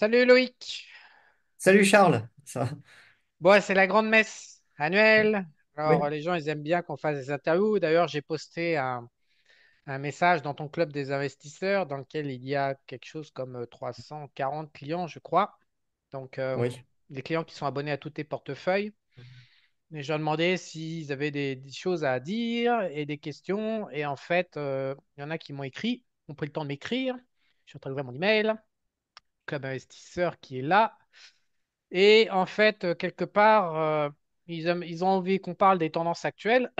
Salut Loïc. Salut Charles, ça. Bon, c'est la grande messe annuelle. Alors, Oui, les gens, ils aiment bien qu'on fasse des interviews. D'ailleurs, j'ai posté un message dans ton club des investisseurs dans lequel il y a quelque chose comme 340 clients, je crois. Donc, oui, des clients qui sont abonnés à tous tes portefeuilles. Et je leur demandais s'ils avaient des choses à dire et des questions. Et en fait, il y en a qui m'ont écrit, ont pris le temps de m'écrire. Je suis en train d'ouvrir mon email. Club investisseur qui est là. Et en fait, quelque part, ils ont envie qu'on parle des tendances actuelles,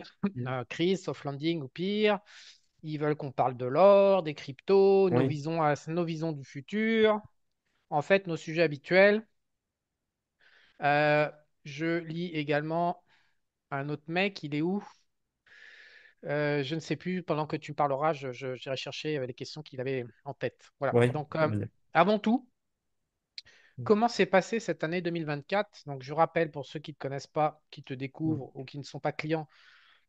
crise, soft landing ou pire. Ils veulent qu'on parle de l'or, des cryptos, oui, nos visions du futur. En fait, nos sujets habituels. Euh, je lis également un autre mec, il est où? Je ne sais plus, pendant que tu parleras, j'irai chercher les questions qu'il avait en tête. Voilà. oui. Donc, avant tout, comment s'est passée cette année 2024? Donc, je rappelle pour ceux qui ne te connaissent pas, qui te découvrent ou qui ne sont pas clients,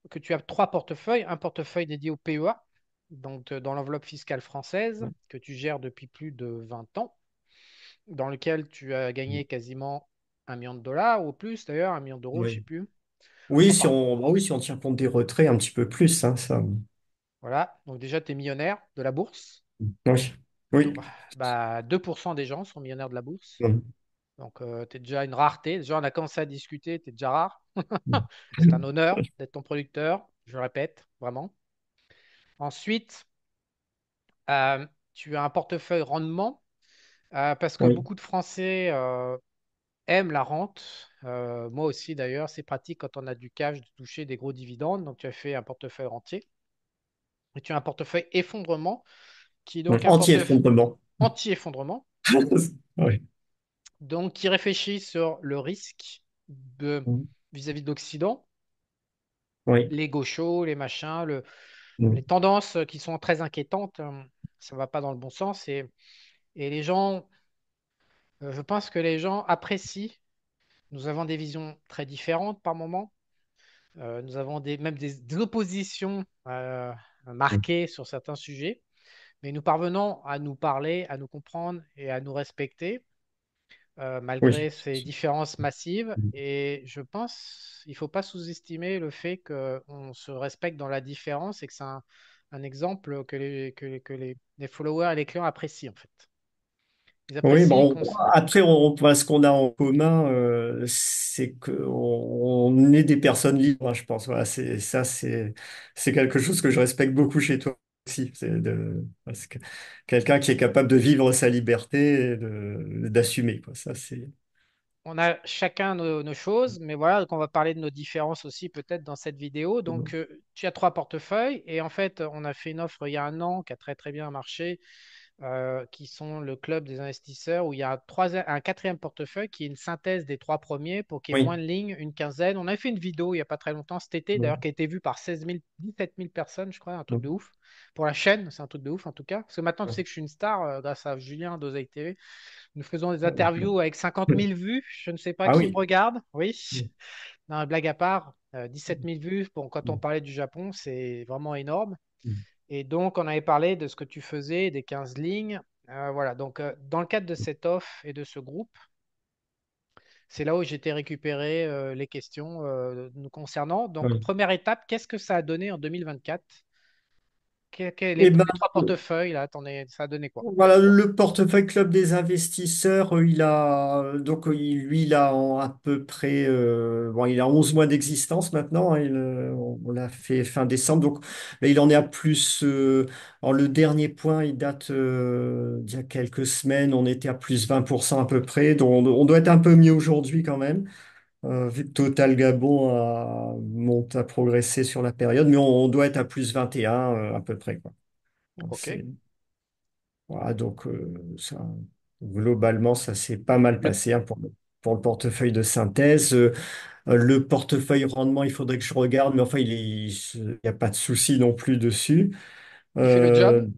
que tu as trois portefeuilles. Un portefeuille dédié au PEA, donc dans l'enveloppe fiscale française, que tu gères depuis plus de 20 ans, dans lequel tu as gagné quasiment 1 million de dollars ou plus, d'ailleurs, 1 million d'euros, je ne sais Oui, plus. oui, Enfin, oui, si on tient compte des retraits un petit peu plus, hein, ça. voilà. Donc, déjà, tu es millionnaire de la bourse. Oui, oui. Bah, 2% des gens sont millionnaires de la bourse. Mm. Donc, tu es déjà une rareté. Déjà, on a commencé à discuter, tu es déjà rare. C'est un honneur d'être ton producteur, je le répète, vraiment. Ensuite, tu as un portefeuille rendement parce que Oui, beaucoup de Français aiment la rente. Moi aussi, d'ailleurs, c'est pratique quand on a du cash de toucher des gros dividendes. Donc, tu as fait un portefeuille rentier. Et tu as un portefeuille effondrement qui est donc un portefeuille anti-effondrement. anti-effondrement, Oui, donc qui réfléchit sur le risque de, mm, vis-à-vis de l'Occident, oui, les gauchos, les machins, les mm, tendances qui sont très inquiétantes. Ça ne va pas dans le bon sens. Et les gens, je pense que les gens apprécient. Nous avons des visions très différentes par moment. Nous avons même des oppositions mm. marquées sur certains sujets. Mais nous parvenons à nous parler, à nous comprendre et à nous respecter malgré Oui. ces différences massives. Et je pense qu'il ne faut pas sous-estimer le fait qu'on se respecte dans la différence et que c'est un exemple que les followers et les clients apprécient en fait. Ils Oui, apprécient bon, qu'on... après, ce qu'on a en commun, c'est qu'on est des personnes libres, hein, je pense. Voilà, c'est quelque chose que je respecte beaucoup chez toi aussi. Parce que quelqu'un qui est capable de vivre sa liberté et d'assumer, quoi. Ça, c'est. On a chacun nos choses, mais voilà, qu'on va parler de nos différences aussi peut-être dans cette vidéo. Donc, tu as trois portefeuilles et en fait, on a fait une offre il y a un an qui a très très bien marché qui sont le club des investisseurs, où il y a un quatrième portefeuille qui est une synthèse des trois premiers pour qu'il y ait moins Oui. de lignes, une quinzaine. On a fait une vidéo il n'y a pas très longtemps, cet été, d'ailleurs, qui a été vue par 16 000, 17 000 personnes, je crois, un truc de ouf. Pour la chaîne, c'est un truc de ouf en tout cas. Parce que maintenant, tu sais que je suis une star grâce à Julien d'Oseille TV. Nous faisons des interviews avec 50 000 vues. Je ne sais pas Ah qui me oui. regarde. Oui. Non, blague à part, 17 000 vues. Bon, quand on parlait du Japon, c'est vraiment énorme. Et donc, on avait parlé de ce que tu faisais, des 15 lignes. Voilà, donc dans le cadre de cette offre et de ce groupe, c'est là où j'étais récupéré les questions nous concernant. Donc, Oui. première étape, qu'est-ce que ça a donné en 2024? Eh ben, Les trois portefeuilles, là, attendez, ça a donné quoi? voilà, le portefeuille club des investisseurs, lui, il a à peu près, bon, il a 11 mois d'existence maintenant, hein, on l'a fait fin décembre, donc là, il en est à plus. Alors, le dernier point, il date d'il y a quelques semaines, on était à plus 20% à peu près, donc on doit être un peu mieux aujourd'hui quand même, vu que Total Gabon a progressé sur la période, mais on doit être à plus 21 à peu près, quoi. Ok. Voilà, donc globalement, ça s'est pas mal Le- passé, hein, pour le portefeuille de synthèse. Le portefeuille rendement, il faudrait que je regarde, mais enfin, il n'y a pas de souci non plus dessus. il fait le job?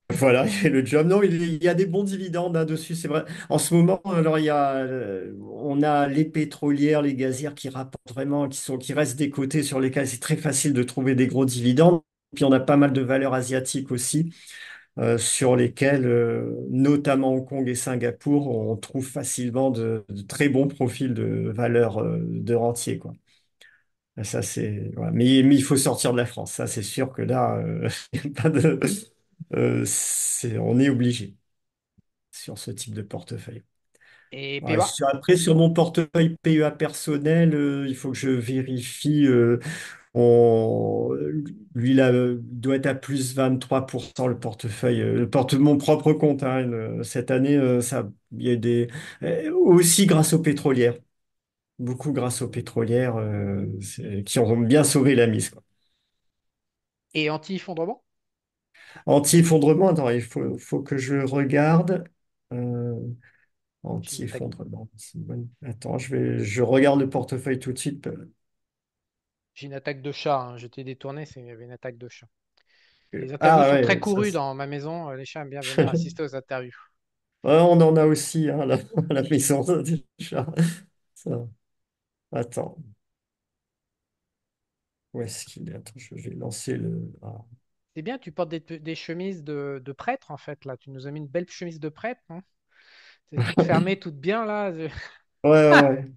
Euh, voilà, il fait le job. Non, il y a des bons dividendes là-dessus, c'est vrai. En ce moment, alors, on a les pétrolières, les gazières qui rapportent vraiment, qui restent des côtés sur lesquels c'est très facile de trouver des gros dividendes. Puis on a pas mal de valeurs asiatiques aussi. sur lesquels, notamment Hong Kong et Singapour, on trouve facilement de très bons profils de valeur de rentier, quoi. Ça, c'est, voilà. Mais il faut sortir de la France. Ça, c'est sûr que là, y a pas de, on est obligé sur ce type de portefeuille. Et Ouais, Pays-Bas? après, sur mon portefeuille PEA personnel, il faut que je vérifie. Lui, là, doit être à plus 23% le portefeuille. Mon propre compte, hein, cette année, il y a aussi grâce aux pétrolières. Beaucoup grâce aux pétrolières qui ont bien sauvé la mise, quoi. Et anti-effondrement? Anti-effondrement, attends, faut que je regarde. Euh, J'ai une attaque, Anti-effondrement. Attends, je regarde le portefeuille tout de suite. j'ai une attaque de chat, hein. J'étais détourné, il y avait une attaque de chat. Les interviews Ah sont très ouais, courues dans ma maison. Les chats aiment bien venir assister aux interviews. ouais, on en a aussi hein, à la maison déjà. Ça. Attends, où est-ce qu'il est? Attends, je vais lancer le. Ah. C'est bien, tu portes des chemises de prêtre, en fait, là. Tu nous as mis une belle chemise de prêtre, non? C'est toute fermée, toute bien, là. Ouais, ouais, ouais.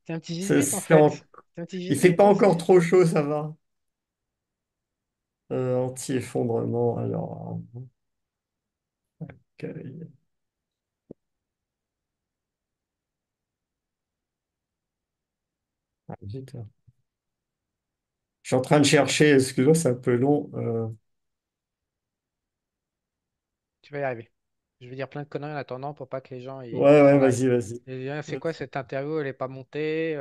C'est un petit jésuite, en C'est fait. C'est un petit Il fait jésuite pas encore aussi. trop chaud, ça va. Anti-effondrement, alors. Ok. Ah, vite, hein. Je suis en train de chercher, excuse-moi, c'est un peu long. Tu vas y arriver. Je vais dire plein de conneries en attendant pour pas que les gens Ouais, ils ouais, s'en aillent. vas-y, vas-y. Et dire, c'est quoi cette interview? Elle est pas montée.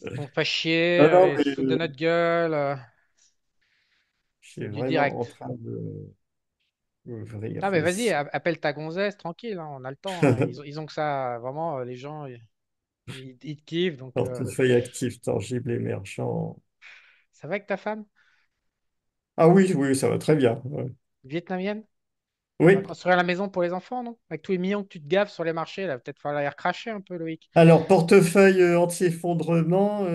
Ils sont pas chier. Non, non, Ils mais se foutent de notre gueule. je suis Du vraiment en direct. train de ouvrir Ah, mais vas-y, aussi. appelle ta gonzesse, tranquille, hein, on a le temps, hein. Ils ont que ça, vraiment, les gens, ils te kiffent. Donc, Portefeuille actif, tangible, émergent. ça va avec ta femme? Ah oui, oui, ça va très bien. Ouais. Vietnamienne? On va Oui. construire la maison pour les enfants, non? Avec tous les millions que tu te gaves sur les marchés, là, peut-être falloir les recracher un peu, Loïc. Alors, portefeuille anti-effondrement.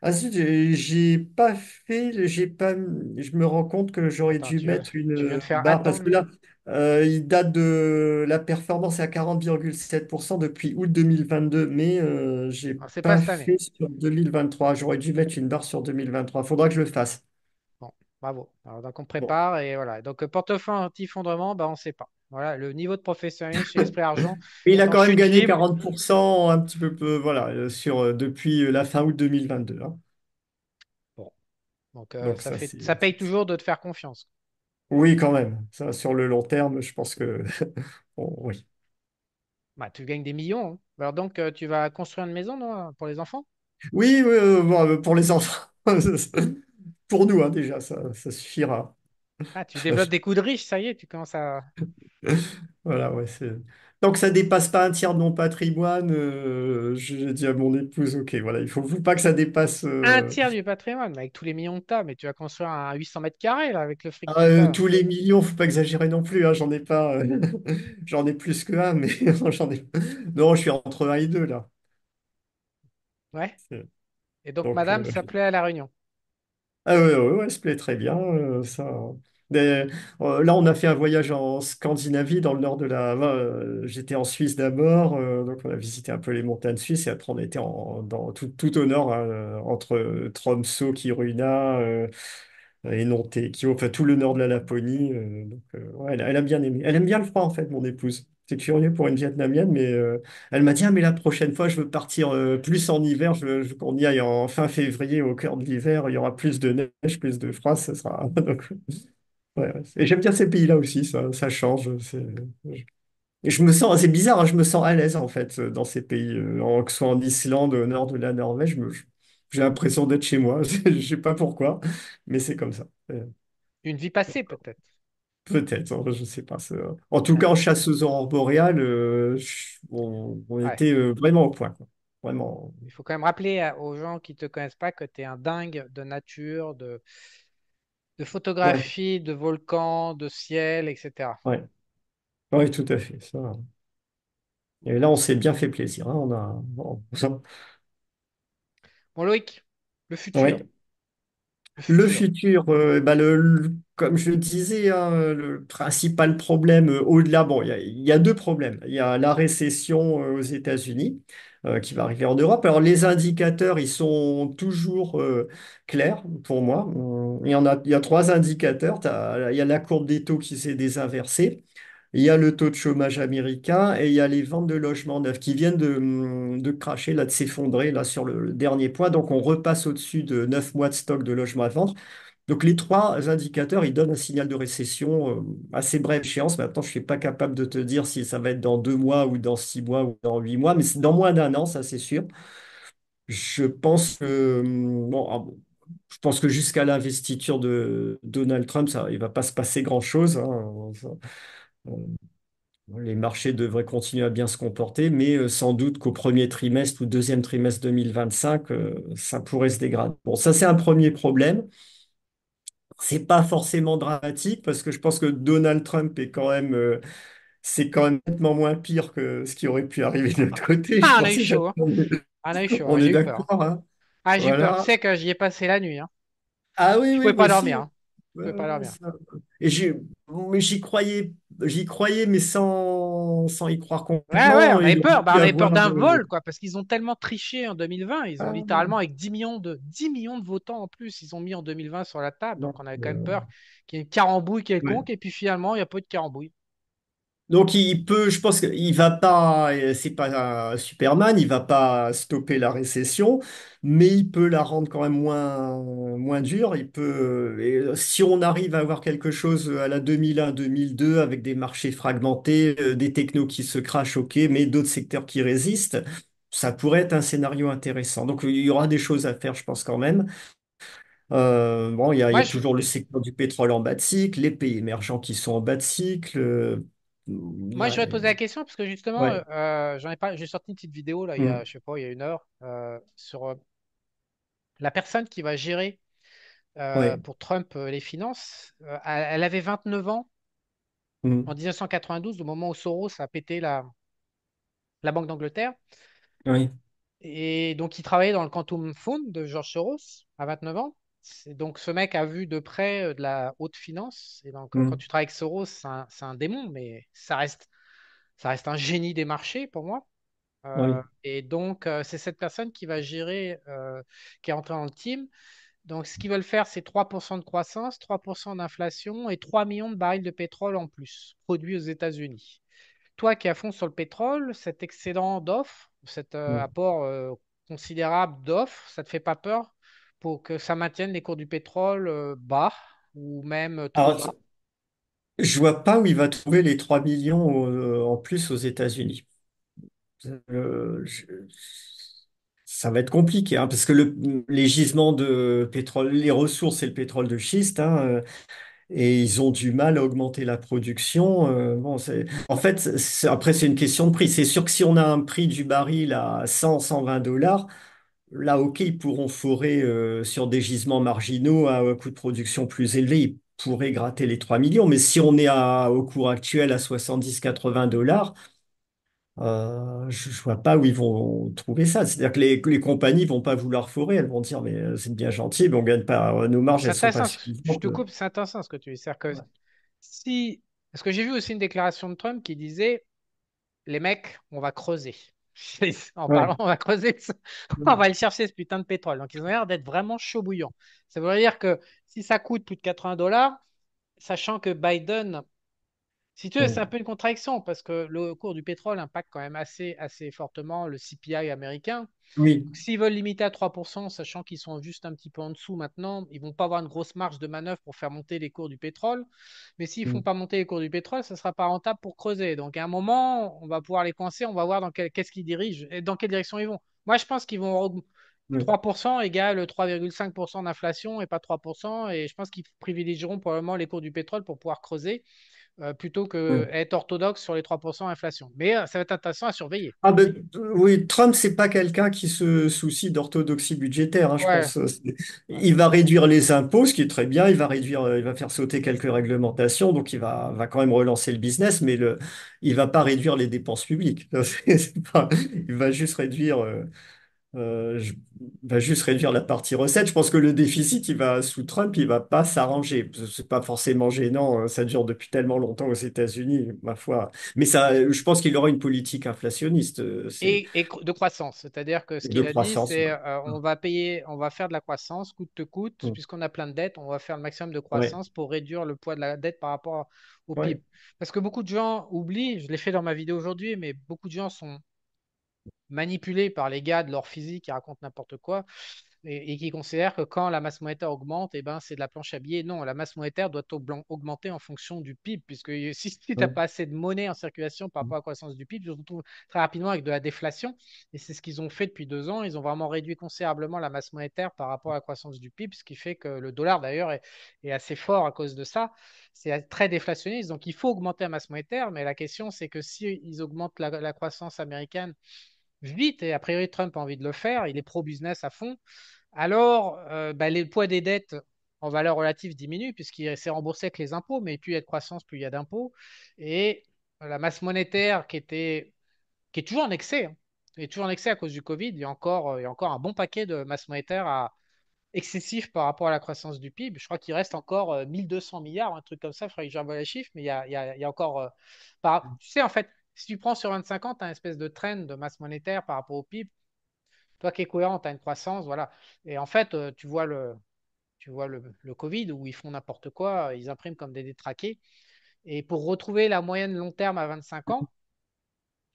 Ah si, j'ai pas fait, j'ai pas, je me rends compte que j'aurais Attends, dû mettre une tu viens de faire barre parce que attendre. là, il date de la performance est à 40,7% depuis août 2022, mais j'ai Alors, c'est pas pas cette année. fait sur 2023. J'aurais dû mettre une barre sur 2023. Faudra que je le fasse. Bon, bravo. Alors, donc, on Bon. prépare et voilà. Donc, portefeuille anti-effondrement, bah, on ne sait pas. Voilà, le niveau de professionnalisme chez Esprit Argent Mais il a est en quand même chute gagné libre. 40% un petit peu, voilà, depuis la fin août 2022, hein. Bon, donc, Donc ça, ça paye toujours de te faire confiance. Oui, quand même. Ça, sur le long terme, je pense que oui. Bah, tu gagnes des millions, hein. Alors donc, tu vas construire une maison, non, pour les enfants? Oui, oui, bon, pour les enfants, pour nous, hein, déjà, ça suffira. Ah, tu développes des coups de riche, ça y est, tu commences à... Voilà, ouais, tant que ça dépasse pas un tiers de mon patrimoine, j'ai dit à mon épouse, ok, voilà, il faut pas que ça dépasse Un tiers du patrimoine, mais avec tous les millions que tu as, mais tu vas construire un 800 mètres carrés, là, avec le fric que tu as. tous les millions, faut pas exagérer non plus, hein, j'en ai pas, j'en ai plus que un, mais j'en ai, non, je suis entre un et deux là. Ouais. C'est- Et donc, Donc, madame s'appelait à La Réunion. ah ouais, ouais, ouais, ça plaît très bien, ça. Mais, là, on a fait un voyage en Scandinavie, dans le nord de j'étais en Suisse d'abord, donc on a visité un peu les montagnes suisses, et après on était tout au nord, hein, entre Tromsø, Kiruna, et Nontecchio, enfin tout le nord de la Laponie. Donc, ouais, elle a bien aimé. Elle aime bien le froid, en fait, mon épouse. C'est curieux pour une Vietnamienne, mais elle m'a dit, ah, mais la prochaine fois, je veux partir plus en hiver, je veux qu'on y aille en fin février, au cœur de l'hiver, il y aura plus de neige, plus de froid, ça sera. Donc, ouais, ouais. Et j'aime bien ces pays-là aussi, ça change. Et je me sens, c'est bizarre, hein, je me sens à l'aise, en fait, dans ces pays, que ce soit en Islande, au nord de la Norvège, j'ai l'impression d'être chez moi. Je sais pas pourquoi, mais c'est comme ça. Une vie passée, peut-être. Peut-être, hein, je sais pas. En tout cas, Ouais. en chasseuse aurore boréale, on Ouais. était vraiment au point, quoi. Vraiment. Il faut quand même rappeler aux gens qui ne te connaissent pas que tu es un dingue de nature, de Ouais, photographie, de volcans, de ciel, etc. ouais, ouais, tout à fait. Ça. Et là, on s'est bien fait plaisir, hein, Bon, Loïc, le futur. ouais. Le Le futur. futur, comme je le disais, hein, le principal problème au-delà, bon, il y a deux problèmes. Il y a la récession aux États-Unis qui va arriver en Europe. Alors les indicateurs, ils sont toujours clairs pour moi. Il y a trois indicateurs. Il y a la courbe des taux qui s'est désinversée. Il y a le taux de chômage américain et il y a les ventes de logements neufs qui viennent de cracher, là, de s'effondrer là, sur le dernier point. Donc, on repasse au-dessus de 9 mois de stock de logements à vendre. Donc, les trois indicateurs, ils donnent un signal de récession assez brève échéance. Maintenant, je ne suis pas capable de te dire si ça va être dans 2 mois ou dans 6 mois ou dans 8 mois, mais c'est dans moins d'un an, ça, c'est sûr. Je pense que, bon, je pense que jusqu'à l'investiture de Donald Trump, ça, il va pas se passer grand-chose, hein. Les marchés devraient continuer à bien se comporter, mais sans doute qu'au premier trimestre ou deuxième trimestre 2025, ça pourrait se dégrader. Bon, ça, c'est un premier problème. C'est pas forcément dramatique parce que je pense que Donald Trump est quand même, c'est quand même nettement moins pire que ce qui aurait pu arriver de l'autre côté. Je Ah, on a pense eu que chaud, hein. Ah, on a eu chaud, on hein. est J'ai eu peur, hein. d'accord, hein. Ah, j'ai eu peur. Tu Voilà. sais que j'y ai passé la nuit, hein. Ah oui, Je oui, pouvais moi pas aussi, dormir, hein. hein. Je pouvais pas Ouais, dormir. et mais j'y croyais, mais sans y croire Ouais, ouais, complètement. on avait Il aurait peur. Bah, on pu avait peur avoir. d'un vol, quoi, parce qu'ils ont tellement triché en 2020. Ils ont Ah, littéralement, avec 10 millions de votants en plus, ils ont mis en 2020 sur la table. non, Donc, on avait quand même peur qu'il y ait une carambouille ouais. quelconque. Et puis, finalement, il n'y a pas eu de carambouille. Donc il peut, je pense qu'il va pas, c'est pas un Superman, il va pas stopper la récession, mais il peut la rendre quand même moins dure. Il peut, si on arrive à avoir quelque chose à la 2001-2002 avec des marchés fragmentés, des technos qui se crachent, ok, mais d'autres secteurs qui résistent, ça pourrait être un scénario intéressant. Donc il y aura des choses à faire, je pense quand même. Bon, il y Moi, a toujours le secteur du pétrole en bas de cycle, les pays émergents qui sont en bas de cycle. moi, je vais te poser la question, parce que justement, Ouais. j'ai sorti une petite vidéo, là, il y a, Mm. je sais pas, il y a 1 heure, sur la personne qui va gérer Ouais. pour Trump les finances. Elle avait 29 ans en Mm. 1992, au moment où Soros a pété la Banque d'Angleterre. Oui. Et donc, il travaillait dans le Quantum Fund de George Soros à 29 ans. Donc, ce mec a vu de près de la haute finance. Et donc, quand Mm. tu travailles avec Soros, c'est un démon, mais ça reste un génie des marchés pour moi. Oui. Et donc, c'est cette personne qui va gérer, qui est entrée dans le team. Donc, ce qu'ils veulent faire, c'est 3% de croissance, 3% d'inflation et 3 millions de barils de pétrole en plus, produits aux États-Unis. Toi qui es à fond sur le pétrole, cet excédent d'offres, cet Mm. apport considérable d'offres, ça te fait pas peur pour que ça maintienne les cours du pétrole bas ou même trop Alors, bas? je vois pas où il va trouver les 3 millions en plus aux États-Unis. Ça va être compliqué, hein, parce que les gisements de pétrole, les ressources, c'est le pétrole de schiste, hein, et ils ont du mal à augmenter la production. Bon, en fait, après, c'est une question de prix. C'est sûr que si on a un prix du baril à 100-120 dollars, là, OK, ils pourront forer sur des gisements marginaux à un coût de production plus élevé. Ils pourraient gratter les 3 millions. Mais si on est au cours actuel à 70-80 dollars, je ne vois pas où ils vont trouver ça. C'est-à-dire que les compagnies vont pas vouloir forer. Elles vont dire, mais c'est bien gentil, mais on gagne pas, nos Alors, marges, c'est elles sont pas intéressant, je suffisantes. te coupe, c'est intéressant ce que tu dis. C'est-à-dire que Ouais. si. Parce que j'ai vu aussi une déclaration de Trump qui disait les mecs, on va creuser. En Ouais. parlant, on va creuser, on va aller chercher ce putain de pétrole. Donc, ils ont l'air d'être vraiment chaud bouillant. Ça veut dire que si ça coûte plus de 80 dollars, sachant que Biden, si tu veux, c'est un Mm. peu une contradiction parce que le cours du pétrole impacte quand même assez fortement le CPI américain. Oui. Donc, s'ils veulent limiter à 3%, sachant qu'ils sont juste un petit peu en dessous maintenant, ils vont pas avoir une grosse marge de manœuvre pour faire monter les cours du pétrole. Mais s'ils font Mm. pas monter les cours du pétrole, ça sera pas rentable pour creuser. Donc à un moment, on va pouvoir les coincer, on va voir qu'est-ce qu'ils dirigent et dans quelle direction ils vont. Moi, je pense qu'ils vont 3% égale 3,5% d'inflation et pas 3%. Et je pense qu'ils privilégieront probablement les cours du pétrole pour pouvoir creuser plutôt que Mm. être orthodoxe sur les 3% d'inflation. Mais ça va être intéressant à surveiller. Ah ben, oui, Trump, c'est pas quelqu'un qui se soucie d'orthodoxie budgétaire, hein, je Ouais. pense. Ouais. Il va réduire les impôts, ce qui est très bien. Il va faire sauter quelques réglementations, donc va quand même relancer le business, mais il va pas réduire les dépenses publiques. Il va juste réduire. je- va juste réduire la partie recette. Je pense que le déficit, sous Trump, il va pas s'arranger. C'est pas forcément gênant. Ça dure depuis tellement longtemps aux États-Unis, ma foi. Mais ça, je pense qu'il aura une politique inflationniste. C'est De croissance. C'est-à-dire que ce de qu'il a dit, croissance. c'est Ouais. on va payer, on va faire de la croissance coûte que coûte, Mm. puisqu'on a plein de dettes, on va faire le maximum de Ouais. croissance pour réduire le poids de la dette par rapport au Ouais. PIB. Parce que beaucoup de gens oublient, je l'ai fait dans ma vidéo aujourd'hui, mais beaucoup de gens sont manipulés par les gars de leur physique qui racontent n'importe quoi et qui considèrent que quand la masse monétaire augmente, eh ben, c'est de la planche à billets. Non, la masse monétaire doit augmenter en fonction du PIB, puisque si tu n'as Ouais. pas assez de monnaie en circulation par rapport à la croissance du PIB, tu te retrouves très rapidement avec de la déflation. Et c'est ce qu'ils ont fait depuis 2 ans. Ils ont vraiment réduit considérablement la masse monétaire par rapport à la croissance du PIB, ce qui fait que le dollar, d'ailleurs, est assez fort à cause de ça. C'est très déflationniste. Donc, il faut augmenter la masse monétaire, mais la question, c'est que si ils augmentent la croissance américaine vite, et a priori Trump a envie de le faire, il est pro-business à fond, alors bah, le poids des dettes en valeur relative diminue puisqu'il s'est remboursé avec les impôts, mais plus il y a de croissance, plus il y a d'impôts. Et la masse monétaire qui est toujours en excès, hein, est toujours en excès à cause du Covid, il y a encore un bon paquet de masse monétaire excessif par rapport à la croissance du PIB. Je crois qu'il reste encore 1200 milliards, un truc comme ça, il faudrait que je revoie les chiffres, mais il y a encore... Tu sais, en fait, si tu prends sur 25 ans, tu as une espèce de trend de masse monétaire par rapport au PIB. Toi qui es cohérent, tu as une croissance, voilà. Et en fait, tu vois le Covid où ils font n'importe quoi, ils impriment comme des détraqués. Et pour retrouver la moyenne long terme à 25 ans,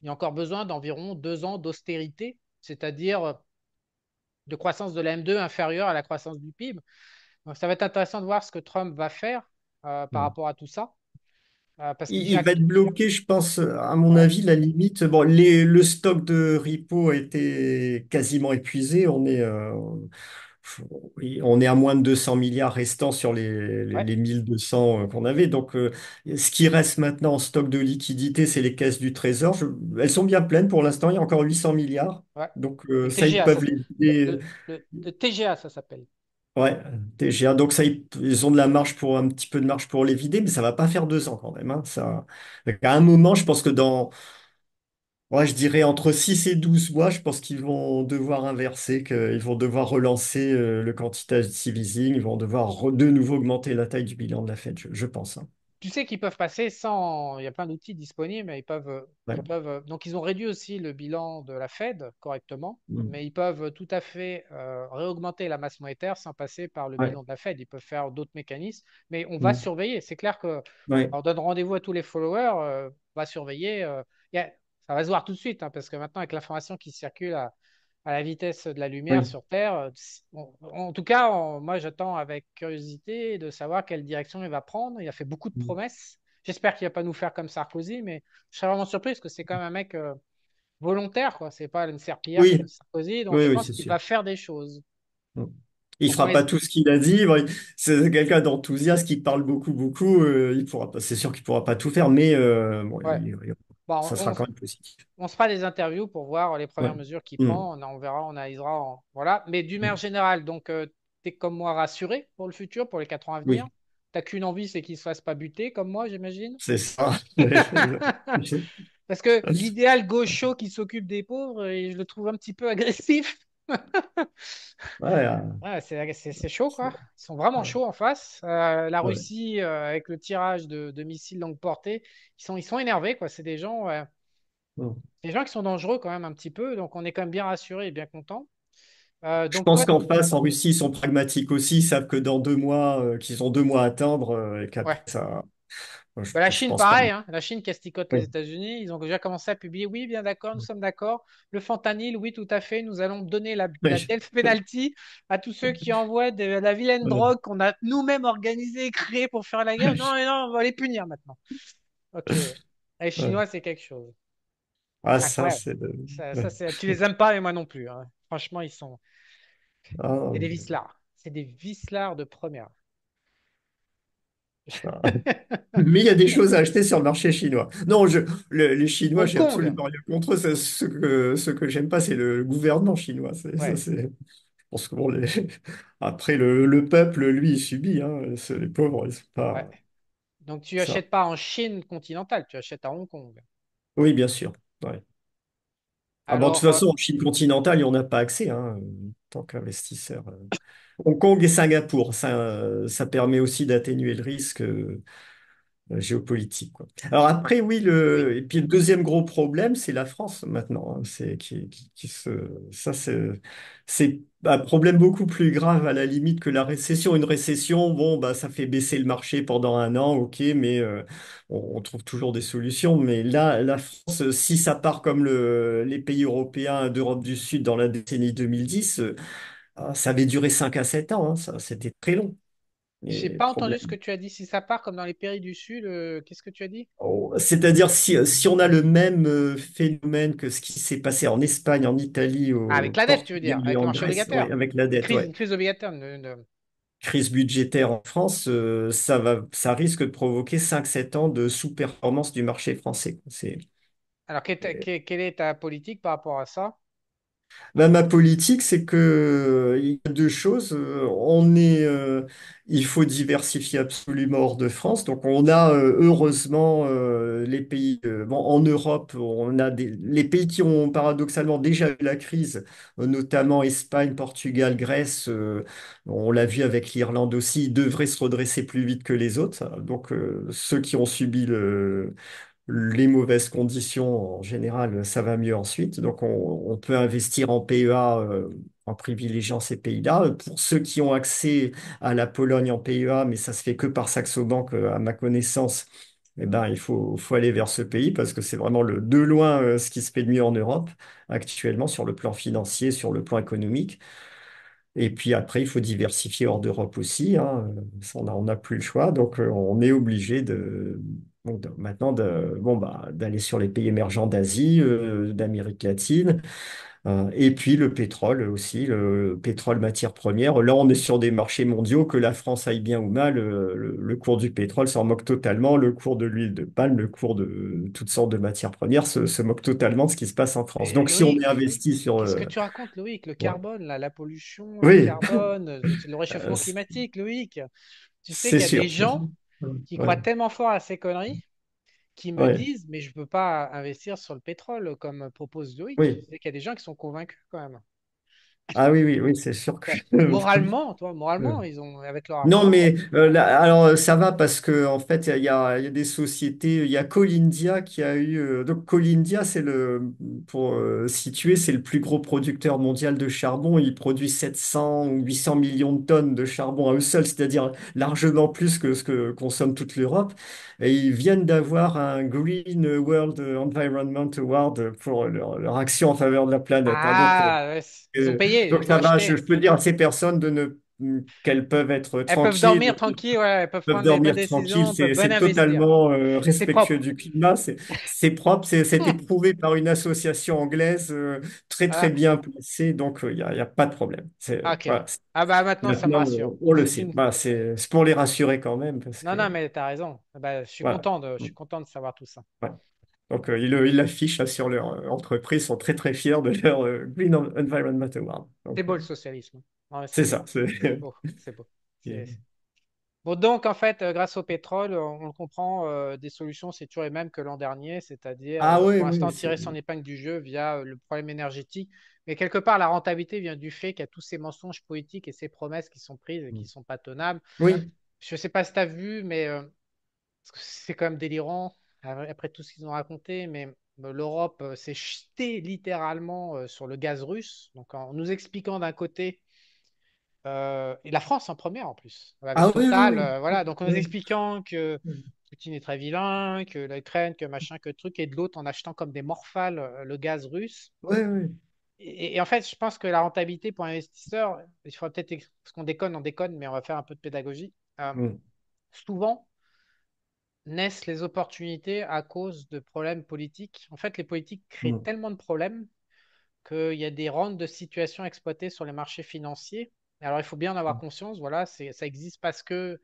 il y a encore besoin d'environ 2 ans d'austérité, c'est-à-dire de croissance de la M2 inférieure à la croissance du PIB. Donc ça va être intéressant de voir ce que Trump va faire par Mm. rapport à tout ça. Parce qu'il Il vient... va être bloqué, je pense, à mon Ouais, avis, la limite. Bon, le stock de repo a été quasiment épuisé. Oui, on est à moins de 200 milliards restants sur ouais, les 1200 qu'on avait. Donc, ce qui reste maintenant en stock de liquidité, c'est les caisses du Trésor. Elles sont bien pleines pour l'instant. Il y a encore 800 milliards. ouais. Donc, Le ça, ils TGA, ça, peuvent les vider. le TGA, ça s'appelle. Ouais, TGA. Donc, ça, ils ont de la marge pour un petit peu de marge pour les vider, mais ça va pas faire 2 ans quand même, hein. Ça, donc, à un moment, je pense que ouais, je dirais entre 6 et 12 mois, je pense qu'ils vont devoir inverser, qu'ils vont devoir relancer le quantitative easing, ils vont devoir de nouveau augmenter la taille du bilan de la Fed, je pense, hein. Tu sais qu'ils peuvent passer sans. Il y a plein d'outils disponibles, mais Ouais. donc, ils ont réduit aussi le bilan de la Fed correctement, Mm. mais ils peuvent tout à fait réaugmenter la masse monétaire sans passer par le Ouais. bilan de la Fed. Ils peuvent faire d'autres mécanismes, mais on va Mm. surveiller. C'est clair que Ouais. on donne rendez-vous à tous les followers, on va surveiller. Il y a- Ça va se voir tout de suite, hein, parce que maintenant, avec l'information qui circule à la vitesse de la lumière Oui. sur Terre. En tout cas, moi, j'attends avec curiosité de savoir quelle direction il va prendre. Il a fait beaucoup de Mm. promesses. J'espère qu'il va pas nous faire comme Sarkozy, mais je serais vraiment surpris parce que c'est quand même un mec volontaire, quoi. C'est pas une serpillière comme Oui, Sarkozy, donc oui, je oui, pense c'est qu'il sûr. va faire des choses. Mm. Il Donc on fera pas les... tout ce qu'il a dit. Bon, c'est quelqu'un d'enthousiaste qui parle beaucoup, beaucoup. Il pourra pas, c'est sûr qu'il pourra pas tout faire, mais bon, Ouais. Bon, ça sera quand même positif. on se fera des interviews pour voir les Ouais. premières mesures qu'il Mm. prend. On verra, on analysera. Voilà. Mais d'une manière Mm. générale, donc, tu es comme moi rassuré pour le futur, pour les 4 ans à venir. Oui, T'as qu'une envie, c'est qu'il ne se fasse pas buter comme moi, j'imagine. c'est ça. Ouais. Parce que l'idéal gaucho qui s'occupe des pauvres, et je le trouve un petit peu agressif. Ouais, Ouais, c'est chaud, quoi. Ils sont vraiment chauds en face. La ouais. Russie, avec le tirage de missiles longue portée, ils sont énervés, quoi. C'est Mm. des gens qui sont dangereux quand même un petit peu. Donc, on est quand même bien rassurés et bien contents. Je Donc, pense toi, qu'en face, en Russie, ils sont pragmatiques aussi. Ils savent que dans 2 mois, qu'ils ont 2 mois à attendre et qu'après ouais. ça, Bah, la je Chine, pense pas. pareil, hein. La Chine qui asticote les Oui. États-Unis, ils ont déjà commencé à publier, oui, bien d'accord, nous sommes d'accord. Le fentanyl, oui, tout à fait, nous allons donner la Oui. death penalty à tous ceux qui envoient de la vilaine Ouais. drogue qu'on a nous-mêmes organisée et créée pour faire la guerre. Non, non, on va les punir maintenant. Ok. Les Ouais. Chinois, c'est quelque chose. Ah, C'est ça, incroyable. c'est ouais. Tu les aimes pas, mais moi non plus, hein. Franchement, Ah, c'est des vicelards. C'est des vicelards de première. ça. Mais il y a des choses à acheter sur le marché chinois. Non, les Chinois, Hong j'ai Kong, absolument rien contre eux. Ce que j'aime pas, c'est le gouvernement chinois. Ça, ouais. je pense que bon, après, le peuple, lui, il subit, hein. Les pauvres, ils sont Ouais. pas Donc, tu ça. achètes pas en Chine continentale, tu achètes à Hong Kong. Oui, bien sûr. Ouais. Ah bon, de toute Alors, façon, en Chine continentale, on n'a pas accès, hein, en tant qu'investisseur. Hong Kong et Singapour, ça permet aussi d'atténuer le risque. Géopolitique, quoi. Alors après, oui, oui, et puis le deuxième gros problème, c'est la France maintenant, hein. C'est ça, c'est un problème beaucoup plus grave à la limite que la récession. Une récession, bon, bah, ça fait baisser le marché pendant un an, ok, mais on trouve toujours des solutions. Mais là, la France, si ça part comme les pays européens d'Europe du Sud dans la décennie 2010, ça avait duré 5 à 7 ans, hein, ça, c'était très long. j'ai Et pas entendu problème. ce que tu as dit. Si ça part comme dans les pays du Sud, qu'est-ce que tu as dit? Oh, c'est-à-dire si on a le même phénomène que ce qui s'est passé en Espagne, en Italie, Ah, au avec la dette, tu veux Portugal dire, et avec le en marché Grèce, ouais, obligataire. avec la dette, ouais, Une crise obligataire. crise budgétaire en France, ça risque de provoquer 5 7 ans de sous-performance du marché français. Alors, quelle est ta politique par rapport à ça? Ben, ma politique, c'est que il y a deux choses. Il faut diversifier absolument hors de France. Donc, on a heureusement les pays. Bon, en Europe, on a les pays qui ont paradoxalement déjà eu la crise, notamment Espagne, Portugal, Grèce. On l'a vu avec l'Irlande aussi. Ils devraient se redresser plus vite que les autres. Donc, ceux qui ont subi les mauvaises conditions, en général, ça va mieux ensuite. Donc, on peut investir en PEA en privilégiant ces pays-là. Pour ceux qui ont accès à la Pologne en PEA, mais ça se fait que par Saxo Bank, à ma connaissance, eh ben, faut aller vers ce pays parce que c'est vraiment de loin ce qui se fait de mieux en Europe actuellement sur le plan financier, sur le plan économique. Et puis après, il faut diversifier hors d'Europe aussi, hein. Ça, on n'a plus le choix. Donc, on est obligé maintenant bon, bah, d'aller sur les pays émergents d'Asie, d'Amérique latine. Et puis le pétrole aussi, le pétrole matière première. Là, on est sur des marchés mondiaux, que la France aille bien ou mal. Le cours du pétrole s'en moque totalement. Le cours de l'huile de palme, le cours de toutes sortes de matières premières se moque totalement de ce qui se passe en France. Mais Donc, si on est Loïc, investi sur... qu'est-ce que tu racontes, Loïc? Le ouais. carbone, la pollution, le Oui, carbone, c'est le réchauffement c'est climatique, Loïc. Tu sais c'est qu'il y a des sûr. gens qui Ouais. croient tellement fort à ces conneries qui me Ouais. disent, mais je ne peux pas investir sur le pétrole comme propose Loïc. Tu Oui. sais qu'il y a des gens qui sont convaincus quand même. Ah oui, oui, oui, c'est sûr que... Moralement, toi, Euh, moralement, ils ont, avec leur Non, argent. mais alors ça va parce que en fait il y a des sociétés, il y a Coal India qui a eu donc Coal India c'est pour situer c'est le plus gros producteur mondial de charbon. Il produit 700 ou 800 millions de tonnes de charbon à eux seuls, c'est-à-dire largement plus que ce que consomme toute l'Europe. Et ils viennent d'avoir un Green World Environment Award pour leur action en faveur de la planète, hein. Ah, ouais, ils ont payé, Donc ils ont ça va, je, acheté. je peux dire à ces personnes qu'elles peuvent être Elles peuvent tranquilles, dormir tranquille, ouais, elles peuvent peuvent prendre les bonnes dormir tranquilles, décisions, peuvent c'est bien c'est investir. totalement C'est respectueux propre. du climat, c'est propre, c'est éprouvé par une association anglaise très très Ah, bien placée, donc il y a pas de problème. ok. Voilà. Ah bah maintenant ça me Maintenant, rassure. on le C'est sait. une. Bah, c'est pour les rassurer quand même, parce Non, que non, mais t'as raison. Ah bah, voilà. je suis content de savoir tout ça. Ouais. Donc ils l'affichent là, sur leur entreprise, ils sont très très fiers de leur Green Environment Award. C'est Donc beau le socialisme. Ouais, c'est ça. c'est beau, c'est beau. Bon, donc en fait, grâce au pétrole, on le comprend, des solutions, c'est toujours les mêmes que l'an dernier, c'est-à-dire Ah oui, pour oui, l'instant tirer son épingle du jeu via le problème énergétique. Mais quelque part, la rentabilité vient du fait qu'il y a tous ces mensonges politiques et ces promesses qui sont prises et qui ne sont pas tenables. oui. Je ne sais pas si tu as vu, mais parce que c'est quand même délirant après tout ce qu'ils ont raconté, mais l'Europe s'est jetée littéralement sur le gaz russe, donc en nous expliquant d'un côté et la France en première en plus, avec Ah oui, Total. oui, Voilà, donc en nous oui. expliquant que Oui. Poutine est très vilain, que l'Ukraine, que machin, que truc, et de l'autre en achetant comme des morphales le gaz russe. Oui, oui. Et en fait, je pense que la rentabilité pour l'investisseur, il faudra peut-être, parce qu'on déconne, on déconne, mais on va faire un peu de pédagogie. Mm, Souvent naissent les opportunités à cause de problèmes politiques. En fait, les politiques créent mm, tellement de problèmes qu'il y a des rentes de situation exploitées sur les marchés financiers. Alors, il faut bien en avoir conscience, voilà, ça existe parce que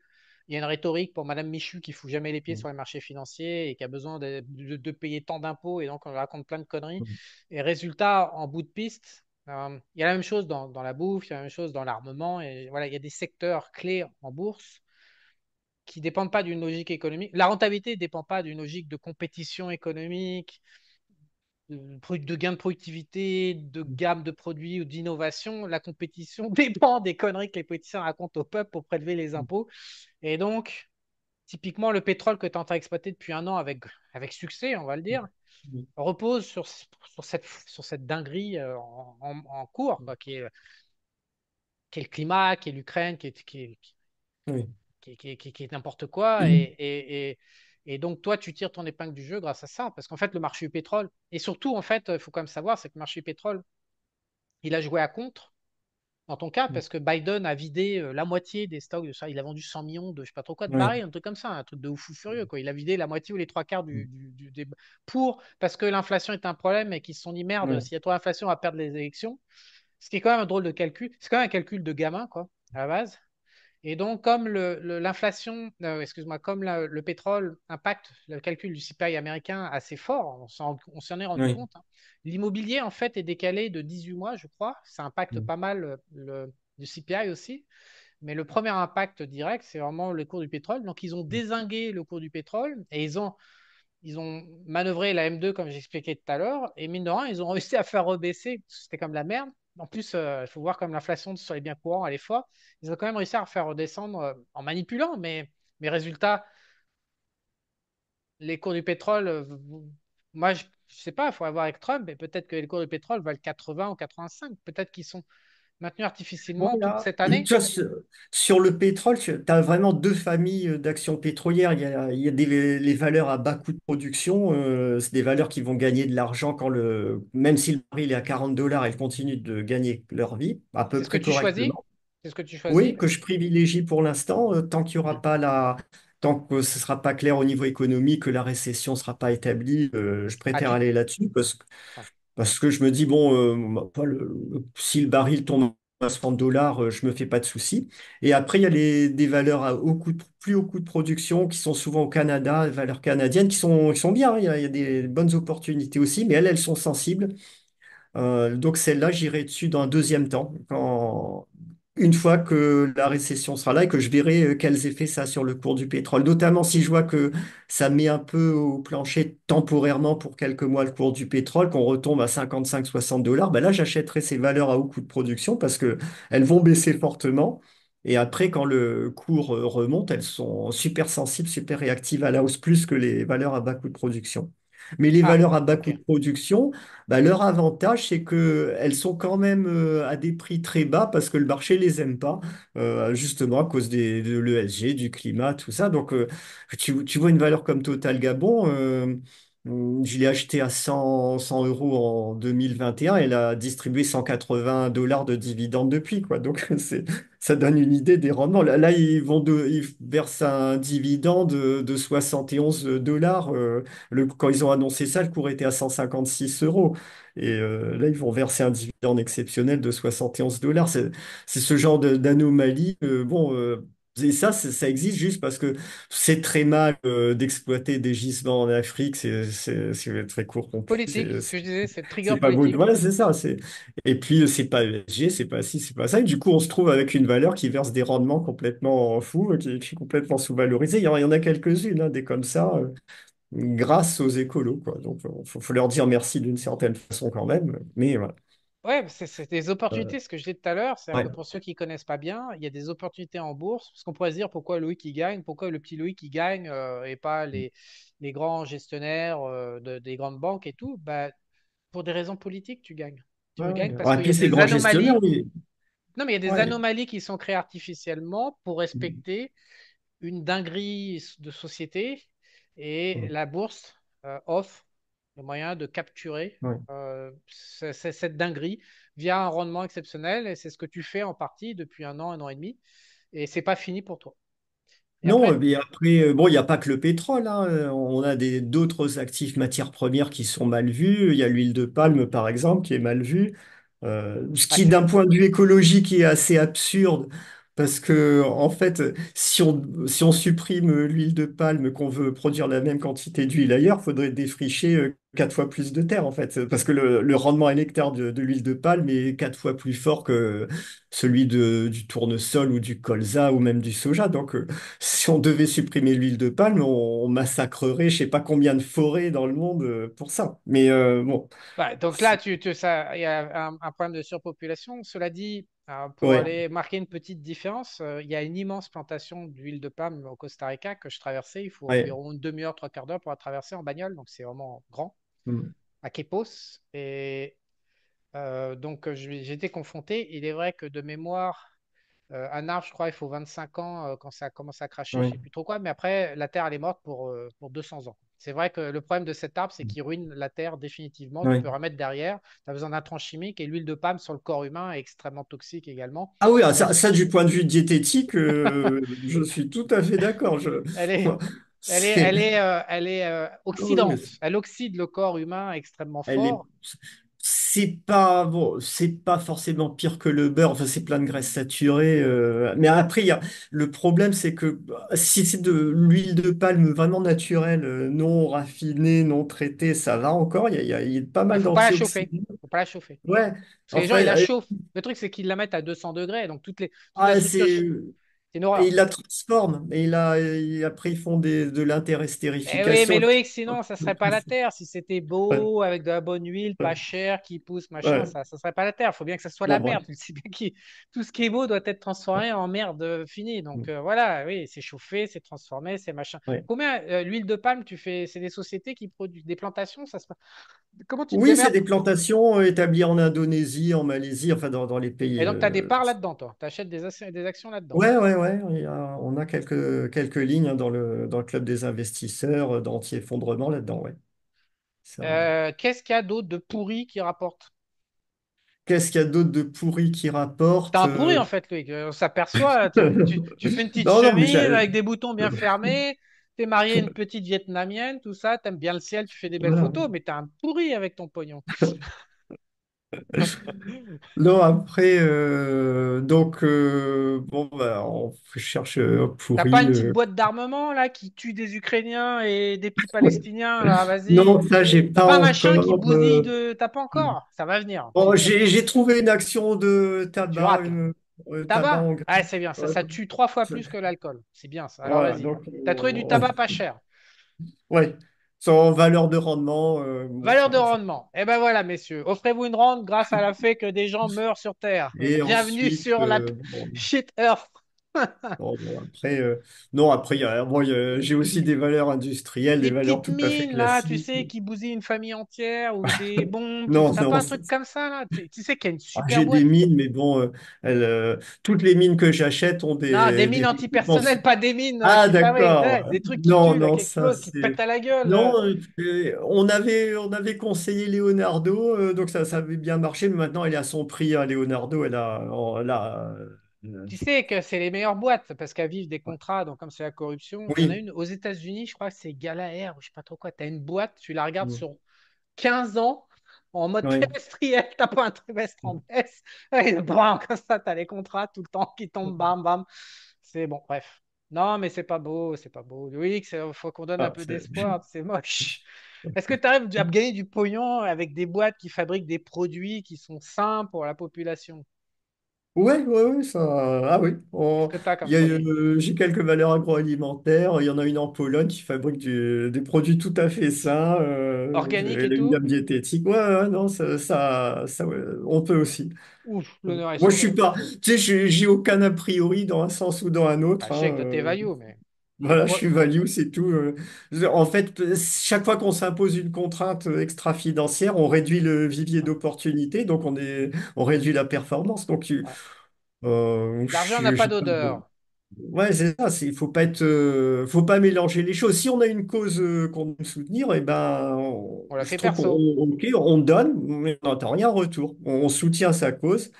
il y a une rhétorique pour Madame Michu qui fout jamais les pieds mm, sur les marchés financiers et qui a besoin de payer tant d'impôts et donc on raconte plein de conneries. mm, Et résultat, en bout de piste, il y a la même chose dans la bouffe, il y a la même chose dans l'armement et voilà, il y a des secteurs clés en bourse qui dépendent pas d'une logique économique. La rentabilité ne dépend pas d'une logique de compétition économique, de gain de productivité, de gamme de produits ou d'innovation, la compétition dépend des conneries que les politiciens racontent au peuple pour prélever les impôts. Et donc, typiquement, le pétrole que tu es en train d'exploiter depuis un an avec succès, on va le dire, repose sur cette dinguerie en cours, quoi, qui est le climat, qui est l'Ukraine, Oui. qui est n'importe quoi. Et donc, toi, tu tires ton épingle du jeu grâce à ça. Parce qu'en fait, le marché du pétrole, et surtout, en fait, il faut quand même savoir, c'est que le marché du pétrole, il a joué à contre dans ton cas, parce que Biden a vidé la moitié des stocks de ça. Il a vendu 100 millions de je sais pas trop quoi de Oui. barils, un truc comme ça, un truc de fou furieux, quoi. Il a vidé la moitié ou les trois quarts parce que l'inflation est un problème et qu'ils se sont dit merde, Oui. s'il y a trop d'inflation, on va perdre les élections. Ce qui est quand même un drôle de calcul. C'est quand même un calcul de gamin, quoi, à la base. Et donc, comme l'inflation, excuse-moi, comme le pétrole impacte le calcul du CPI américain assez fort, on s'en est rendu Oui. compte, hein. L'immobilier, en fait, est décalé de 18 mois, je crois. Ça impacte pas mal le CPI aussi. Mais le premier impact direct, c'est vraiment le cours du pétrole. Donc, ils ont dézingué le cours du pétrole et ils ont manœuvré la M2, comme j'expliquais tout à l'heure. Et mine de rien, ils ont réussi à faire rebaisser. C'était comme la merde. En plus, il faut voir comme l'inflation sur les biens courants, elle est forte. Ils ont quand même réussi à faire redescendre en manipulant, mais mes résultats, les cours du pétrole, moi, je ne sais pas, il faut voir avec Trump, mais peut-être que les cours du pétrole valent 80 ou 85. Peut-être qu'ils sont maintenus artificiellement toute Voilà. cette Tu année. vois, sur le pétrole, tu as vraiment deux familles d'actions pétrolières. Il y a les valeurs à bas coût de production. C'est des valeurs qui vont gagner de l'argent même si le baril est à $40, elles continuent de gagner leur vie à peu C'est ce que près tu choisis. correctement. C'est ce que tu Oui, choisis. que je privilégie pour l'instant, tant qu'il y aura pas tant que ce sera pas clair au niveau économique, que la récession sera pas établie, je Ah, préfère aller là-dessus ouais. parce que je me dis, bon, si le baril tombe à 60 dollars, je me fais pas de soucis. Et après, il y a des valeurs plus haut coût de production qui sont souvent au Canada, des valeurs canadiennes qui sont bien, hein. Il y a des bonnes opportunités aussi, mais elles sont sensibles. Donc celle-là, j'irai dessus dans un deuxième temps, une fois que la récession sera là et que je verrai quels effets ça a sur le cours du pétrole. Notamment si je vois que ça met un peu au plancher temporairement pour quelques mois le cours du pétrole, qu'on retombe à 55-60 dollars, ben là j'achèterai ces valeurs à haut coût de production parce que elles vont baisser fortement. Et après, quand le cours remonte, elles sont super sensibles, super réactives à la hausse, plus que les valeurs à bas coût de production. Mais les Ah, valeurs à bas coût ok. de production, bah, leur avantage, c'est qu'elles sont quand même à des prix très bas parce que le marché les aime pas, justement à cause de l'ESG, du climat, tout ça. Donc, tu vois une valeur comme Total Gabon, je l'ai acheté à 100 euros en 2021, elle a distribué 180 dollars de dividendes depuis, quoi. Donc, ça donne une idée des rendements. Là, ils versent un dividende de 71 dollars. Quand ils ont annoncé ça, le cours était à 156 euros. Et là, ils vont verser un dividende exceptionnel de 71 dollars. C'est ce genre d'anomalie. Bon, et ça existe juste parce que c'est très mal d'exploiter des gisements en Afrique. C'est très court conclu. Politique, ce que je disais, c'est le trigger C'est pas beau. politique. Voilà, c'est ça. Et puis, c'est pas ESG, c'est pas ci, c'est pas ça. Et du coup, on se trouve avec une valeur qui verse des rendements complètement fous, qui est complètement sous-valorisée. Il y en a quelques-unes, hein, des comme ça. Grâce aux écolos, quoi. Donc, faut leur dire merci d'une certaine façon quand même. Mais voilà. Ouais, c'est des Euh, opportunités, ce que je disais tout à l'heure. C'est-à-dire ouais. que pour ceux qui ne connaissent pas bien, il y a des opportunités en bourse. Parce qu'on pourrait se dire pourquoi Loïc il gagne, pourquoi le petit Loïc il gagne et pas les grands gestionnaires des grandes banques et tout. Bah, pour des raisons politiques, tu gagnes. Ouais, Tu gagnes ouais. parce Ah, et qu'il y a puis ces des grands gestionnaires, anomalies. oui. Non, mais il y a des Ouais. anomalies qui sont créées artificiellement pour respecter une dinguerie de société et Mm. la bourse offre le moyen de capturer Ouais. cette dinguerie via un rendement exceptionnel et c'est ce que tu fais en partie depuis un an et demi et c'est pas fini pour toi. Et Non, après, mais après, bon, il n'y a pas que le pétrole, hein. On a d'autres actifs matières premières qui sont mal vus. Il y a l'huile de palme, par exemple, qui est mal vue. Ce ah, qui, d'un point de vue écologique, est assez absurde. Parce que, en fait, si on supprime l'huile de palme, qu'on veut produire la même quantité d'huile ailleurs, il faudrait défricher 4 fois plus de terre, en fait. Parce que le rendement à l'hectare de l'huile de palme est 4 fois plus fort que celui du tournesol ou du colza ou même du soja. Donc, si on devait supprimer l'huile de palme, on massacrerait je sais pas combien de forêts dans le monde pour ça. Mais bon, Ouais, donc là, c'est- il y a un problème de surpopulation. Cela dit, pour ouais, aller marquer une petite différence, il y a une immense plantation d'huile de palme au Costa Rica que je traversais. Il faut ouais. environ une demi-heure, trois quarts d'heure pour la traverser en bagnole. Donc c'est vraiment grand, Mm. à Quepos. Et donc j'ai été confronté. Il est vrai que de mémoire, un arbre, je crois, il faut 25 ans quand ça commence à cracher, je Ouais. sais plus trop quoi, mais après, la terre, elle est morte pour 200 ans. C'est vrai que le problème de cet arbre, c'est qu'il ruine la terre définitivement. Tu Ouais. peux remettre derrière, tu as besoin d'un tronc chimique et l'huile de palme sur le corps humain est extrêmement toxique également. Ah oui, ah, Elle, ça, du point de vue diététique, je suis tout à fait d'accord. elle est, C'est, elle est ah oui, oxydante. Elle oxyde le corps humain extrêmement elle est, fort. c'est pas bon, c'est pas forcément pire que le beurre. Enfin, c'est plein de graisses saturées. Mais après, le problème, c'est que si c'est de l'huile de palme vraiment naturelle, non raffinée, non traitée, ça va encore. Il y a pas Il mal faut pas la chauffer. d'antioxydants. Faut pas la chauffer. Ouais. Parce que les gens, Enfin, ils la chauffent. Le truc, c'est qu'ils la mettent à 200 degrés. Donc, toute la ah, structure, c'est c'est une Et horreur. il la transforme. Après, ils font de Eh oui, mais l'interestérification. Loïc, sinon, ça serait pas la Terre. Si c'était Ouais, beau, avec de la bonne huile, ouais, pas cher, qui pousse, machin, ouais. ça serait pas la Terre. Il faut bien que ça soit la Bon, merde. bref. Tu sais bien tout ce qui est beau doit être transformé en merde finie. Donc voilà, oui, c'est chauffé, c'est transformé, c'est machin. Ouais. Combien l'huile de palme, tu fais, c'est des sociétés qui produisent des plantations, comment tu te Oui, c'est démerdes? des plantations établies en Indonésie, en Malaisie, enfin dans les pays. Et donc, tu as des parts là-dedans, toi. Tu achètes des actions là-dedans. Ouais, ouais, ouais. On a quelques lignes hein, dans le club des investisseurs, d'anti-effondrement là-dedans, ouais. Ça... Qu'est-ce qu'il y a d'autre de pourri qui rapporte? Qu'est-ce qu'il y a d'autre de pourri qui T'as rapporte? un pourri en fait, Loïc. On s'aperçoit. Tu fais une petite Non, non, mais chemise avec des boutons bien fermés. T'es marié à une petite vietnamienne, tout ça. T'aimes bien le ciel, tu fais des belles voilà. photos, mais t'as un pourri avec ton pognon. Non, après, donc, bon, bah, on cherche T'as pas pourri. une petite boîte d'armement là qui tue des Ukrainiens et des petits Palestiniens là, vas-y. Non, ça, j'ai T'as pas pas un machin encore. qui bousille de. T'as pas encore. Ça va venir. Bon, j'ai trouvé une action de Tu tabac, rates là. tabac Tabac? en Ah, grains. c'est bien. Ouais, Ça tue 3 fois ça- plus que l'alcool. C'est bien ça. Alors voilà, vas-y. donc, T'as trouvé du ouais, tabac pas cher. ouais. Sans valeur de rendement, bon, Valeur de rendement. Eh ben voilà, messieurs. Offrez-vous une rente grâce à la fait que des gens meurent sur Terre. Et Bienvenue ensuite, sur la bon, shit Earth. bon, après, non, après, bon, j'ai aussi des valeurs industrielles, Des des valeurs petites tout à fait mines, là, tu classiques. sais, qui bousillent une famille entière ou des bombes. Non, T'as pas non, un truc comme ça, là? Tu sais qu'il y a une ah, super j'ai des boîte. mines, mais bon, toutes les mines que j'achète ont Non, des des mines équipements. antipersonnelles, pas des mines Ah, qui fabriquent. d'accord. Ouais, des trucs qui Non, tuent, là, non, qui ça, explosent, qui te c'est. pètent à la gueule. Non, on avait conseillé Leonardo, donc ça avait bien marché, mais maintenant elle est à son prix. Hein, Leonardo, Tu sais que c'est les meilleures boîtes parce qu'elles vivent des contrats, donc comme c'est la corruption, il y en a oui, une aux États-Unis, je crois que c'est Galaer ou je sais pas trop quoi. Tu as une boîte, tu la regardes mm, sur 15 ans en mode oui, trimestriel, t'as pas un trimestre en baisse. Et bam, comme ça, t'as les contrats tout le temps qui tombent, bam, bam. C'est bon, bref. Non, mais c'est pas beau, c'est pas beau. Oui, il faut qu'on donne un ah, peu d'espoir, c'est moche. Est-ce que tu arrives à gagner du pognon avec des boîtes qui fabriquent des produits qui sont sains pour la population? ouais, ouais, ouais, ça. Ah oui. Qu'est-ce que tu as comme Il y a, produit? j'ai quelques valeurs agroalimentaires. Il y en a une en Pologne qui fabrique des produits tout à fait sains. Organique et Elle a une tout? gamme diététique. Ouais, ouais, non, ouais, on peut aussi. Ouf, l'honneur est Moi, je sauf. suis pas. Tu sais, j'ai aucun a priori dans un sens ou dans un Bah, autre. je sais Hein, que t'es value, mais voilà, je moi, suis value, c'est tout. En fait, chaque fois qu'on s'impose une contrainte extra-financière, on réduit le vivier d'opportunités, donc on réduit la performance. Donc, ouais. je L'argent n'a pas j'ai pas d'odeur. ouais, c'est ça. Il faut pas mélanger les choses. Si on a une cause qu'on veut soutenir, et ben, On la je fait trouve perso. ok, on donne, mais on n'entend rien en retour. On soutient sa cause,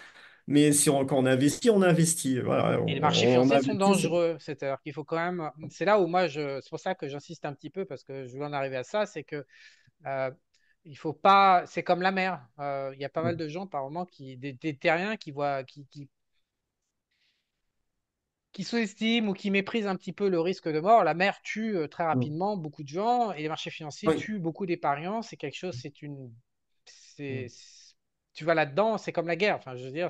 mais quand on investit, on investit. Voilà, Et les marchés on financiers sont investit. dangereux. C'est-à-dire qu'il faut quand même. C'est là où moi, c'est pour ça que j'insiste un petit peu parce que je voulais en arriver à ça. C'est que euh, il faut pas. C'est comme la mer. Il y a pas mal de gens, par moment, des terriens qui voient, qui sous-estiment ou qui méprisent un petit peu le risque de mort. La mer tue très Mm. rapidement beaucoup de gens et les marchés financiers Oui. tuent beaucoup d'épargnants. C'est quelque chose, Mm. tu vas là-dedans, c'est comme la guerre. Enfin, je veux dire,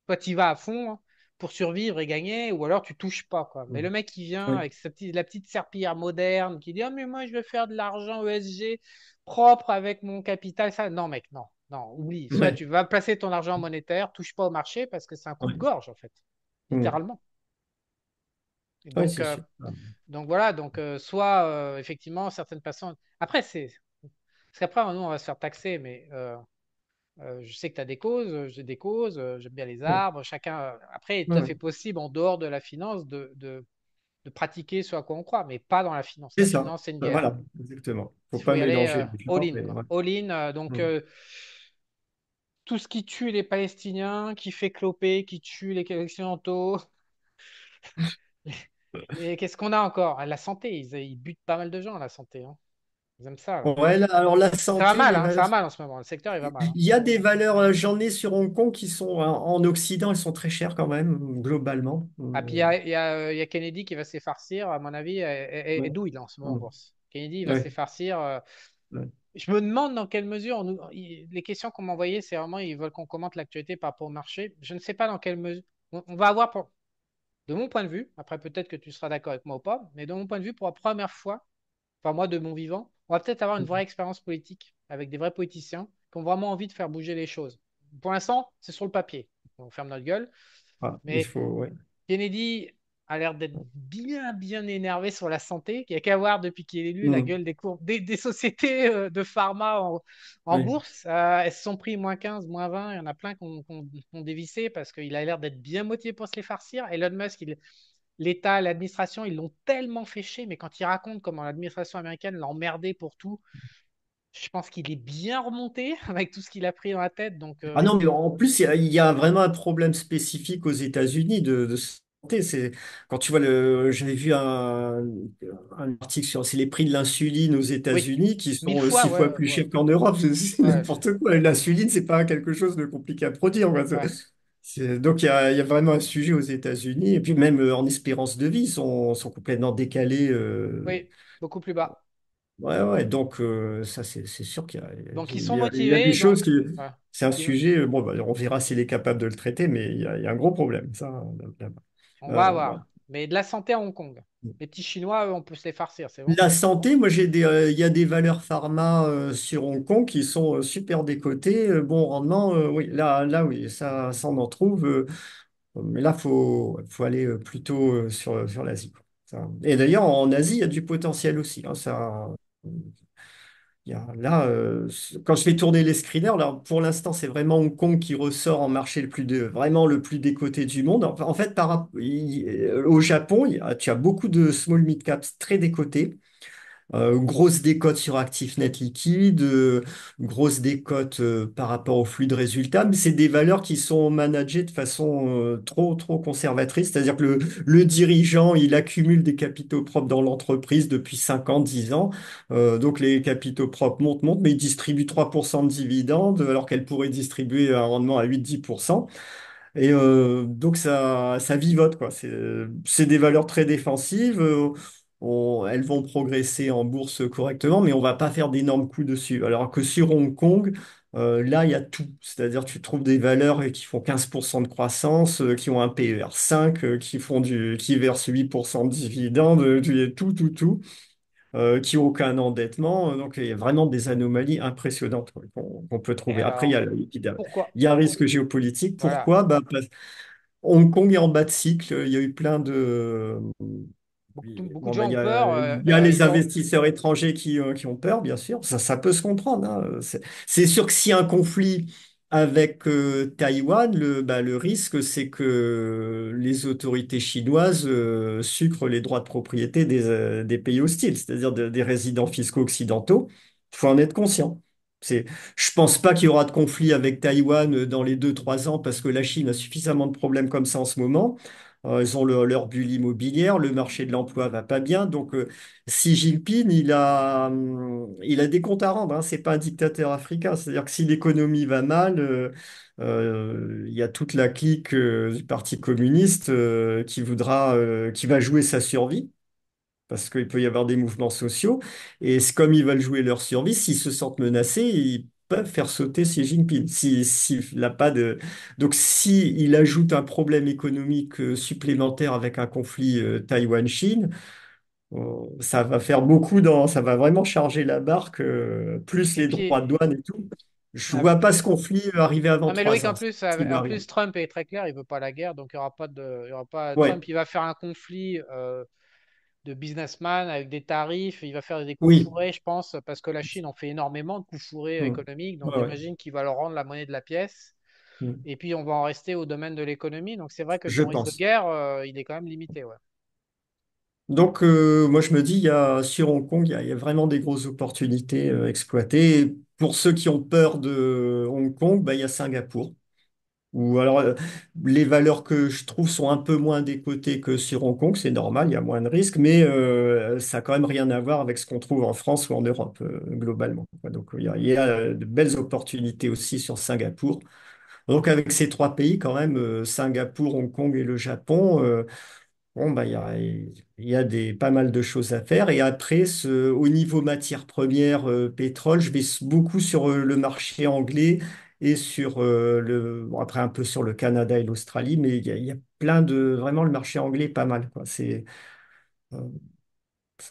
toi, tu y vas à fond hein, pour survivre et gagner, ou alors tu touches pas, quoi. Mais Mm. le mec qui vient Oui. avec la petite serpillière moderne, qui dit, ah, mais moi, je veux faire de l'argent ESG propre avec mon capital, ça, non, mec, non, non, oublie. Soit Ouais. tu vas placer ton argent monétaire, touche pas au marché parce que c'est un Ouais. coupe-gorge, en fait, Mm. littéralement. Et Ouais, donc, c'est sûr. voilà, soit effectivement, certaines personnes. Après, parce qu'après, nous, on va se faire taxer, mais je sais que tu as des causes, j'ai des causes, j'aime bien les Mm. arbres. Chacun. Après, il est tout Ouais, à ouais. fait possible, en dehors de la finance, de pratiquer ce à quoi on croit, mais pas dans la finance. C'est La ça. finance, c'est une guerre. Voilà, exactement. Faut Il faut pas y aller mélanger les genres. all-in, Mais quoi. ouais. All-in, Mm. tout ce qui tue les Palestiniens, qui fait cloper, qui tue les Occidentaux. Et qu'est-ce qu'on a encore? La santé, ils butent pas mal de gens, la santé, hein. Ils aiment ça, là. Ouais, là, alors la Ça va santé, mal, les hein, ça valeurs. va mal en ce moment. Le secteur, il va mal, hein. Il y a des valeurs, j'en ai sur Hong Kong qui sont en Occident, elles sont très chères quand même, globalement. Ah, puis il y a Kennedy qui va s'effarcir, à mon avis, et Ouais. d'où il est en ce moment en Mm. bourse. Kennedy, il va Ouais. s'effarcir. Ouais. Je me demande dans quelle mesure, les questions qu'on m'a envoyées, c'est vraiment, ils veulent qu'on commente l'actualité par rapport au marché. Je ne sais pas dans quelle mesure. On va avoir, de mon point de vue, après peut-être que tu seras d'accord avec moi ou pas, mais de mon point de vue, pour la première fois, enfin moi de mon vivant, on va peut-être avoir une vraie expérience politique avec des vrais politiciens qui ont vraiment envie de faire bouger les choses. Pour l'instant, c'est sur le papier. On ferme notre gueule. Ah, il Mais faut, ouais. Kennedy a l'air d'être bien, bien énervé sur la santé. Il n'y a qu'à voir depuis qu'il est élu la Mm. gueule des courbes des sociétés de pharma en Ouais. bourse. Elles se sont pris -15, -20. Il y en a plein qui ont dévissé parce qu'il a l'air d'être bien motivé pour se les farcir. Elon Musk, l'État, l'administration, ils l'ont tellement fait chier. Mais quand il raconte comment l'administration américaine l'a emmerdé pour tout, je pense qu'il est bien remonté avec tout ce qu'il a pris dans la tête. Donc, Ah non, mais en plus, il y a vraiment un problème spécifique aux États-Unis de santé. C'est quand tu vois j'avais vu un article sur c'est les prix de l'insuline aux oui, États-Unis qui 1000 sont fois, six ouais, fois ouais, plus ouais. chers qu'en Europe. C'est Ouais, n'importe quoi. L'insuline, c'est pas quelque chose de compliqué à produire, quoi. ouais. Donc il y a vraiment un sujet aux États-Unis. Et puis même en espérance de vie, ils sont complètement décalés. Oui, beaucoup plus bas. Ouais, ouais, donc ça c'est sûr qu'il y a, Donc, ils il sont y a, il y a des motivés. choses Donc, qui... ouais. C'est un Ils- sujet, bon, bah, on verra s'il est capable de le traiter, mais il y a un gros problème, ça, là-bas. on va Ouais. avoir. Mais de la santé à Hong Kong. Les petits Chinois, eux, on peut se les farcir, c'est bon. La santé, moi il y a des valeurs pharma sur Hong Kong qui sont super décotées, bon rendement, oui, là oui, ça on en trouve, mais là faut aller plutôt sur l'Asie, quoi. Et d'ailleurs en Asie, il y a du potentiel aussi, hein, ça. Là, quand je fais tourner les screeners, alors pour l'instant, c'est vraiment Hong Kong qui ressort en marché vraiment le plus décoté du monde. En fait, au Japon, tu as beaucoup de small mid caps très décotés. Grosse décote sur ActiveNet liquide, grosse décote par rapport au flux de résultats, mais c'est des valeurs qui sont managées de façon trop, trop conservatrice. C'est-à-dire que le dirigeant, il accumule des capitaux propres dans l'entreprise depuis 5 ans, 10 ans. Donc les capitaux propres montent, mais il distribue 3% de dividendes alors qu'elle pourrait distribuer un rendement à 8-10%. Et donc ça vivote, quoi. C'est des valeurs très défensives. Elles vont progresser en bourse correctement, mais on va pas faire d'énormes coups dessus. Alors que sur Hong Kong, là, il y a tout. C'est-à-dire tu trouves des valeurs qui font 15% de croissance, qui ont un PER 5, qui versent 8% de dividendes, tout, qui n'ont aucun endettement. Donc, il y a vraiment des anomalies impressionnantes, quoi, qu'on peut Et trouver. Après, alors, il y a pourquoi? il y a un risque géopolitique. Voilà. Pourquoi? Bah, Hong Kong est en bas de cycle. Il y a eu plein de... Beaucoup Bon, de bah, gens ont peur. il y a les investisseurs étrangers qui ont peur, bien sûr. Ça peut se comprendre, hein. C'est sûr que s'il y a un conflit avec Taïwan, le risque, c'est que les autorités chinoises sucrent les droits de propriété des pays hostiles, c'est-à-dire des résidents fiscaux occidentaux. Il faut en être conscient. Je pense pas qu'il y aura de conflit avec Taïwan dans les 2-3 ans parce que la Chine a suffisamment de problèmes comme ça en ce moment. Ils ont leur bulle immobilière, le marché de l'emploi va pas bien. Donc, Xi Jinping, il a des comptes à rendre. Hein. C'est pas un dictateur africain. C'est-à-dire que si l'économie va mal, il y a toute la clique du Parti communiste qui va jouer sa survie parce qu'il peut y avoir des mouvements sociaux. Et comme ils veulent jouer leur survie, s'ils se sentent menacés, ils peuvent faire sauter Xi Jinping. S'il n'a pas de... Donc, s'il ajoute un problème économique supplémentaire avec un conflit Taïwan-Chine, ça va vraiment charger la barque, plus Et les puis, droits de douane et tout. Je ah, vois pas ce conflit arriver avant non mais Loïc, 3 ans. S'il en arrive. plus, Trump est très clair, il veut pas la guerre, donc il y aura pas il y aura pas, Ouais, Trump, il va faire un conflit de businessman avec des tarifs, il va faire des coups oui. fourrés, je pense, parce que la Chine en fait énormément de coups fourrés Hmm. économiques, donc Ouais, ouais. j'imagine qu'il va leur rendre la monnaie de la pièce, Hmm. et puis on va en rester au domaine de l'économie, donc c'est vrai que Je son risque de pense. guerre, il est quand même limité, ouais. Donc, moi, je me dis, sur Hong Kong, il y a vraiment des grosses opportunités exploitées. Et pour ceux qui ont peur de Hong Kong, bah, il y a Singapour. Ou alors, les valeurs que je trouve sont un peu moins décotées que sur Hong Kong, c'est normal, il y a moins de risques, mais ça n'a quand même rien à voir avec ce qu'on trouve en France ou en Europe, globalement. Donc, il y a de belles opportunités aussi sur Singapour. Donc, avec ces trois pays, quand même, Singapour, Hong Kong et le Japon, bon, bah, il y a pas mal de choses à faire. Et après, au niveau matières premières, pétrole, je vais beaucoup sur le marché anglais et sur bon, après un peu sur le Canada et l'Australie, mais il y a plein vraiment le marché anglais est pas mal, quoi. Euh,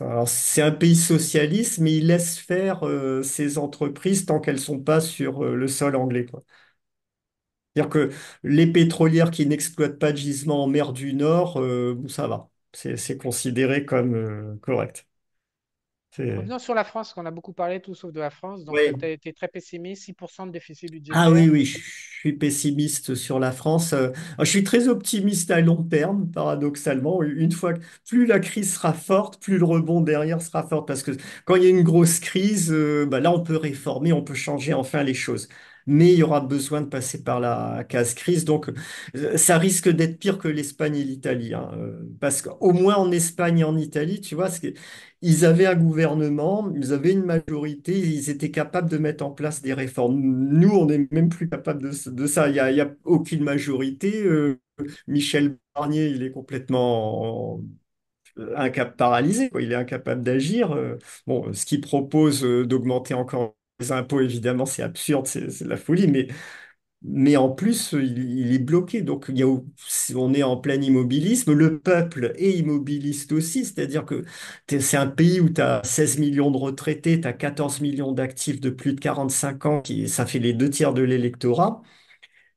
alors, c'est un pays socialiste, mais il laisse faire ses entreprises tant qu'elles sont pas sur le sol anglais, quoi. C'est-à-dire que les pétrolières qui n'exploitent pas de gisement en mer du Nord, bon, ça va. C'est considéré comme correct. C'est- Revenons sur la France, qu'on a beaucoup parlé, tout sauf de la France, donc Oui. tu es très pessimiste, 6% de déficit Ah budgétaire. oui, oui, je suis pessimiste sur la France. Je suis très optimiste à long terme, paradoxalement. Une fois que plus la crise sera forte, plus le rebond derrière sera fort. Parce que quand il y a une grosse crise, bah là, on peut réformer, on peut changer enfin les choses. Mais il y aura besoin de passer par la case crise. Donc, ça risque d'être pire que l'Espagne et l'Italie. Hein, parce qu'au moins en Espagne et en Italie, tu vois, ils avaient un gouvernement, ils avaient une majorité, ils étaient capables de mettre en place des réformes. Nous, on n'est même plus capable de ça. Il y a aucune majorité. Michel Barnier, il est complètement paralysé, quoi. Il est incapable d'agir. Bon, ce qu'il propose d'augmenter encore les impôts, évidemment, c'est absurde, c'est de la folie, mais en plus, il est bloqué. Donc, on est en plein immobilisme. Le peuple est immobiliste aussi. C'est-à-dire que c'est un pays où tu as 16 millions de retraités, tu as 14 millions d'actifs de plus de 45 ans, ça fait les deux tiers de l'électorat.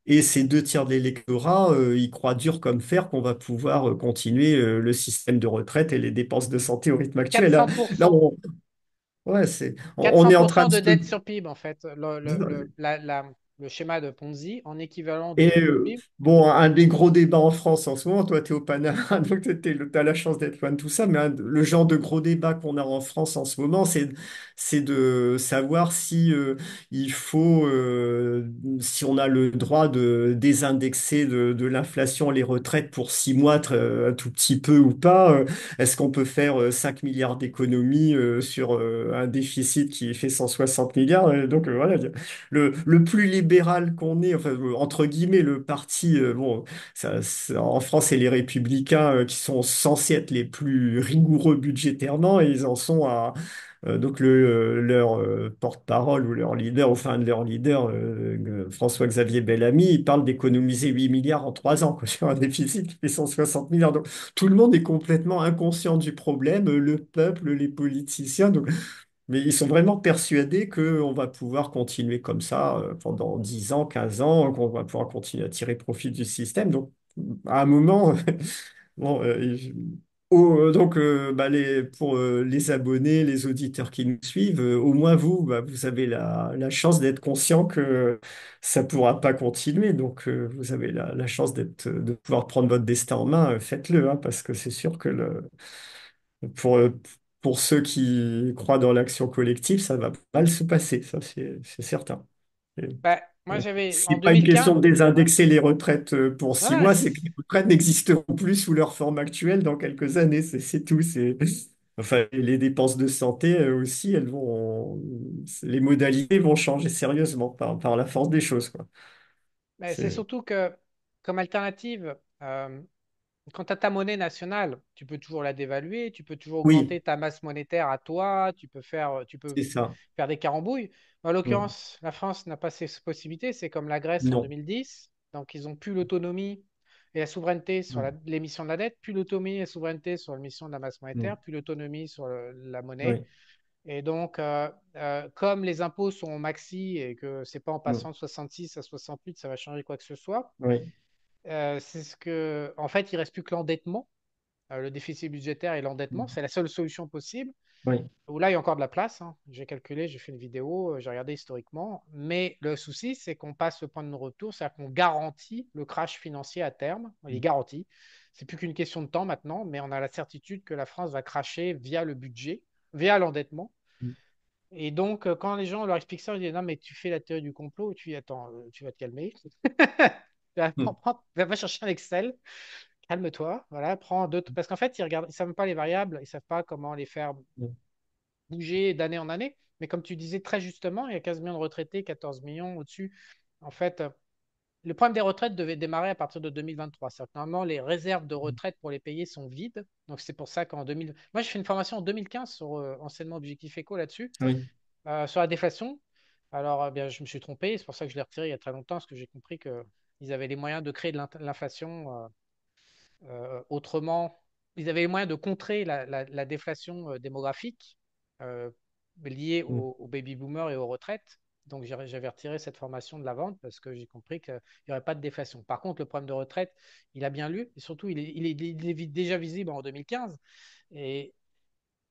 Et ces deux tiers de l'électorat, ils croient dur comme fer qu'on va pouvoir continuer le système de retraite et les dépenses de santé au rythme actuel. Là, là, 400%. ouais, on est en train 400% de de se... dette sur PIB, en fait. Le schéma de Ponzi en équivalent de Et dette sur PIB. bon, un des gros débats en France en ce moment, toi, tu es au Panama, donc tu as la chance d'être loin de tout ça, mais le genre de gros débat qu'on a en France en ce moment, c'est de savoir si si on a le droit de désindexer de l'inflation les retraites pour 6 mois, un tout petit peu ou pas. Est-ce qu'on peut faire 5 milliards d'économies sur un déficit qui fait 160 milliards? Donc voilà, le plus libéral qu'on ait, enfin, entre guillemets, le parti, bon, en France, c'est les Républicains qui sont censés être les plus rigoureux budgétairement et ils en sont donc leur porte-parole ou leur leader, enfin de leur leader, François-Xavier Bellamy, il parle d'économiser 8 milliards en 3 ans, quoi, sur un déficit qui fait 160 milliards. Donc tout le monde est complètement inconscient du problème, le peuple, les politiciens. Donc mais ils sont vraiment persuadés qu'on va pouvoir continuer comme ça pendant 10 ans, 15 ans, qu'on va pouvoir continuer à tirer profit du système. Donc, à un moment, bon, donc, bah, pour les abonnés, les auditeurs qui nous suivent, au moins vous, bah, vous avez la chance d'être conscient que ça ne pourra pas continuer. Donc, vous avez la chance de pouvoir prendre votre destin en main. Faites-le, hein, parce que c'est sûr que pour, euh, pour ceux qui croient dans l'action collective, ça va mal se passer, ça c'est certain. Bah, moi, j'avais en C'est pas une 2015. question de désindexer les retraites pour six Voilà, mois, c'est que les retraites n'existeront plus sous leur forme actuelle dans quelques années. C'est tout. Enfin, les dépenses de santé aussi, les modalités vont changer sérieusement par la force des choses, quoi. mais c'est C'est, surtout que, comme alternative, quand tu as ta monnaie nationale, tu peux toujours la dévaluer, tu peux toujours oui, augmenter ta masse monétaire à toi, tu peux c'est ça. faire des carambouilles. En Mm. l'occurrence, la France n'a pas ces possibilités. C'est comme la Grèce en Non. 2010. Donc, ils n'ont plus l'autonomie et la souveraineté sur Mm. l'émission de la dette, plus l'autonomie et la souveraineté sur l'émission de la masse Mm. monétaire, plus l'autonomie sur la monnaie. Oui. Et donc, comme les impôts sont au maxi et que c'est pas en Mm. passant de 66 à 68, ça va changer quoi que ce soit, Oui. c'est ce que, en fait, il reste plus que l'endettement, le déficit budgétaire et l'endettement. Mm. C'est la seule solution possible. Oui. Où là, il y a encore de la place, hein. J'ai calculé, j'ai fait une vidéo, j'ai regardé historiquement. Mais le souci, c'est qu'on passe le point de non-retour, c'est-à-dire qu'on garantit le crash financier à terme. Il est garanti. C'est plus qu'une question de temps maintenant, mais on a la certitude que la France va cracher via le budget, via l'endettement. Mm. Et donc, quand les gens leur expliquent ça, ils disent non, mais tu fais la théorie du complot. Tu dis attends, tu vas te calmer. Mm. Va chercher un Excel, calme-toi. Voilà, prends deux. Parce qu'en fait, ils savent pas les variables, ils savent pas comment les faire Mm. bouger d'année en année. Mais comme tu disais très justement, il y a 15 millions de retraités, 14 millions au-dessus. En fait, le problème des retraites devait démarrer à partir de 2023. C'est-à-dire que normalement, les réserves de retraite pour les payer sont vides. Donc, c'est pour ça qu'en 2000. Moi, j'ai fait une formation en 2015 sur enseignement objectif éco là-dessus, Oui. sur la déflation. Alors, bien, je me suis trompé. C'est pour ça que je l'ai retiré il y a très longtemps, parce que j'ai compris qu'ils avaient les moyens de créer de l'inflation autrement, ils avaient les moyens de contrer la déflation démographique euh, liée Mm. aux baby boomers et aux retraites. Donc j'avais retiré cette formation de la vente parce que j'ai compris qu'il n'y aurait pas de déflation. Par contre, le problème de retraite, il a bien lu et surtout, il est déjà visible en 2015 et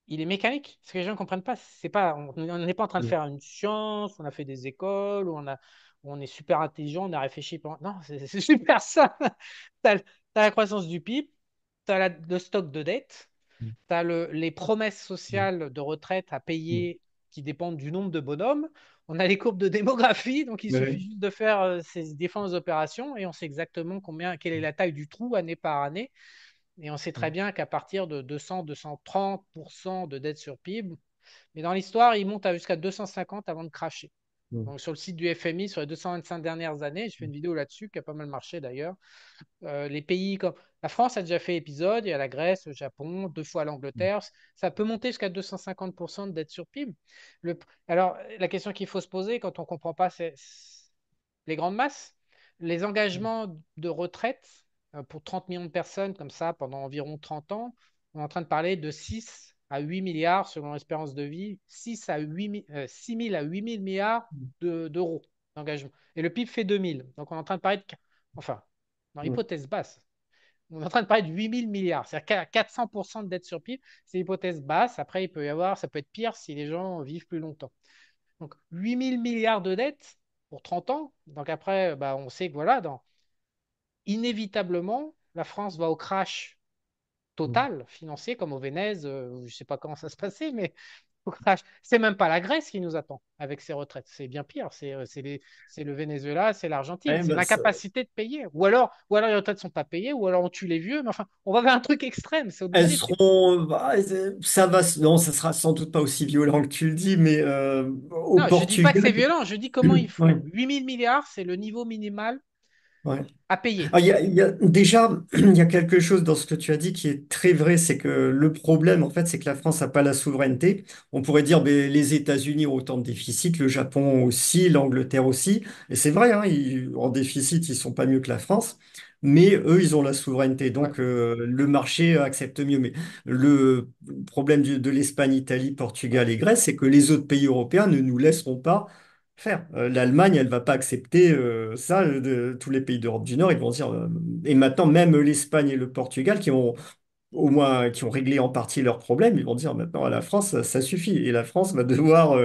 il est mécanique. Ce que les gens ne comprennent pas, c'est pas, on n'est pas en train de Mm. faire une science, on a fait des écoles, où on est super intelligent, on a réfléchi pendant. Non, c'est super ça. Tu as la croissance du PIB, tu as le stock de dette, Mm. tu as les promesses sociales de retraite à Mm. payer qui dépendent du nombre de bonhommes. On a les courbes de démographie, donc il suffit Oui. juste de faire ces différentes opérations et on sait exactement quelle est la taille du trou année par année. Et on sait très Mm. bien qu'à partir de 200-230% de dette sur PIB, mais dans l'histoire, il monte jusqu'à 250 avant de cracher. Mm. Donc, sur le site du FMI, sur les 225 dernières années, je fais une vidéo là-dessus qui a pas mal marché d'ailleurs. Les pays comme la France a déjà fait épisode, il y a la Grèce, le Japon, deux fois l'Angleterre. Ça peut monter jusqu'à 250% de dette sur PIB. Le... Alors, la question qu'il faut se poser quand on ne comprend pas les grandes masses, les engagements de retraite pour 30 millions de personnes comme ça pendant environ 30 ans, on est en train de parler de 6 à 8 milliards selon l'espérance de vie, 6 000 à 8 000 milliards d'euros d'engagement. Et le PIB fait 2 000. Donc on est en train de parler de... Enfin, dans Mm. hypothèse basse, on est en train de parler de 8 000 milliards. C'est-à-dire 400% de dette sur PIB, c'est hypothèse basse. Après, il peut y avoir, ça peut être pire si les gens vivent plus longtemps. Donc 8 000 milliards de dettes pour 30 ans. Donc après, bah, on sait que voilà, inévitablement, la France va au crash Mm. total financier comme au Vénèse. Je ne sais pas comment ça se passait, mais au crash. C'est même pas la Grèce qui nous attend avec ses retraites. C'est bien pire. C'est le Venezuela, c'est l'Argentine. Ouais, C'est bah, l'incapacité de payer. Ou alors les retraites ne sont pas payées, ou alors on tue les vieux. Mais enfin, on va vers un truc extrême. C'est elles obligé. seront, bah, ça va, non, ça sera sans doute pas aussi violent que tu le dis, mais au Non, je dis pas que Portugal, c'est violent. Je dis comment ils ouais, font. 8 000 milliards, c'est le niveau minimal ouais. à payer. Ah, déjà, il y a quelque chose dans ce que tu as dit qui est très vrai, c'est que le problème, en fait, c'est que la France n'a pas la souveraineté. On pourrait dire, ben, les États-Unis ont autant de déficit, le Japon aussi, l'Angleterre aussi. Et c'est vrai, hein, en déficit, ils sont pas mieux que la France, mais eux, ils ont la souveraineté. Ouais. Donc, le marché accepte mieux. Mais le problème de l'Espagne, Italie, Portugal et Grèce, c'est que les autres pays européens ne nous laisseront pas faire. L'Allemagne, elle va pas accepter ça. Tous les pays d'Europe du Nord, ils vont dire. Et maintenant, même l'Espagne et le Portugal, qui ont au moins qui ont réglé en partie leurs problèmes, ils vont dire maintenant à la France, ça suffit. Et la France va devoir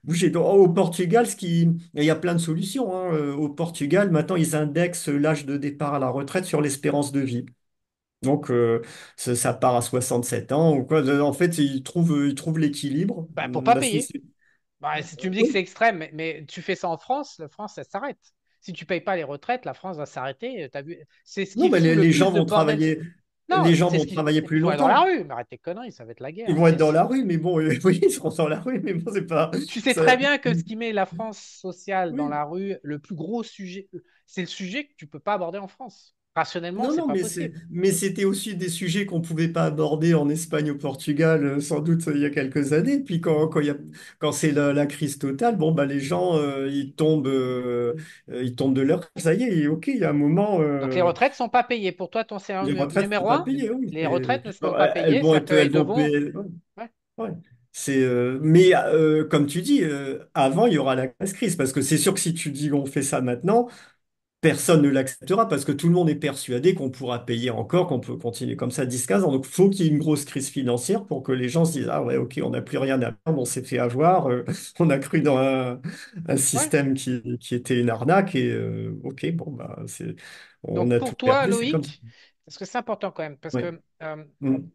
bouger. Donc, au Portugal, il y a plein de solutions, hein. Au Portugal, maintenant, ils indexent l'âge de départ à la retraite sur l'espérance de vie. Donc, ça part à 67 ans ou quoi. En fait, ils trouvent l'équilibre. Bah, pour pas Bah, payer. Bah, si tu me dis que c'est extrême, mais tu fais ça en France, la France, ça s'arrête. Si tu payes pas les retraites, la France va s'arrêter. T'as vu? C'est ce Non, qui mais fout le les plus gens de vont bordel. travailler, Non, c'est ce qui. plus Ils vont être dans la longtemps. rue. Mais arrête tes conneries, ça va être la guerre. Ils Hein. vont être dans la rue, mais bon, oui, ils seront dans la rue, mais bon, c'est pas Tu sais ça. très bien que ce qui met la France sociale dans Oui. la rue, le plus gros sujet, c'est le sujet que tu peux pas aborder en France. Rationnellement, Non, c'est non, pas mais possible. c'était aussi des sujets qu'on pouvait pas aborder en Espagne, au Portugal, sans doute il y a quelques années. Puis quand c'est la crise totale, bon, bah, les gens, ils tombent de leur, ça y est, ok, il y a un moment, Donc les retraites sont pas payées. Pour toi, ton les scénario retraites ne sont numéro pas un, payées, oui. les retraites ne seront Bon, pas payées. Ça peut elles être vont devront. payer. Ouais. Ouais. Mais comme tu dis, avant, il y aura la crise, parce que c'est sûr que si tu dis on fait ça maintenant, personne ne l'acceptera, parce que tout le monde est persuadé qu'on pourra payer encore, qu'on peut continuer comme ça 10 15 ans. Donc, il faut qu'il y ait une grosse crise financière pour que les gens se disent, ah ouais, ok, on n'a plus rien à perdre, on s'est fait avoir, on a cru dans un Ouais. système qui était une arnaque, et ok, bon, bah, on Donc a tout pour toi, perdu, c'est comme ça. Loïc, parce que c'est important quand même, parce Ouais. que Mm.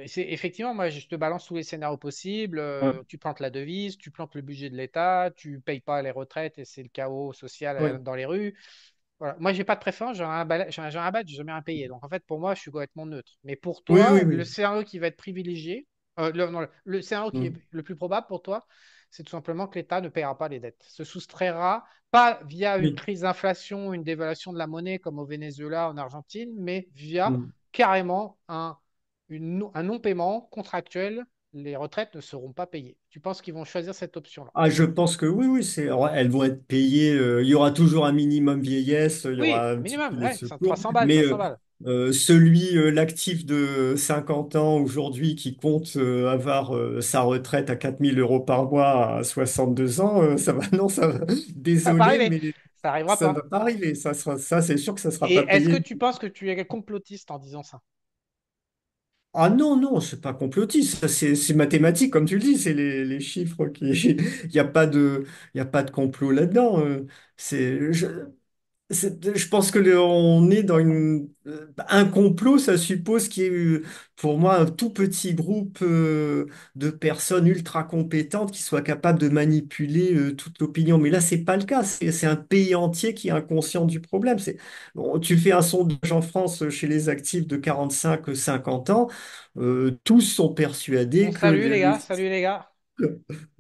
c'est effectivement, moi, je te balance tous les scénarios possibles. Ouais. Tu plantes la devise, tu plantes le budget de l'État, tu payes pas les retraites et c'est le chaos social Ouais. dans les rues. Voilà. Moi, j'ai pas de préférence, j'ai un badge, j'ai jamais un payé. Donc en fait, pour moi, je suis complètement neutre. Mais pour Oui, toi, oui, le oui. scénario qui va être privilégié, non, le scénario qui est Mm. le plus probable pour toi, c'est tout simplement que l'État ne paiera pas les dettes, se soustraira, pas via une Oui. crise d'inflation, une dévaluation de la monnaie comme au Venezuela, en Argentine, mais via Mm. carrément un non-paiement contractuel. Les retraites ne seront pas payées. Tu penses qu'ils vont choisir cette option-là? Ah, je pense que oui, oui, ouais, elles vont être payées. Il y aura toujours un minimum vieillesse, il y Oui, aura un petit peu minimum, les ouais, secours, 300 balles, mais 500 balles. l'actif de 50 ans aujourd'hui qui compte avoir sa retraite à 4 000 € par mois à 62 ans, ça va, non, ça va, Ça va pas désolé, arriver. mais Ça n'arrivera ça ne va pas. pas arriver. Ça, c'est sûr que ça ne sera Et pas est-ce que payé. tu penses que tu es complotiste en disant ça? Ah non, non, c'est pas complotiste, ça, c'est mathématique, comme tu le dis, c'est les chiffres qui. Il n'y a pas il y a pas de complot là-dedans. C'est, je, je pense que on est dans un complot, ça suppose qu'il y ait eu, pour moi, un tout petit groupe de personnes ultra compétentes qui soient capables de manipuler toute l'opinion. Mais là, c'est pas le cas. C'est un pays entier qui est inconscient du problème. Bon, tu fais un sondage en France chez les actifs de 45 50 ans, tous sont Bon, persuadés que salut les gars, salut les gars.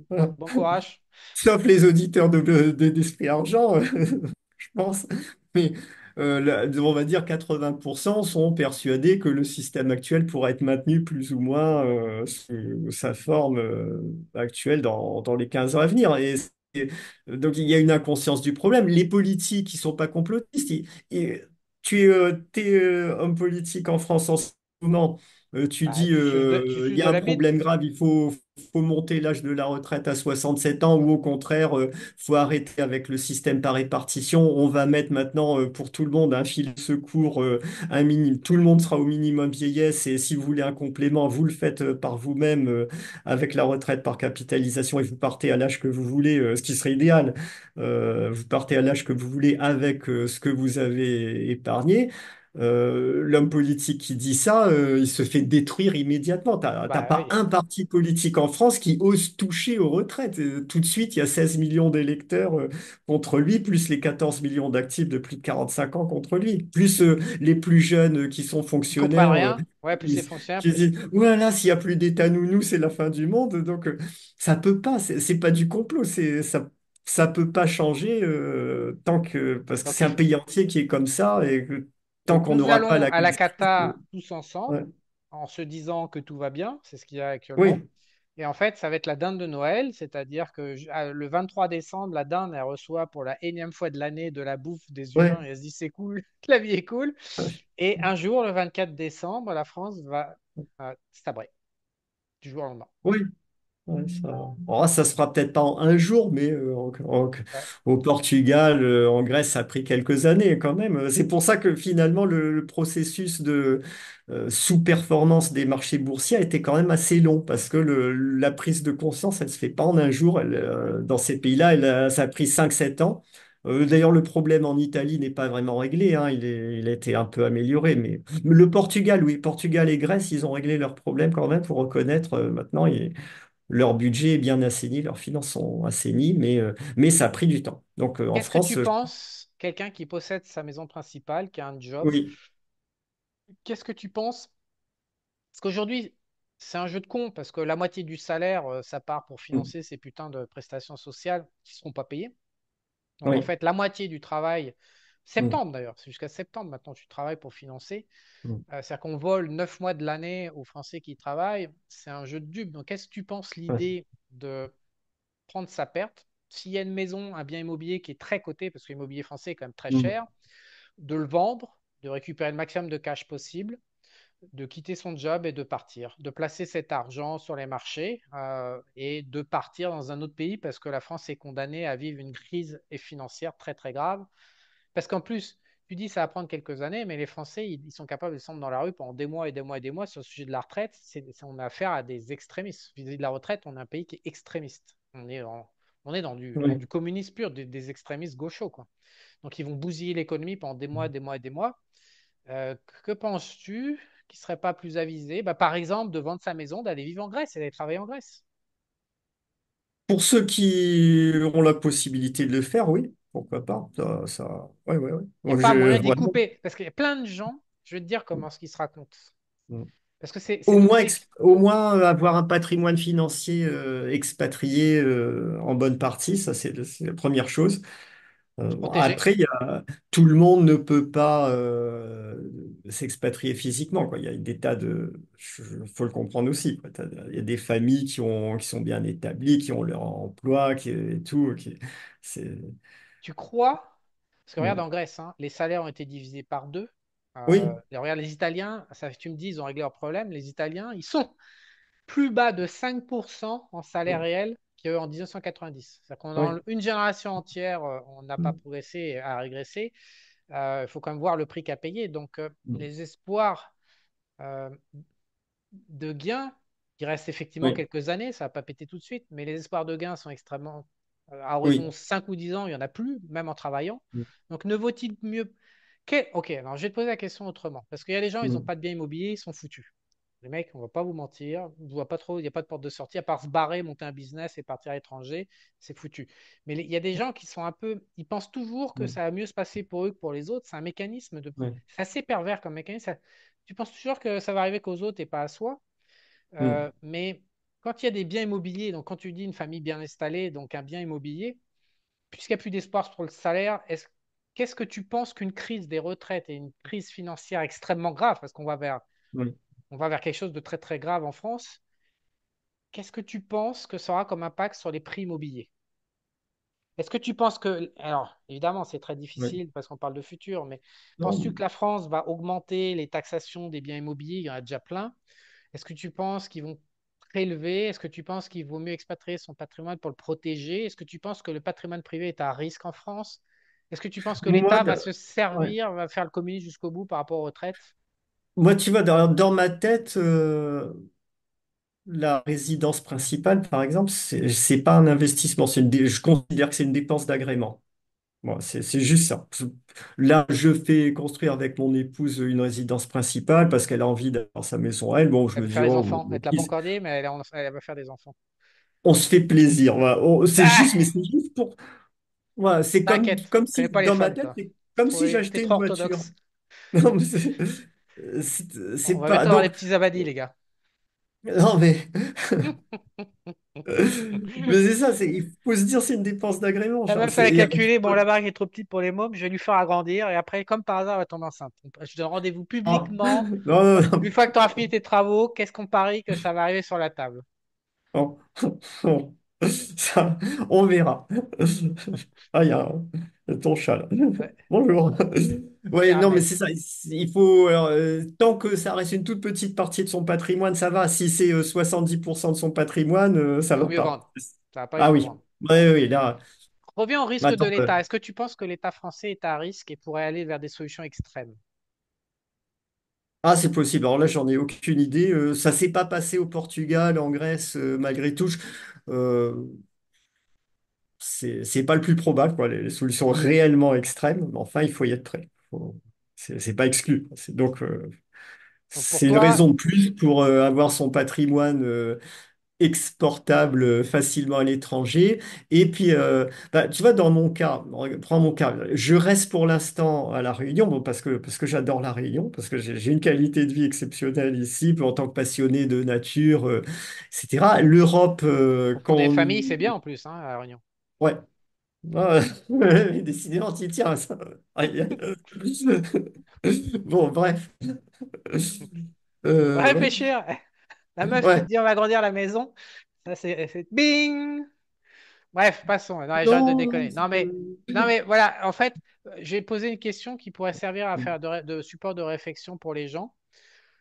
voilà. Bon courage. Sauf les auditeurs d'Esprit Argent, je pense. Mais on va dire 80% sont persuadés que le système actuel pourra être maintenu plus ou moins sous sa forme actuelle dans les 15 ans à venir. Donc il y a une inconscience du problème. Les politiques, ils sont pas complotistes. Tu es homme politique en France en ce moment. Tu Bah, dis tu il suces y de a un la bite. problème grave, faut monter l'âge de la retraite à 67 ans, ou au contraire, faut arrêter avec le système par répartition. On va mettre maintenant pour tout le monde un filet de secours, un minimum. Tout le monde sera au minimum vieillesse, et si vous voulez un complément, vous le faites par vous-même avec la retraite par capitalisation, et vous partez à l'âge que vous voulez, ce qui serait idéal. Vous partez à l'âge que vous voulez avec ce que vous avez épargné. L'homme politique qui dit ça, il se fait détruire immédiatement. T'as Bah pas oui. un parti politique en France qui ose toucher aux retraites. Tout de suite, il y a 16 millions d'électeurs contre lui, plus les 14 millions d'actifs de plus de 45 ans contre lui, plus les plus jeunes qui sont Ils comprennent fonctionnaires, rien. Ouais, plus c'est qui, fonctionnaire, qui plus. disent, voilà, s'il y a plus d'État nounou, c'est la fin du monde. Donc, ça peut pas, c'est pas du complot, ça peut pas changer parce que Donc, c'est un pays entier qui est comme ça, et que tant donc qu'on nous n'aura pas allons la à la crise. cata tous Ouais. ensemble en se disant que tout va bien. C'est ce qu'il y a actuellement. Oui, Et en fait, ça va être la dinde de Noël, c'est-à-dire que le 23 décembre, la dinde, elle reçoit pour la énième fois de l'année de la bouffe des ouais, humains et elle se dit c'est cool, la vie est cool. Et un jour, le 24 décembre, la France va sabrer du jour au lendemain. oui. Ouais, ça se fera peut-être pas en un jour, mais Ouais. au Portugal, en Grèce, ça a pris quelques années quand même. C'est pour ça que finalement, le processus de sous-performance des marchés boursiers a été quand même assez long, parce que la prise de conscience, elle se fait pas en un jour. Dans ces pays-là, ça a pris 5 7 ans. D'ailleurs, le problème en Italie n'est pas vraiment réglé, hein. Il a été un peu amélioré, mais le Portugal, oui, Portugal et Grèce, ils ont réglé leurs problèmes quand même, pour reconnaître maintenant. leur budget est bien assaini, leurs finances sont assainies, mais ça a pris du temps. Donc en Qu'est-ce que tu France, penses, quelqu'un qui possède sa maison principale, qui a un job, oui. qu'est-ce que tu penses? Parce qu'aujourd'hui, c'est un jeu de con, parce que la moitié du salaire, ça part pour Mm. financer ces putins de prestations sociales qui ne seront pas payées. Donc en Oui. fait, la moitié du travail, Mm. septembre d'ailleurs, c'est jusqu'à septembre maintenant, tu travailles pour financer. Mm. C'est-à-dire qu'on vole 9 mois de l'année aux Français qui travaillent. C'est un jeu de dupes. Donc qu'est-ce que tu penses Ouais. l'idée de prendre sa perte? S'il y a une maison, un bien immobilier qui est très coté, parce que l'immobilier français est quand même très Mm. cher, de le vendre, de récupérer le maximum de cash possible, de quitter son job et de partir, de placer cet argent sur les marchés et de partir dans un autre pays parce que la France est condamnée à vivre une crise financière très très grave. Parce qu'en plus, tu dis ça va prendre quelques années, mais les Français, ils sont capables de descendre dans la rue pendant des mois et des mois et des mois sur le sujet de la retraite. On a affaire à des extrémistes. Vis-à-vis de la retraite, on est un pays qui est extrémiste. On est dans Oui. du communisme pur, des extrémistes gauchos, quoi. Donc ils vont bousiller l'économie pendant des mois, des mois et des mois. Euh, que penses-tu qui ne serait pas plus avisé, bah, par exemple, de vendre sa maison, d'aller vivre en Grèce et d'aller travailler en Grèce? Pour ceux qui ont la possibilité de le faire, oui, pourquoi pas. Ouais, ouais, ouais. Il n'y a Moi, pas moyen d'y vraiment. couper. Parce qu'il y a plein de gens, je vais te dire comment ce qu'ils se racontent. Mm. Parce que c'est devenu des... Au moins avoir un patrimoine financier expatrié en bonne partie, ça c'est la première chose. Bon, protégés. après, tout le monde ne peut pas s'expatrier physiquement, quoi. Il y a des tas de, faut le comprendre aussi, quoi. Il y a des familles qui sont bien établies, qui ont leur emploi, et tout. C'est, Tu crois? Parce que regarde Mm. en Grèce, hein, les salaires ont été divisés par deux. Oui, Et regarde les Italiens, ça, tu me dis, ils ont réglé leur problème. Les Italiens, ils sont plus bas de 5% en salaire réel qu'en 1990. C'est-à-dire qu'on oui. dans une génération entière, on n'a pas Mm. progressé et a régressé. Il faut quand même voir le prix qu'a payé. Donc, Mm. les espoirs euh, de gains, qui restent effectivement Oui, quelques années, ça va pas péter tout de suite, mais les espoirs de gains sont extrêmement, à horizon oui. 5 ou 10 ans, il n'y en a plus, même en travaillant. Mm. Donc, ne vaut-il mieux... Ok, alors je vais te poser la question autrement, parce qu'il y a des gens, ils n'ont Mm. pas de biens immobiliers, ils sont foutus. Les mecs, on va pas vous mentir, je vois pas trop, il n'y a pas de porte de sortie, à part se barrer, monter un business et partir à l'étranger, c'est foutu. Mais il y a des gens qui sont un peu, ils pensent toujours que Mm. ça va mieux se passer pour eux que pour les autres. C'est un mécanisme de, Oui. c'est assez pervers comme mécanisme. Tu penses toujours que ça va arriver qu'aux autres et pas à soi. Mm. Mais quand il y a des biens immobiliers, donc quand tu dis une famille bien installée, donc un bien immobilier, puisqu'il n'y a plus d'espoir sur le salaire, qu'est-ce que tu penses qu'une crise des retraites et une crise financière extrêmement grave, parce Oui. on va vers quelque chose de très très grave en France, qu'est-ce que tu penses que ça aura comme impact sur les prix immobiliers? Est-ce que tu penses que, alors évidemment c'est très Oui. difficile parce qu'on parle de futur, mais penses-tu Non. que la France va augmenter les taxations des biens immobiliers? Il y en a déjà plein. Est-ce que tu penses qu'ils vont prélever? Est-ce que tu penses qu'il vaut mieux expatrier son patrimoine pour le protéger? Est-ce que tu penses que le patrimoine privé est à risque en France? Est-ce que tu penses que Moi, l'État va se ouais. servir, va faire le communisme jusqu'au bout par rapport aux retraites? Moi, tu vois, dans ma tête, la résidence principale, par exemple, c'est pas un investissement. Je considère que c'est une dépense d'agrément. Moi, c'est juste ça. Là, je fais construire avec mon épouse une résidence principale parce qu'elle a envie d'avoir sa maison à elle. Bon, je Elle me veut dis, faire les oh, enfants. Elle te l'a pas encore dit, mais elle va faire des enfants. on se fait plaisir. Voilà. C'est Ah, juste, mais c'est juste pour. Voilà, t'inquiète, comme tu connais si, pas les dans ma femmes, tête, toi. c'est comme si T'es j'achetais une trop voiture. orthodoxe. Non, mais On c'est va pas. bientôt avoir les Donc, petits abadis, les gars. non, mais. Mais c'est ça, il faut se dire c'est une dépense d'agrément. Elle Genre, même fait il y a- calculer, bon, la barque est trop petite pour les mômes, je vais lui faire agrandir et après, comme par hasard, elle va tomber enceinte. Je donne rendez-vous Ah, publiquement. non, Une non, fois que tu auras fini tes travaux, qu'est-ce qu'on parie que ça va arriver sur la table? non. Non. Ça, on verra. Ah, ton chat là. Ouais. Bonjour. Ouais, non, mais Caramel. c'est ça. Il faut, alors, tant que ça reste une toute petite partie de son patrimoine, ça va. Si c'est 70% de son patrimoine, ça Il vaut va mieux pas. vendre. Ça va pas du Ah tout oui. vendre. Ouais, oui, là. Reviens au risque de Attends, l'État. Est-ce que tu penses que l'État français est à risque et pourrait aller vers des solutions extrêmes? ah, c'est possible. Alors là, j'en ai aucune idée. Ça s'est pas passé au Portugal, en Grèce, malgré tout. Euh, c'est pas le plus probable, quoi, les solutions réellement extrêmes. Mais enfin, il faut y être prêt. C'est pas exclu. Donc pour C'est une toi, raison de plus pour avoir son patrimoine. exportable facilement à l'étranger. Et puis, bah, tu vois, dans mon cas, prends mon cas, je reste pour l'instant à La Réunion, bon, parce que j'adore La Réunion, parce que j'ai une qualité de vie exceptionnelle ici, en tant que passionné de nature, etc. L'Europe, Pour des quand familles, c'est bien en plus, hein, à La Réunion. Ouais. Ah, décidément, tu y tiens, ça. Aïe. Bon, bref. Faut Ouais. réfléchir. La meuf qui te Ouais. dit on va agrandir la maison, ça c'est bing. Bref, passons. Non, j'arrête de Non. déconner. Non, mais voilà, en fait, j'ai posé une question qui pourrait servir à faire de support de réflexion pour les gens.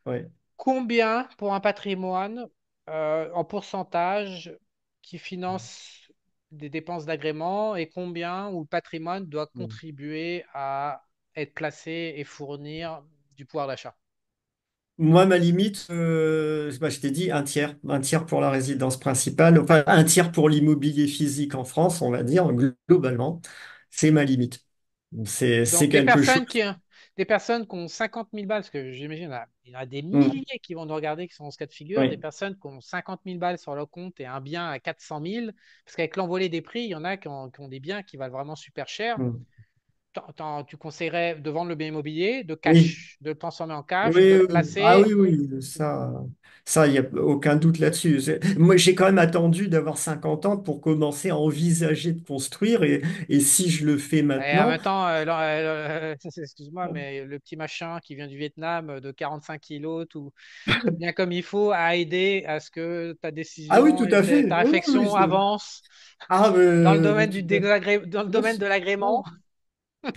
Ouais. Combien pour un patrimoine en pourcentage qui finance des dépenses d'agrément et combien où le patrimoine doit contribuer à être placé et fournir du pouvoir d'achat? Moi, ma limite, bah, je t'ai dit un tiers pour la résidence principale, enfin un tiers pour l'immobilier physique en France, on va dire, globalement, c'est ma limite. C'est Donc, quelque chose. des personnes qui ont 50 000 balles, parce que j'imagine il y en a des Mm. milliers qui vont nous regarder, qui sont dans ce cas de figure, des Oui. personnes qui ont 50 000 balles sur leur compte et un bien à 400 000, parce qu'avec l'envolée des prix, il y en a qui ont des biens qui valent vraiment super cher. Mm. Tu conseillerais de vendre le bien immobilier, de Oui. cash, de le transformer en cash ou de Oui, le oui. Ah placer? oui, oui, il n'y a aucun doute là-dessus. Moi, j'ai quand même attendu d'avoir 50 ans pour commencer à envisager de construire et si je le fais Et en maintenant, même temps, excuse-moi, mais le petit machin qui vient du Vietnam de 45 kilos, tout bien comme il faut, a aidé à ce que ta ah oui, décision tout et à fait. ta Oui, oui, réflexion avancent ah, dans le domaine tout à dans le domaine de l'agrément.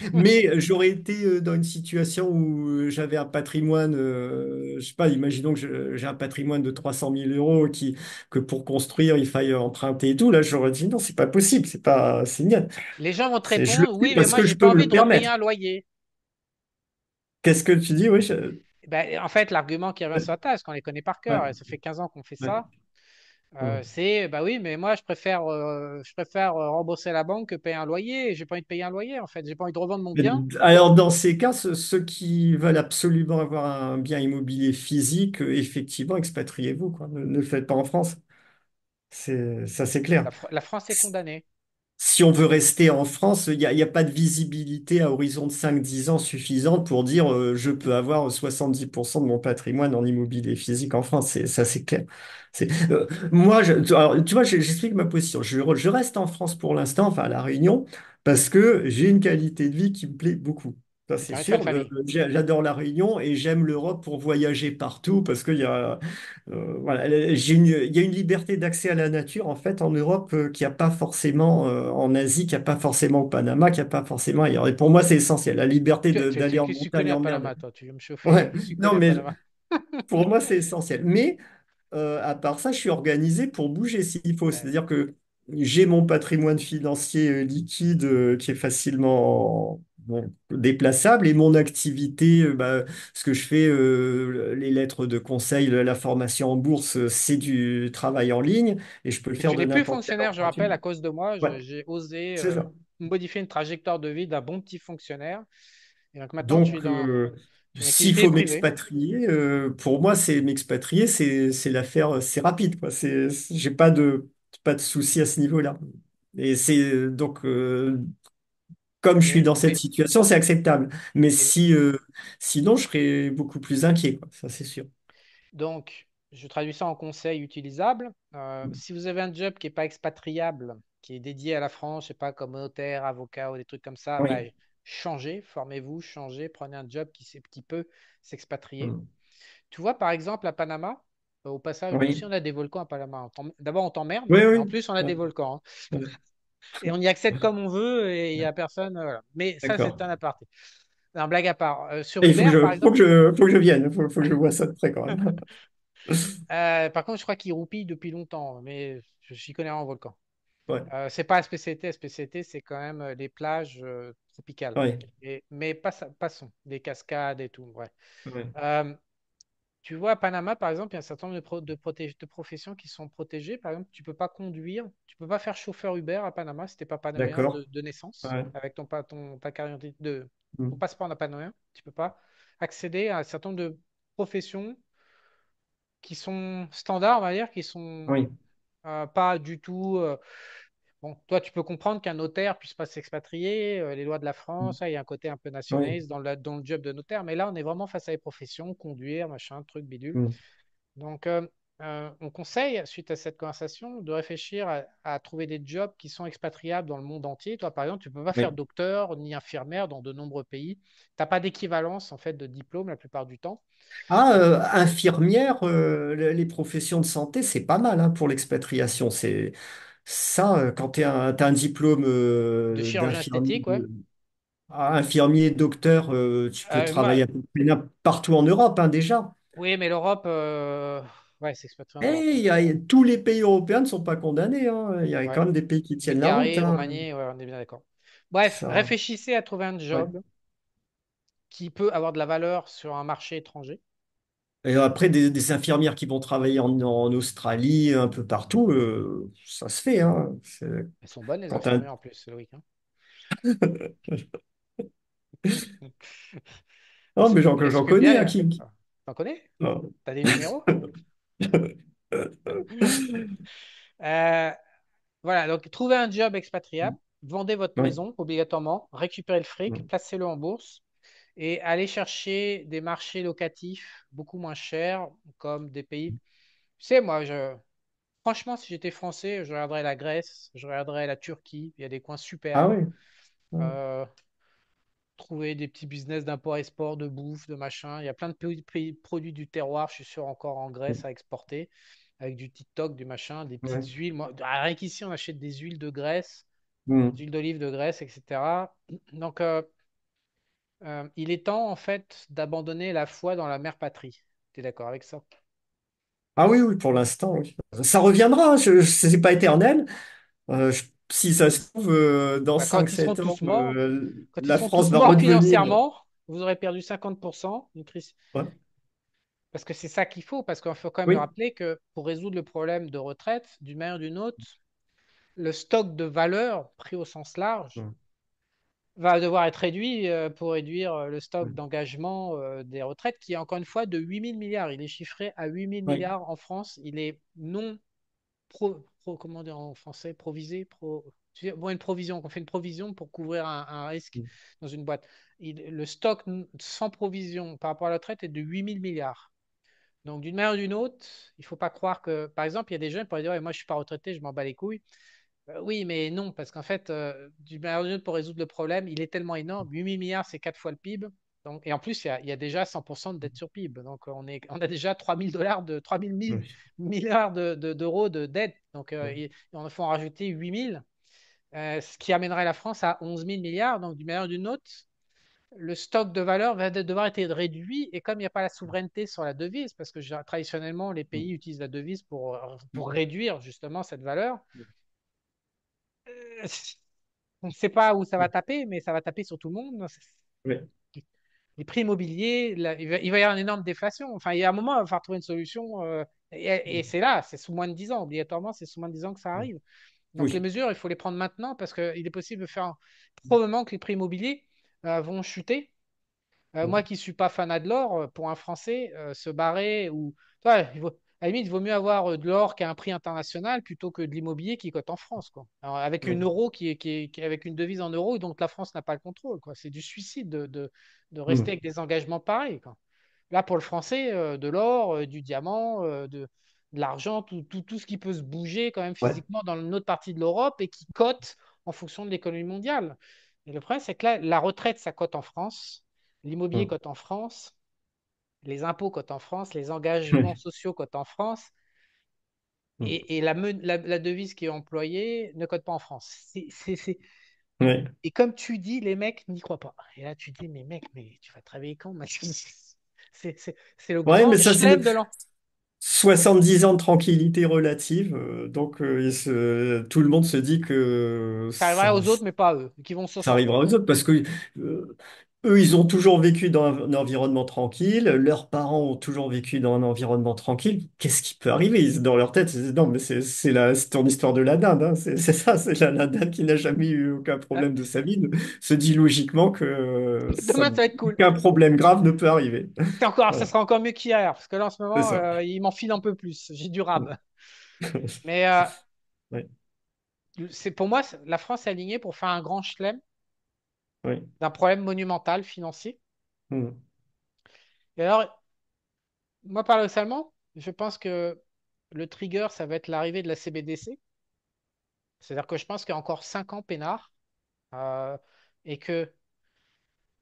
fait. Mais j'aurais été dans une situation où j'avais un patrimoine, je sais pas, imaginons que j'ai un patrimoine de 300 000 euros que pour construire, il faille emprunter et tout. Là, j'aurais dit non, c'est pas possible, c'est niet. Les gens vont te Je le répondre, fais oui, mais parce moi, que j'ai je pas peux me envie le de repayer permettre. un loyer. Qu'est-ce que tu dis? Oui, Ben, en fait, l'argument qui revient ouais, sur la table, parce qu'on les connaît par ouais, cœur, et ça fait 15 ans qu'on fait ouais. ça, c'est, bah oui, mais moi, je préfère rembourser la banque que payer un loyer. J'ai pas envie de payer un loyer, en fait. J'ai pas envie de revendre mon bien. Alors, dans ces cas, ceux qui veulent absolument avoir un bien immobilier physique, effectivement, expatriez-vous, quoi. Ne le faites pas en France. Ça, c'est clair. La France est condamnée. Si on veut rester en France, il y a pas de visibilité à horizon de 5-10 ans suffisante pour dire je peux avoir 70% de mon patrimoine en immobilier physique en France. Ça, c'est clair. Moi, alors, tu vois, j'explique ma position. Je reste en France pour l'instant, enfin à La Réunion, parce que j'ai une qualité de vie qui me plaît beaucoup. Ça, Et c'est t'as envie de faire sûr. une famille. J'adore La Réunion et j'aime l'Europe pour voyager partout parce qu'il y a voilà, il y a une liberté d'accès à la nature en fait en Europe qu'il n'y a pas forcément en Asie, qu'il n'y a pas forcément au Panama, qu'il n'y a pas forcément ailleurs. Et pour moi, c'est essentiel, la liberté d'aller en Qu'est-ce que tu montagne, connais à en mer. Panama, toi? Tu veux me chauffer? Ouais, Qu'est-ce que tu non, connais à mais Panama? pour moi, c'est essentiel. Mais à part ça, je suis organisé pour bouger s'il faut. Ouais. C'est-à-dire que j'ai mon patrimoine financier liquide qui est facilement bon, déplaçable et mon activité, bah, ce que je fais, les lettres de conseil, la formation en bourse, c'est du travail en ligne et je peux le Et faire tu de n'es plus n'importe quel fonctionnaire, je endroit du rappelle, à monde. cause de moi, Ouais, j'ai osé c'est ça. modifier une trajectoire de vie d'un bon petit fonctionnaire. Et donc maintenant, Donc, tu as une s'il activité faut privée. m'expatrier, pour moi, c'est m'expatrier, c'est l'affaire, c'est rapide, quoi. J'ai pas de souci à ce niveau-là. Et donc, comme je suis Mais, dans cette mais, situation, c'est acceptable. Mais mais- sinon, je serais beaucoup plus inquiet, quoi. Ça, c'est sûr. donc, je traduis ça en conseil utilisable. Si vous avez un job qui n'est pas expatriable, qui est dédié à la France, je sais pas, comme notaire, avocat ou des trucs comme ça, bah, Oui. changez, formez-vous, changez, prenez un job qui peut s'expatrier. Mm. Tu vois, par exemple, à Panama, au passage, nous aussi, Oui. on a des volcans à Panama. D'abord, on t'emmerde, Oui, mais en oui. plus, on a des Ouais. volcans, hein. Ouais. Et on y accède comme on veut et il n'y a personne. Voilà. Mais ça, c'est D'accord. un aparté. Un blague à part. Sur Et Uber, par exemple, faut que je vienne. Faut que je vois ça de près quand même. par contre, je crois qu'il roupille depuis longtemps, mais je n'y connais rien en volcan. Ouais. C'est pas SPCT. SPCT, c'est quand même les plages tropicales. Ouais. Mais passons, des cascades et tout. Bref. Ouais. Euh, Tu vois, à Panama, par exemple, il y a un certain nombre de professions qui sont protégées. Par exemple, tu peux pas conduire, tu peux pas faire chauffeur Uber à Panama si tu n'es pas panaméen D'accord. de naissance, Ouais. avec ta carte d'identité ton Mm. passeport panaméen. Tu peux pas accéder à un certain nombre de professions qui sont standards, on va dire, qui sont Oui. Pas du tout. Bon, toi, tu peux comprendre qu'un notaire puisse pas s'expatrier. Les lois de la France, il y a un côté un peu Oui. nationaliste dans le job de notaire. Mais là, on est vraiment face à des professions, conduire, machin, truc, bidule. Mm. Donc, on conseille, suite à cette conversation, de réfléchir à trouver des jobs qui sont expatriables dans le monde entier. Toi, par exemple, tu ne peux pas faire Oui. docteur ni infirmière dans de nombreux pays. Tu n'as pas d'équivalence en fait de diplôme la plupart du temps. Ah, infirmière, les professions de santé, c'est pas mal hein, pour l'expatriation. C'est ça, quand t'as un diplôme De chirurgien d'infirmier, esthétique, ouais. infirmier, docteur, tu peux Moi, travailler à peu près partout en Europe hein, déjà. oui, mais l'Europe, ouais, c'est expatrié en Europe. Et tous les pays européens ne sont pas condamnés, hein. Il y a Ouais. quand même des pays qui tiennent la route, Bulgarie, hein. Roumanie, ouais, on est bien d'accord. Bref, Ça, réfléchissez à trouver un ouais. job qui peut avoir de la valeur sur un marché étranger. Et après, des infirmières qui vont travailler en Australie, un peu partout, ça se fait, hein. Elles sont bonnes, les Quand t'as infirmières, en plus, Loïc, hein. Non, mais Elles j'en s'occupent bien. connais, hein, qui... T'en connais? Non. T'as des numéros? Euh, voilà, donc trouvez un job expatriable, vendez votre Oui. maison obligatoirement, récupérez le fric, placez-le en bourse et allez chercher des marchés locatifs beaucoup moins chers, comme des pays. Tu sais, franchement, si j'étais français, je regarderais la Grèce, je regarderais la Turquie, il y a des coins Ah superbes. oui. Euh, Trouver des petits business d'import-export, de bouffe, de machin. Il y a plein de produits du terroir, je suis sûr, encore en Grèce à exporter, avec du TikTok, du machin, des petites Ouais. huiles. Moi, rien qu'ici, on achète des huiles de Grèce, des Mm. huiles d'olive de Grèce, etc. Donc, il est temps, en fait, d'abandonner la foi dans la mère patrie. Tu es d'accord avec ça? Ah oui, oui, pour l'instant, oui. Ça reviendra, hein, c'est pas éternel. Si ça se trouve, dans Bah, cinq quand ils seront sept ans, tous morts, quand ils la seront France tous va morts redevenir. financièrement, vous aurez perdu 50%. Ouais. Parce que c'est ça qu'il faut, parce qu'il faut quand même le Oui. rappeler que pour résoudre le problème de retraite, d'une manière ou d'une autre, le stock de valeur pris au sens large Mm. va devoir être réduit pour réduire le stock Mm. d'engagement des retraites, qui est encore une fois de 8 000 milliards. Il est chiffré à 8 000 Oui. milliards en France. Il est non comment dire en français, provisé, bon, une provision, on fait une provision pour couvrir un risque Mm. dans une boîte. Le stock sans provision par rapport à la retraite est de 8 000 milliards. Donc, d'une manière ou d'une autre, il ne faut pas croire que, par exemple, il y a des gens qui pourraient dire, ouais, moi, je ne suis pas retraité, je m'en bats les couilles. Oui, mais non, parce qu'en fait, d'une manière ou d'une autre, pour résoudre le problème, il est tellement énorme. 8 000 milliards, c'est 4 fois le PIB. Donc, et en plus, il y a déjà 100% de dette sur PIB. Donc, on a déjà 3 000 Oui. milliards d'euros de dette. Donc, Mm. on faut en rajouter 8 000, ce qui amènerait la France à 11 000 milliards. Donc, d'une manière ou d'une autre, le stock de valeur va devoir être réduit. Et comme il n'y a pas la souveraineté sur la devise, parce que traditionnellement, les pays utilisent la devise pour réduire justement cette valeur, euh, on ne sait pas où ça va taper, mais ça va taper sur tout le monde. Oui. Les prix immobiliers, il va y avoir une énorme déflation. Enfin, il y a un moment, il va falloir trouver une solution. Et c'est là, c'est sous moins de 10 ans. Obligatoirement, c'est sous moins de 10 ans que ça arrive. Donc les Oui. mesures, il faut les prendre maintenant parce qu'il est possible de faire probablement que les prix immobiliers vont chuter. Moi Mm. qui ne suis pas fanat de l'or, pour un Français, se barrer ou. Ouais, à la limite, il vaut mieux avoir de l'or qui a un prix international plutôt que de l'immobilier qui cote en France, quoi. Alors, avec une Oui. euro avec une devise en euros, et donc la France n'a pas le contrôle, quoi. C'est du suicide de rester Mm. avec des engagements pareils, quoi. Là, pour le Français, de l'or, du diamant, de l'argent, tout ce qui peut se bouger quand même Ouais. physiquement dans une autre partie de l'Europe et qui cote en fonction de l'économie mondiale. Et le problème, c'est que là, la retraite, ça cote en France. L'immobilier Mm. cote en France, les impôts cotent en France, les engagements Oui. sociaux cotent en France, Mm. et la devise qui est employée ne cote pas en France. Oui. Et comme tu dis, les mecs n'y croient pas. Et là, tu dis, mais mec, mais tu vas travailler quand? C'est le Ouais, grand mais ça, c'est chelem de l'an. 70 ans de tranquillité relative. Donc, tout le monde se dit que Ça arrivera aux autres, mais pas à eux, qui vont s'en ça sortir. arrivera aux autres parce que eux, ils ont toujours vécu dans un environnement tranquille. Leurs parents ont toujours vécu dans un environnement tranquille. Qu'est-ce qui peut arriver? Dans leur tête, ils disent, non, mais c'est ton histoire de la dinde, hein. C'est ça, c'est la dinde qui n'a jamais eu aucun Hein. problème de sa vie. Se dit logiquement que Demain, ça va être cool. aucun problème grave ne peut arriver. Ça Voilà, sera encore mieux qu'hier, parce que là, en ce c'est moment, ça. il m'enfile un peu plus. J'ai du rab. Mais Ouais, c'est pour moi, la France est alignée pour faire un grand chelem ouais. d'un problème monumental financier. Mm. Et alors, moi, paradoxalement, je pense que le trigger, ça va être l'arrivée de la CBDC. C'est-à-dire que je pense qu'il y a encore 5 ans peinard et que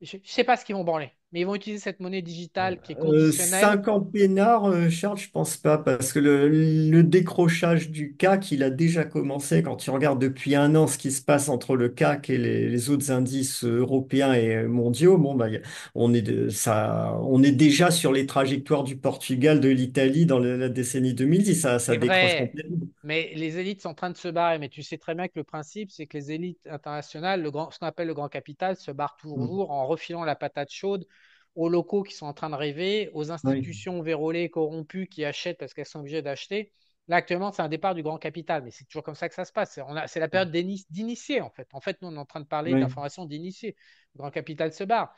je ne sais pas ce qu'ils vont branler, mais ils vont utiliser cette monnaie digitale qui est conditionnelle. 5 ans peinard, Charles, je pense pas, parce que le décrochage du CAC, il a déjà commencé. Quand tu regardes depuis un an ce qui se passe entre le CAC et les autres indices européens et mondiaux, bon, bah, on est déjà sur les trajectoires du Portugal, de l'Italie dans la décennie 2010. Ça C'est décroche vrai, complètement. mais les élites sont en train de se barrer. Mais tu sais très bien que le principe, c'est que les élites internationales, ce qu'on appelle le grand capital, se barrent Mm. toujours en refilant la patate chaude aux locaux qui sont en train de rêver, aux Oui, institutions vérolées, corrompues qui achètent parce qu'elles sont obligées d'acheter. Là, actuellement, c'est un départ du grand capital, mais c'est toujours comme ça que ça se passe. C'est la période d'initiés, en fait. En fait, nous, on est en train de parler oui, d'information d'initiés. Le grand capital se barre.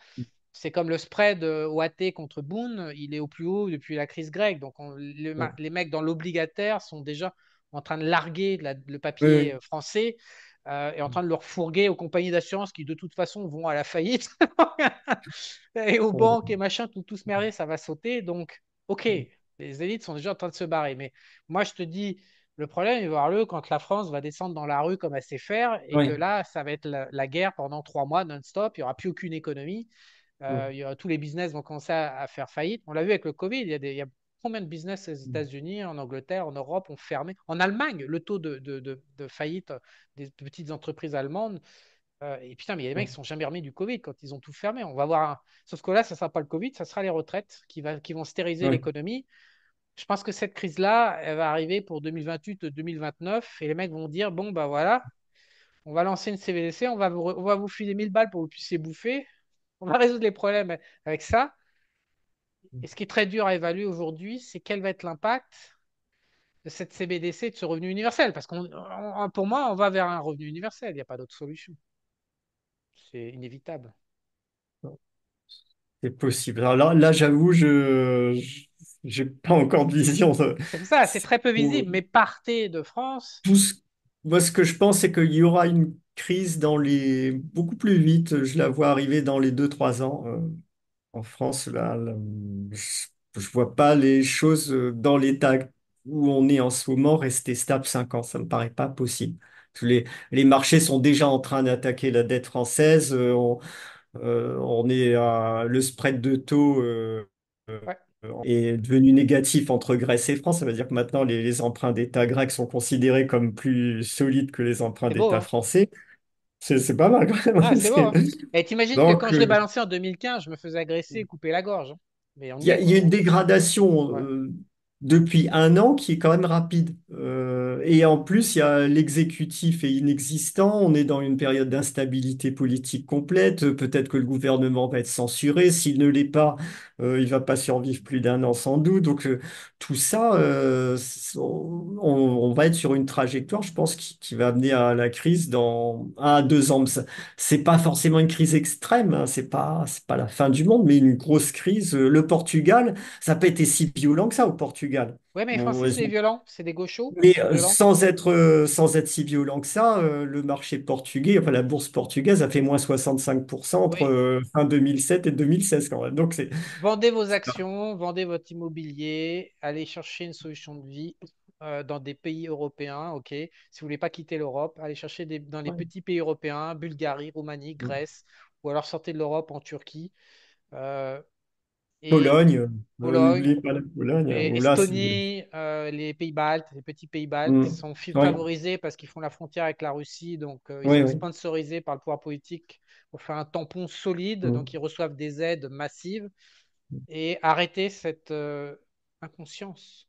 C'est comme le spread OAT contre Boone, il est au plus haut depuis la crise grecque. Donc, oui, les mecs dans l'obligataire sont déjà en train de larguer le papier oui, français et en train de le refourguer aux compagnies d'assurance qui, de toute façon, vont à la faillite. Et aux banques et oui. machin, tous merder, ça va sauter. Donc, OK, les élites sont déjà en train de se barrer. Mais moi, je te dis, le problème, il va y avoir le quand la France va descendre dans la rue comme elle sait faire et que Oui, là, ça va être la guerre pendant 3 mois non-stop. Il n'y aura plus aucune économie. oui, Tous les business vont commencer à faire faillite. On l'a vu avec le Covid, il y a combien de business aux États-Unis, en Angleterre, en Europe ont fermé. En Allemagne, le taux de faillite des petites entreprises allemandes. Et putain, mais il y a des mecs qui ne sont jamais remis du Covid quand ils ont tout fermé. On va voir. Sauf que là, ça ne sera pas le Covid, ça sera les retraites qui vont stériliser oui, l'économie. Je pense que cette crise-là, elle va arriver pour 2028-2029 et les mecs vont dire, bon, bah voilà, on va lancer une CVDC, on va vous filer 1000 balles pour que vous puissiez bouffer. On va résoudre les problèmes avec ça. Et ce qui est très dur à évaluer aujourd'hui, c'est quel va être l'impact de cette CBDC, de ce revenu universel. Parce pour moi, on va vers un revenu universel. Il n'y a pas d'autre solution. C'est inévitable. c'est possible. Alors là, j'avoue, j'ai pas encore de vision. C'est pour ça, c'est très peu visible. Mais partez de France. Tout ce- Moi, ce que je pense, c'est qu'il y aura une crise beaucoup plus vite. Je la vois arriver dans les 2, 3 ans. En France, je vois pas les choses dans l'état où on est en ce moment rester stable 5 ans. Ça me paraît pas possible. Les marchés sont déjà en train d'attaquer la dette française. On est le spread de taux Ouais, est devenu négatif entre Grèce et France. Ça veut dire que maintenant les emprunts d'État grecs sont considérés comme plus solides que les emprunts c'est beau, d'État hein? français. C'est pas mal quand même. Ah, c'est beau, hein? Et t'imagines que quand Donc, je l'ai balancé en 2015, je me faisais agresser et couper la gorge, hein. Mais on il y y est, a, il y quoi. a une dégradation Ouais. depuis un an qui est quand même rapide. Et en plus, il y a l'exécutif est inexistant. On est dans une période d'instabilité politique complète. Peut-être que le gouvernement va être censuré. S'il ne l'est pas, il va pas survivre plus d'un an sans doute. Donc tout ça, on va être sur une trajectoire, je pense, qui va amener à la crise dans 1 à 2 ans. C'est pas forcément une crise extrême, hein, c'est pas la fin du monde, mais une grosse crise. Le Portugal, ça n'a pas été si violent que ça au Portugal. Ouais, mais les Bon, Français, c'est des violents. C'est des gauchos. Ils mais sont violents. sans être si violent que ça, le marché portugais, enfin la bourse portugaise a fait moins 65% entre Oui. fin 2007 et 2016 quand même. Donc c'est Vendez vos actions, vendez votre immobilier, allez chercher une solution de vie dans des pays européens, ok? Si vous voulez pas quitter l'Europe, allez chercher dans les ouais. petits pays européens, Bulgarie, Roumanie, Grèce, ou alors sortez de l'Europe en Turquie, euh, et Pologne, Pologne, n'oubliez pas la Pologne, et où là c'est... Estonie, les pays baltes, les petits pays baltes qui Mm. sont Oui, favorisés parce qu'ils font la frontière avec la Russie, donc ils oui, sont oui. sponsorisés par le pouvoir politique pour faire un tampon solide, donc Mm. ils reçoivent des aides massives et arrêter cette inconscience.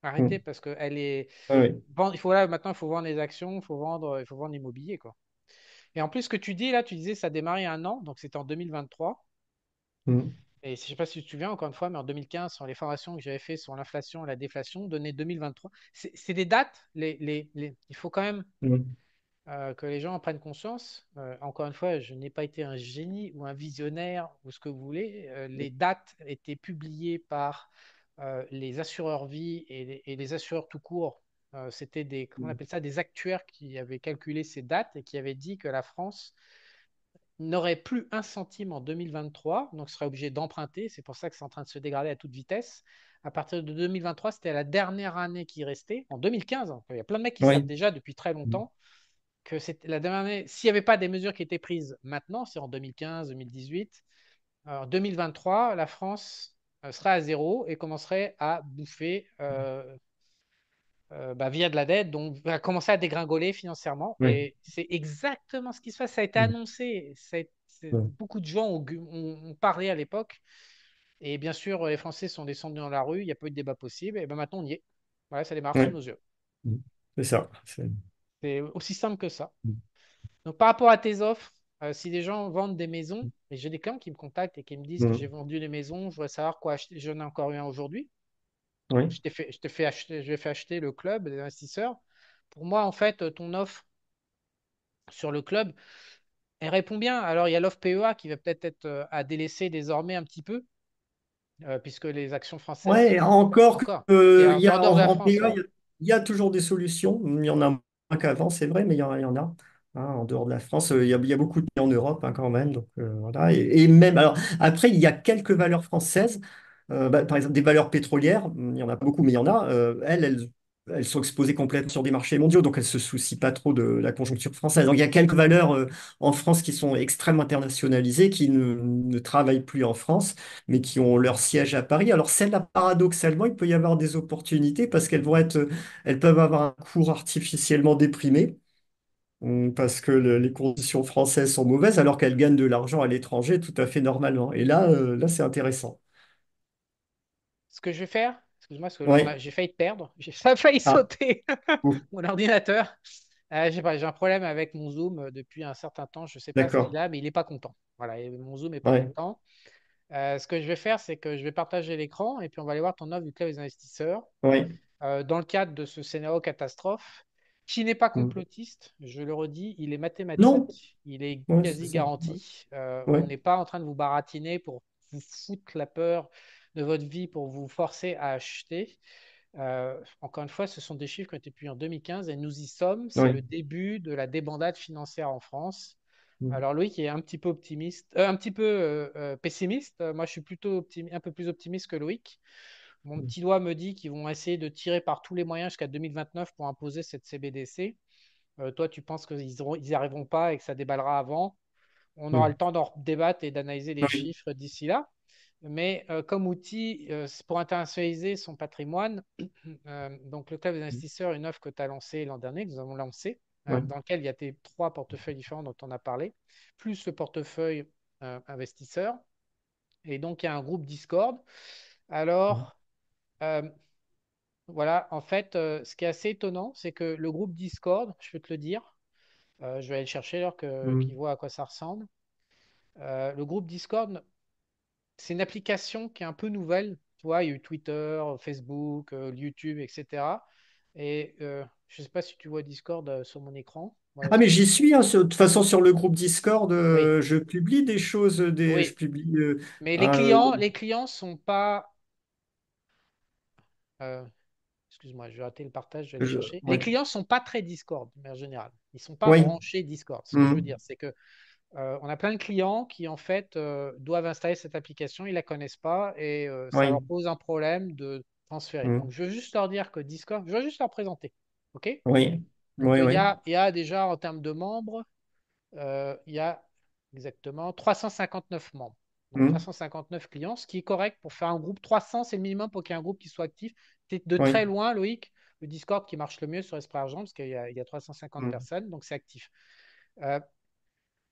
Arrêter Mm. parce que elle est. Oui, oui. Il faut maintenant, il faut vendre les actions, il faut vendre l'immobilier, quoi. Et en plus, ce que tu dis là, tu disais ça a démarré un an, donc c'était en 2023. Mm. Et je sais pas si tu te souviens encore une fois, mais en 2015, sur les formations que j'avais fait sur l'inflation et la déflation, donné 2023. C'est des dates. Il faut quand même Mm. que les gens en prennent conscience. Encore une fois, je n'ai pas été un génie ou un visionnaire ou ce que vous voulez. Les dates étaient publiées par les assureurs vie et les assureurs tout court. C'était on appelle ça des actuaires qui avaient calculé ces dates et qui avaient dit que la France n'aurait plus un centime en 2023, donc serait obligé d'emprunter. C'est pour ça que c'est en train de se dégrader à toute vitesse. À partir de 2023, c'était la dernière année qui restait. En 2015, hein, il y a plein de mecs qui savent Oui. déjà depuis très longtemps que c'était la dernière année. S'il n'y avait pas des mesures qui étaient prises maintenant, c'est en 2015, 2018. En 2023, la France serait à zéro et commencerait à bouffer via de la dette, donc va commencer à dégringoler financièrement. Oui. Et c'est exactement ce qui se passe. Ça a été Oui. annoncé. Oui. Beaucoup de gens ont parlé à l'époque. Et bien sûr, les Français sont descendus dans la rue. Il n'y a pas eu de débat possible. Et ben maintenant, on y est. Voilà, ça démarre sous Oui. nos yeux. C'est ça. C'est aussi simple que ça. Donc, par rapport à tes offres, si des gens vendent des maisons, et j'ai des clients qui me contactent et qui me disent que j'ai Mm. vendu des maisons, je voudrais savoir quoi acheter. J'en ai encore eu un aujourd'hui. Oui. Je vais fait acheter le club des investisseurs. Pour moi, en fait, ton offre sur le club, elle répond bien. Alors, il y a l'offre PEA qui va peut-être être à délaisser désormais un petit peu, puisque les actions françaises, Ouais, encore que, encore, et il en y a dehors de la en France, PA, hein. il y a toujours des solutions. Il y en a moins qu'avant, c'est vrai, mais il y en a. Hein, en dehors de la France, il y a beaucoup de pays en Europe hein, quand même. Donc, voilà. Et même, alors, après, il y a quelques valeurs françaises. Par exemple, des valeurs pétrolières, il n'y en a pas beaucoup, mais il y en a. Elles sont exposées complètement sur des marchés mondiaux, donc elles ne se soucient pas trop de la conjoncture française. Donc, il y a quelques valeurs en France qui sont extrêmement internationalisées, qui ne travaillent plus en France mais qui ont leur siège à Paris. Alors celles-là, paradoxalement, il peut y avoir des opportunités parce elles peuvent avoir un cours artificiellement déprimé, parce que les conditions françaises sont mauvaises, alors qu'elles gagnent de l'argent à l'étranger tout à fait normalement. Et là, c'est intéressant. Ce que je vais faire, excuse-moi, parce que là, Oui. j'ai failli te perdre. Ça a failli Ah, sauter ouf, mon ordinateur. J'ai un problème avec mon Zoom depuis un certain temps. Je ne sais pas ce qu'il d'accord. a, mais il n'est pas content. Voilà, et mon Zoom n'est pas Oui. content. Ce que je vais faire, c'est que je vais partager l'écran et puis on va aller voir ton offre du club des investisseurs. Oui. Dans le cadre de ce scénario catastrophe, qui n'est pas Mm. complotiste, je le redis, il est Non. mathématique, il est Oui, c'est quasi ça. garanti. Oui. On n'est pas en train de vous baratiner pour vous foutre la peur de votre vie, pour vous forcer à acheter. Encore une fois, ce sont des chiffres qui ont été publiés en 2015 et nous y sommes. C'est le Oui. début de la débandade financière en France. Mm. Alors Loïc est un petit peu optimiste, un petit peu pessimiste. Moi, je suis plutôt un peu plus optimiste que Loïc. Mon Mm. petit doigt me dit qu'ils vont essayer de tirer par tous les moyens jusqu'à 2029 pour imposer cette CBDC. Toi, tu penses qu'ils n'y arriveront pas et que ça déballera avant. On aura le Mm. temps d'en débattre et d'analyser les Oui. chiffres d'ici là. Mais comme outil, c'est pour internationaliser son patrimoine, donc le club des investisseurs, une offre que tu as lancée l'an dernier, que nous avons lancée, Oui. dans lequel il y a tes trois portefeuilles différents dont on a parlé, plus le portefeuille investisseur. Et donc, il y a un groupe Discord. Mm. Alors, euh, voilà, en fait, ce qui est assez étonnant, c'est que le groupe Discord, je peux te le dire, je vais aller le chercher alors qu'ils Mm. voient à quoi ça ressemble. Le groupe Discord, c'est une application qui est un peu nouvelle. Tu vois, il y a eu Twitter, Facebook, YouTube, etc. Et je ne sais pas si tu vois Discord sur mon écran. Voilà, Ah, mais j'y suis, hein, de toute façon, sur le groupe Discord, oui, je publie des choses, je oui. publie. Mais Un, les clients sont pas. euh, Excuse-moi, je vais rater le partage, je vais aller chercher. Les ouais. clients sont pas très Discord, de manière générale. Ils sont pas Oui. branchés Discord. Ce que je veux Mhm. dire, c'est que on a plein de clients qui, en fait, doivent installer cette application, ils ne la connaissent pas et ça leur Oui. pose un problème de transférer. Donc, Mhm. je veux juste leur dire que Discord, je veux juste leur présenter. OK? Oui. Donc, Oui, oui. il y a déjà, en termes de membres, il y a exactement 359 membres. Donc, Mhm. 359 clients, ce qui est correct pour faire un groupe. 300, c'est le minimum pour qu'il y ait un groupe qui soit actif. C'est de Oui. très loin, Loïc, le Discord qui marche le mieux sur Esprit Argent, parce il y a 350 Mhm. personnes, donc c'est actif. Euh,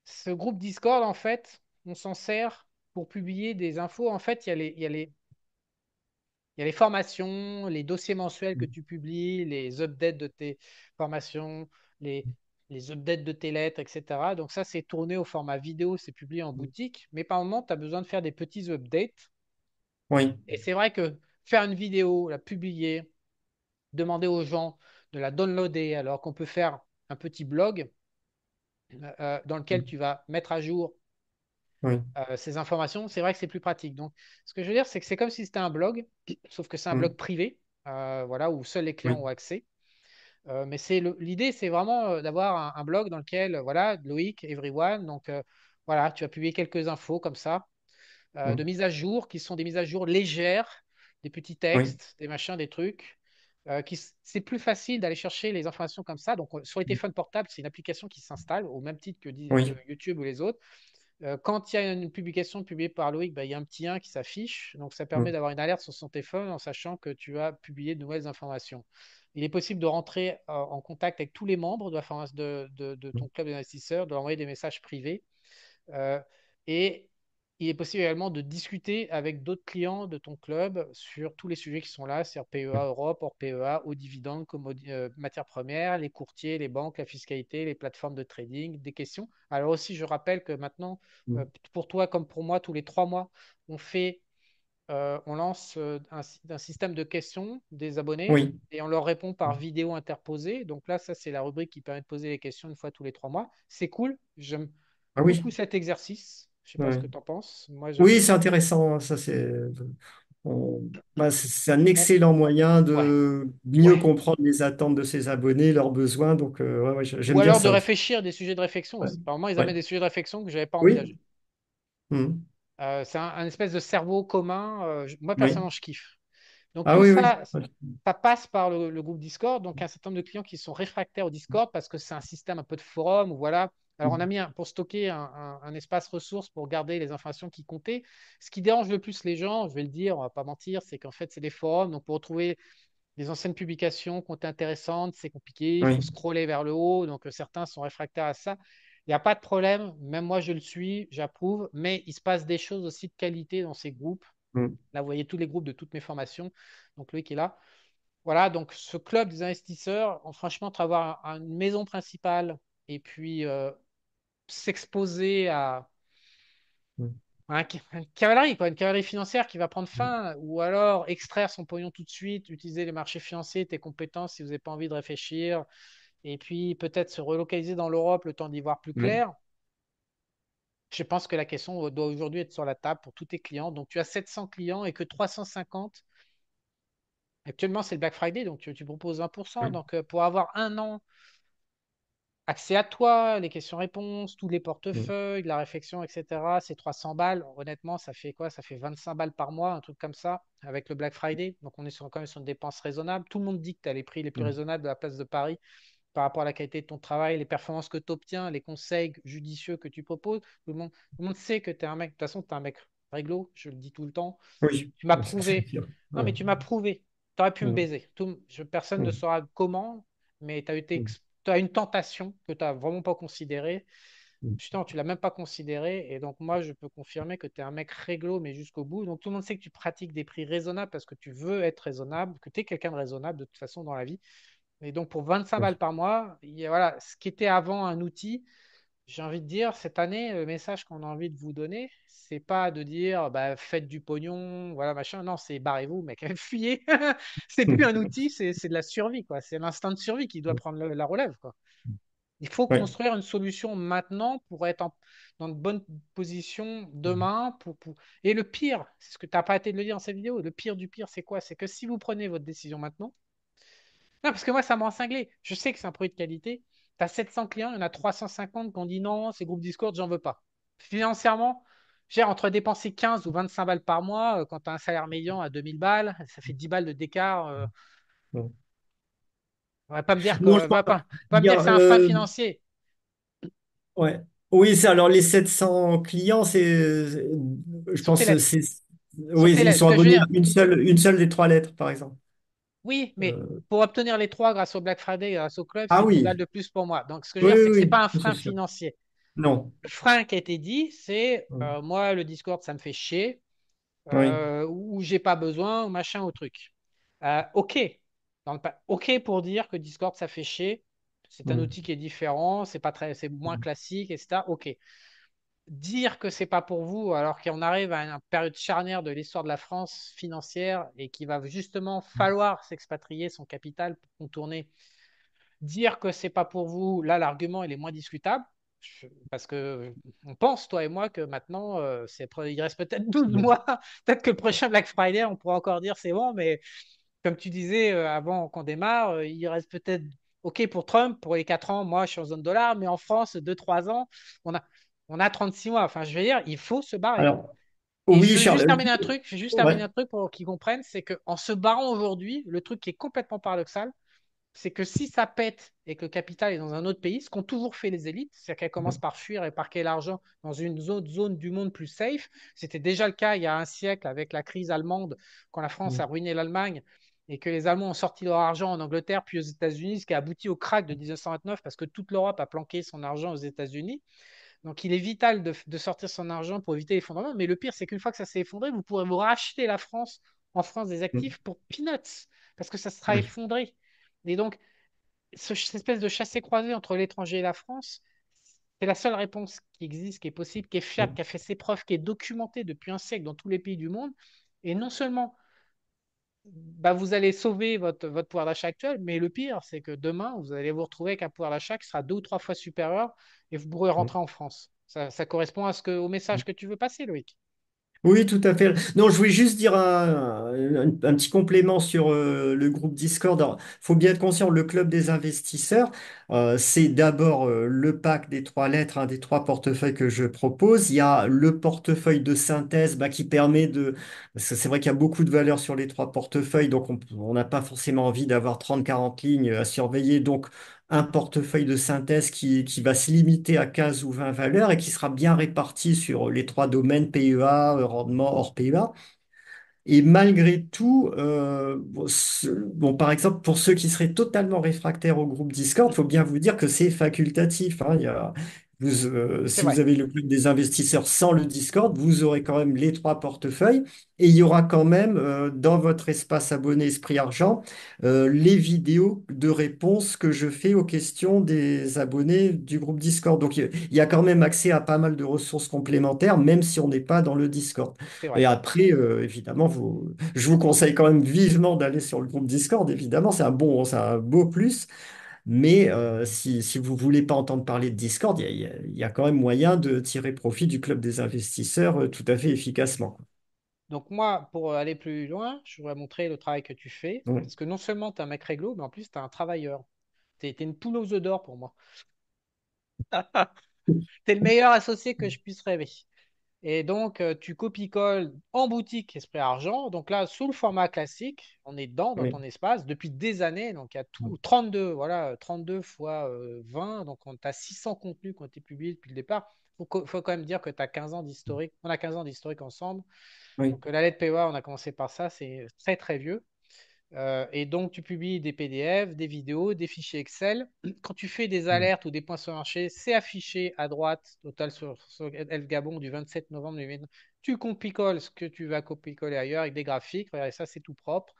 Ce groupe Discord, en fait, on s'en sert pour publier des infos. En fait, il y a les formations, les dossiers mensuels que tu publies, les updates de tes formations, les, les updates de tes lettres, etc. Donc ça, c'est tourné au format vidéo, c'est publié en boutique. Mais par moment, tu as besoin de faire des petits updates. Oui. Et c'est vrai que faire une vidéo, la publier, demander aux gens de la downloader, alors qu'on peut faire un petit blog dans lequel tu vas mettre à jour Oui. ces informations, c'est vrai que c'est plus pratique. Donc, ce que je veux dire, c'est que c'est comme si c'était un blog, sauf que c'est un blog Mhm. privé, voilà, où seuls les clients Oui. ont accès. Mais l'idée, c'est vraiment d'avoir un blog dans lequel, voilà, Loïc, everyone. Donc, voilà, tu vas publier quelques infos comme ça, de Mm. mise à jour, qui sont des mises à jour légères, des petits Oui. textes, des machins, des trucs. C'est plus facile d'aller chercher les informations comme ça. Donc, sur les Mm. téléphones portables, c'est une application qui s'installe au même titre que Oui. YouTube ou les autres. Quand il y a une publication publiée par Loïc, bah, il y a un petit 1 qui s'affiche. Donc, ça permet Mm. d'avoir une alerte sur son téléphone en sachant que tu as publié de nouvelles informations. Il est possible de rentrer en contact avec tous les membres de ton club d'investisseurs, de leur envoyer des messages privés. Euh, et il est possible également de discuter avec d'autres clients de ton club sur tous les sujets qui sont là, c'est-à-dire PEA Europe, hors PEA, aux dividendes, matières premières, les courtiers, les banques, la fiscalité, les plateformes de trading, des questions. Alors aussi, je rappelle que maintenant, Mm. pour toi comme pour moi, tous les 3 mois, on fait on lance un système de questions des abonnés Oui. et on leur répond par vidéo interposée. Donc là, ça, c'est la rubrique qui permet de poser les questions une fois tous les 3 mois. C'est cool. J'aime Ah oui. beaucoup cet exercice. Je sais pas ce Ouais. que tu en penses. Moi, Oui, j'aime. c'est intéressant. Ça, c'est un on- excellent moyen Ouais, de mieux ouais. comprendre les attentes de ses abonnés, leurs besoins. Donc, ouais, Ou j'aime bien alors de ça aussi. réfléchir des sujets de réflexion Ouais. aussi. Par moment, ils amènent Ouais. des sujets de réflexion que je n'avais pas Oui. envisagés. Mm. C'est un espèce de cerveau commun. Moi, Oui. personnellement, je kiffe. Donc Ah tout oui, oui. ça, Ouais. ça passe par le groupe Discord. Donc un certain nombre de clients qui sont réfractaires au Discord parce que c'est un système un peu de forum où voilà. Alors on a Mm. mis pour stocker un espace ressources pour garder les informations qui comptaient. Ce qui dérange le plus les gens, je vais le dire, on va pas mentir, c'est qu'en fait c'est des forums. Donc pour retrouver les anciennes publications qui ont été intéressantes, c'est compliqué. Il faut Oui. scroller vers le haut. Donc certains sont réfractaires à ça. Il n'y a pas de problème. Même moi je le suis, j'approuve. Mais il se passe des choses aussi de qualité dans ces groupes. Mm. Là, vous voyez tous les groupes de toutes mes formations. Donc, Loïc est là. Voilà, donc ce club des investisseurs, franchement, entre avoir une maison principale et puis s'exposer Mm. à une cavalerie, quoi, une cavalerie financière qui va prendre fin, ou alors extraire son pognon tout de suite, utiliser les marchés financiers, tes compétences si vous n'avez pas envie de réfléchir, et puis peut-être se relocaliser dans l'Europe le temps d'y voir plus Mm. clair. Je pense que la question doit aujourd'hui être sur la table pour tous tes clients. Donc, tu as 700 clients et que 350. Actuellement, c'est le Black Friday, donc tu proposes 20%. Oui. Donc, pour avoir un an, accès à toi, les questions-réponses, tous les Mm. portefeuilles, la réflexion, etc., c'est 300 balles. Honnêtement, ça fait quoi? Ça fait 25 balles par mois, un truc comme ça, avec le Black Friday. Donc, on est quand même sur une dépense raisonnable. Tout le monde dit que tu as les prix les plus Mm. raisonnables de la place de Paris par rapport à la qualité de ton travail, les performances que tu obtiens, les conseils judicieux que tu proposes. Tout le monde sait que tu es un mec. De toute façon, tu es un mec réglo, je le dis tout le temps. Oui. Tu m'as Ça, c'est prouvé. sûr. Non, mais Ouais. tu m'as prouvé. Tu aurais pu me Mm. baiser. Personne ne Mm. saura comment, mais Mm. tu as une tentation que tu n'as vraiment pas considérée. Mm. Putain, tu l'as même pas considérée. Et donc, moi, je peux confirmer que tu es un mec réglo, mais jusqu'au bout. Donc, tout le monde sait que tu pratiques des prix raisonnables parce que tu veux être raisonnable, que tu es quelqu'un de raisonnable de toute façon dans la vie. Et donc, pour 25 balles Oui. par mois, voilà, ce qui était avant un outil, j'ai envie de dire, cette année, le message qu'on a envie de vous donner, c'est pas de dire bah, faites du pognon, voilà, machin. Non, c'est barrez-vous, mec, fuyez. C'est plus un Mm. outil, c'est de la survie, quoi. C'est l'instinct de survie qui doit prendre la relève, quoi. Il faut Ouais. construire une solution maintenant pour être dans de bonnes positions demain. Et le pire, c'est ce que tu n'as pas arrêté de le dire dans cette vidéo, le pire du pire, c'est quoi? C'est que si vous prenez votre décision maintenant, non, parce que moi, ça m'a cinglé. Je sais que c'est un produit de qualité. Tu as 700 clients, il y en a 350 qui ont dit non, ces groupes Discord, j'en veux pas. Financièrement, j'ai entre dépenser 15 ou 25 balles par mois, quand tu as un salaire médian à 2000 balles, ça fait 10 balles de d'écart. Mm. On va pas me dire Non, je pense pas me dire que c'est un frein financier. ouais. Oui, c'est alors les 700 clients, je Sur tes pense, lettres. Sur oui, tes ils lettres. Ce sont que je veux abonnés dire, à une seule des trois lettres, par exemple. oui, mais Euh, pour obtenir les trois grâce au Black Friday, grâce au club, ah c'est 10 balles oui, de plus pour moi. Donc, ce que je veux oui, dire, c'est que c'est oui, pas un oui, c'est frein sûr. financier. Non. Le frein qui a été dit, c'est Mm. moi, le Discord, ça me fait chier. Oui. Ou j'ai pas besoin, ou machin, ou truc. Ok. Ok pour dire que Discord, ça fait chier. C'est un Mm. outil qui est différent, c'est moins classique, etc. Ok. Dire que c'est pas pour vous, alors qu'on arrive à une période charnière de l'histoire de la France financière et qu'il va justement falloir s'expatrier son capital pour contourner. Dire que c'est pas pour vous, là, l'argument, il est moins discutable. Parce que on pense, toi et moi, que maintenant, il reste peut-être 12 Mm. mois. Peut-être que le prochain Black Friday, on pourra encore dire c'est bon, mais comme tu disais avant qu'on démarre, il reste peut-être OK, pour Trump, pour les 4 ans, moi, je suis en zone dollar, mais en France, 2 3 ans, on a, on a 36 mois. Enfin, je veux dire, il faut se barrer. Alors, Et je oui, veux juste Charles. terminer un truc, je veux juste Ouais. terminer un truc pour qu'ils comprennent, c'est qu'en se barrant aujourd'hui, le truc qui est complètement paradoxal, c'est que si ça pète et que le capital est dans un autre pays, ce qu'ont toujours fait les élites, c'est qu'elles commencent par fuir et parquer l'argent dans une autre zone du monde plus safe. C'était déjà le cas il y a un siècle avec la crise allemande, quand la France a ruiné l'Allemagne et que les Allemands ont sorti leur argent en Angleterre puis aux États-Unis, ce qui a abouti au crack de 1929 parce que toute l'Europe a planqué son argent aux États-Unis. Donc il est vital de sortir son argent pour éviter l'effondrement. Mais le pire, c'est qu'une fois que ça s'est effondré, vous pourrez vous racheter la France en France des actifs pour peanuts parce que ça sera Oui. effondré. Et donc, cette espèce de chassé-croisé entre l'étranger et la France, c'est la seule réponse qui existe, qui est possible, qui est fiable, qui a fait ses preuves, qui est documentée depuis un siècle dans tous les pays du monde. Et non seulement bah, vous allez sauver votre pouvoir d'achat actuel, mais le pire, c'est que demain, vous allez vous retrouver avec un pouvoir d'achat qui sera 2 ou 3 fois supérieur et vous pourrez rentrer en France. Ça correspond au message que tu veux passer, Loïc. Oui, tout à fait. Non, je voulais juste dire un petit complément sur le groupe Discord. Il faut bien être conscient, le club des investisseurs, c'est d'abord le pack des 3 lettres, des 3 portefeuilles que je propose. Il y a le portefeuille de synthèse qui permet de... parce que c'est vrai qu'il y a beaucoup de valeur sur les 3 portefeuilles, donc on n'a pas forcément envie d'avoir 30 40 lignes à surveiller. Donc, un portefeuille de synthèse qui va se limiter à 15 ou 20 valeurs et qui sera bien réparti sur les 3 domaines PEA, rendement hors PEA. Et malgré tout, bon, par exemple, pour ceux qui seraient totalement réfractaires au groupe Discord, il faut bien vous dire que c'est facultatif, hein. C'est Si vous vrai, avez le club des investisseurs sans le Discord, vous aurez quand même les 3 portefeuilles et il y aura quand même dans votre espace abonné Esprit Argent les vidéos de réponses que je fais aux questions des abonnés du groupe Discord. Donc il y a quand même accès à pas mal de ressources complémentaires, même si on n'est pas dans le Discord. c'est Et vrai. après, évidemment, je vous conseille quand même vivement d'aller sur le groupe Discord. Évidemment, c'est un beau plus. Mais si vous voulez pas entendre parler de Discord, il y a quand même moyen de tirer profit du club des investisseurs tout à fait efficacement. Donc moi, pour aller plus loin, je voudrais montrer le travail que tu fais. Oui, Parce que non seulement tu es un mec réglo, mais en plus tu es un travailleur. Tu es une poule aux œufs d'or pour moi. Tu es le meilleur associé que je puisse rêver. Et donc, tu copies-colles en boutique Esprit Argent. Donc là, sous le format classique, on est dedans, dans oui, ton espace, depuis des années. Donc, il y a tout, 32, voilà, 32 fois 20. Donc, on a 600 contenus qui ont été publiés depuis le départ. Faut quand même dire que tu as 15 ans d'historique. On a 15 ans d'historique ensemble. oui, Donc, la lettre POA, on a commencé par ça. C'est très, très vieux. Et donc, tu publies des PDF, des vidéos, des fichiers Excel. Quand tu fais des alertes ou des points sur le marché, c'est affiché à droite, total sur Elf Gabon du 27 novembre 2020. Tu copies-colles ce que tu vas copier-coller ailleurs avec des graphiques. Regardez, ça, c'est tout propre.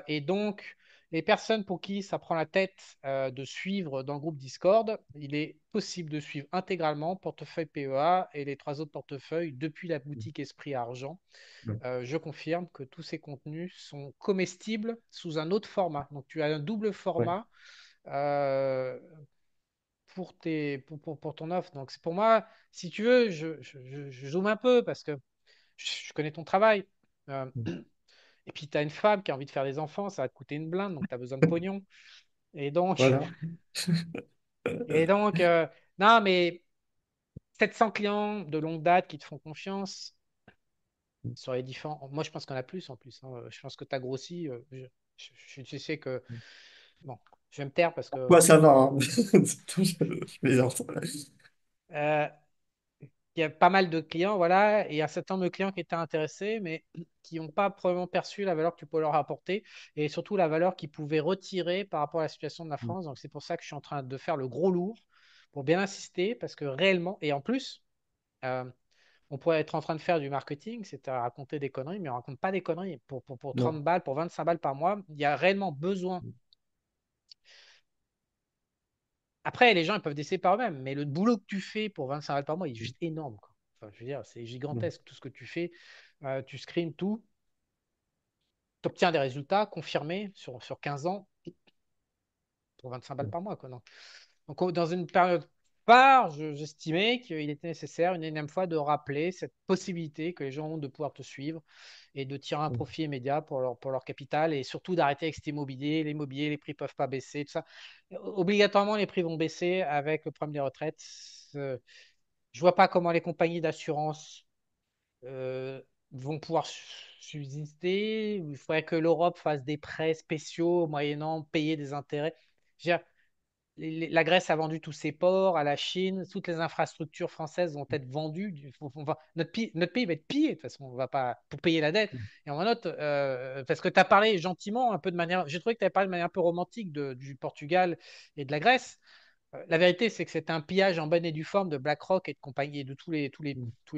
Et donc, les personnes pour qui ça prend la tête de suivre dans le groupe Discord, il est possible de suivre intégralement portefeuille PEA et les 3 autres portefeuilles depuis la boutique Esprit Argent. oui, Je confirme que tous ces contenus sont comestibles sous un autre format. Donc, tu as un double oui, format euh, pour ton offre. Donc, c'est pour moi, si tu veux, je zoome un peu parce que je connais ton travail. Euh, et puis, tu as une femme qui a envie de faire des enfants, ça va te coûter une blinde, donc tu as besoin de pognon. Et donc, voilà. et donc non, mais 700 clients de longue date qui te font confiance sur les différents. Moi, je pense qu'on a plus en plus, hein. Je pense que tu as grossi. Je sais que bon, je vais me taire parce que Moi, ça va, hein. Je plaisante. euh, il y a pas mal de clients, voilà, et il y a un certain nombre de clients qui étaient intéressés, mais qui n'ont pas probablement perçu la valeur que tu peux leur apporter et surtout la valeur qu'ils pouvaient retirer par rapport à la situation de la France. Donc, c'est pour ça que je suis en train de faire le gros lourd pour bien insister parce que réellement, et en plus, euh, on pourrait être en train de faire du marketing, c'est à raconter des conneries, mais on ne raconte pas des conneries. Pour Non. 30 balles, pour 25 balles par mois, il y a réellement besoin. Après, les gens ils peuvent décider par eux-mêmes, mais le boulot que tu fais pour 25 balles par mois il est juste énorme, quoi. Enfin, je veux dire, c'est gigantesque tout ce que tu fais. Tu screens tout, tu obtiens des résultats confirmés sur 15 ans pour 25 balles par mois, quoi. Donc, dans une période part, j'estimais qu'il était nécessaire une énième fois de rappeler cette possibilité que les gens ont de pouvoir te suivre et de tirer un profit immédiat pour leur capital et surtout d'arrêter avec cet immobilier. L'immobilier, les prix ne peuvent pas baisser, tout ça. Obligatoirement, les prix vont baisser avec le problème des retraites. Euh, je vois pas comment les compagnies d'assurance euh, vont pouvoir subsister. Il faudrait que l'Europe fasse des prêts spéciaux moyennant payer des intérêts. Je veux dire, la Grèce a vendu tous ses ports à la Chine, toutes les infrastructures françaises vont être vendues. Notre pays va être pillé, de toute façon, on va pas pour payer la dette. Et en note, parce que tu as parlé gentiment, un peu de manière, j'ai trouvé que tu avais parlé de manière un peu romantique du Portugal et de la Grèce. La vérité, c'est que c'est un pillage en bonne et due forme de BlackRock et de compagnie et de tous les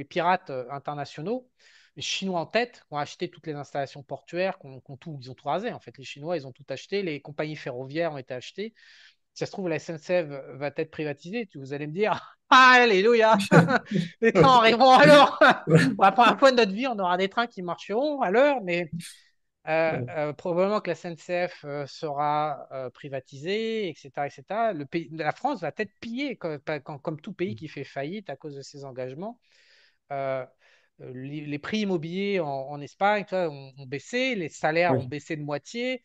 pirates internationaux. Les Chinois en tête, qui ont acheté toutes les installations portuaires, ils ont tout rasé en fait. Les Chinois, ils ont tout acheté, les compagnies ferroviaires ont été achetées. Si ça se trouve, la SNCF va être privatisée. Vous allez me dire, ah, alléluia, les trains arriveront à l'heure. Pour la première fois de notre vie, on aura des trains qui marcheront à l'heure, mais probablement que la SNCF sera privatisée, etc., etc. La France va être pillée comme tout pays qui fait faillite à cause de ses engagements. Euh, les prix immobiliers en Espagne, tu vois, ont baissé, les salaires ont Oui. baissé de moitié.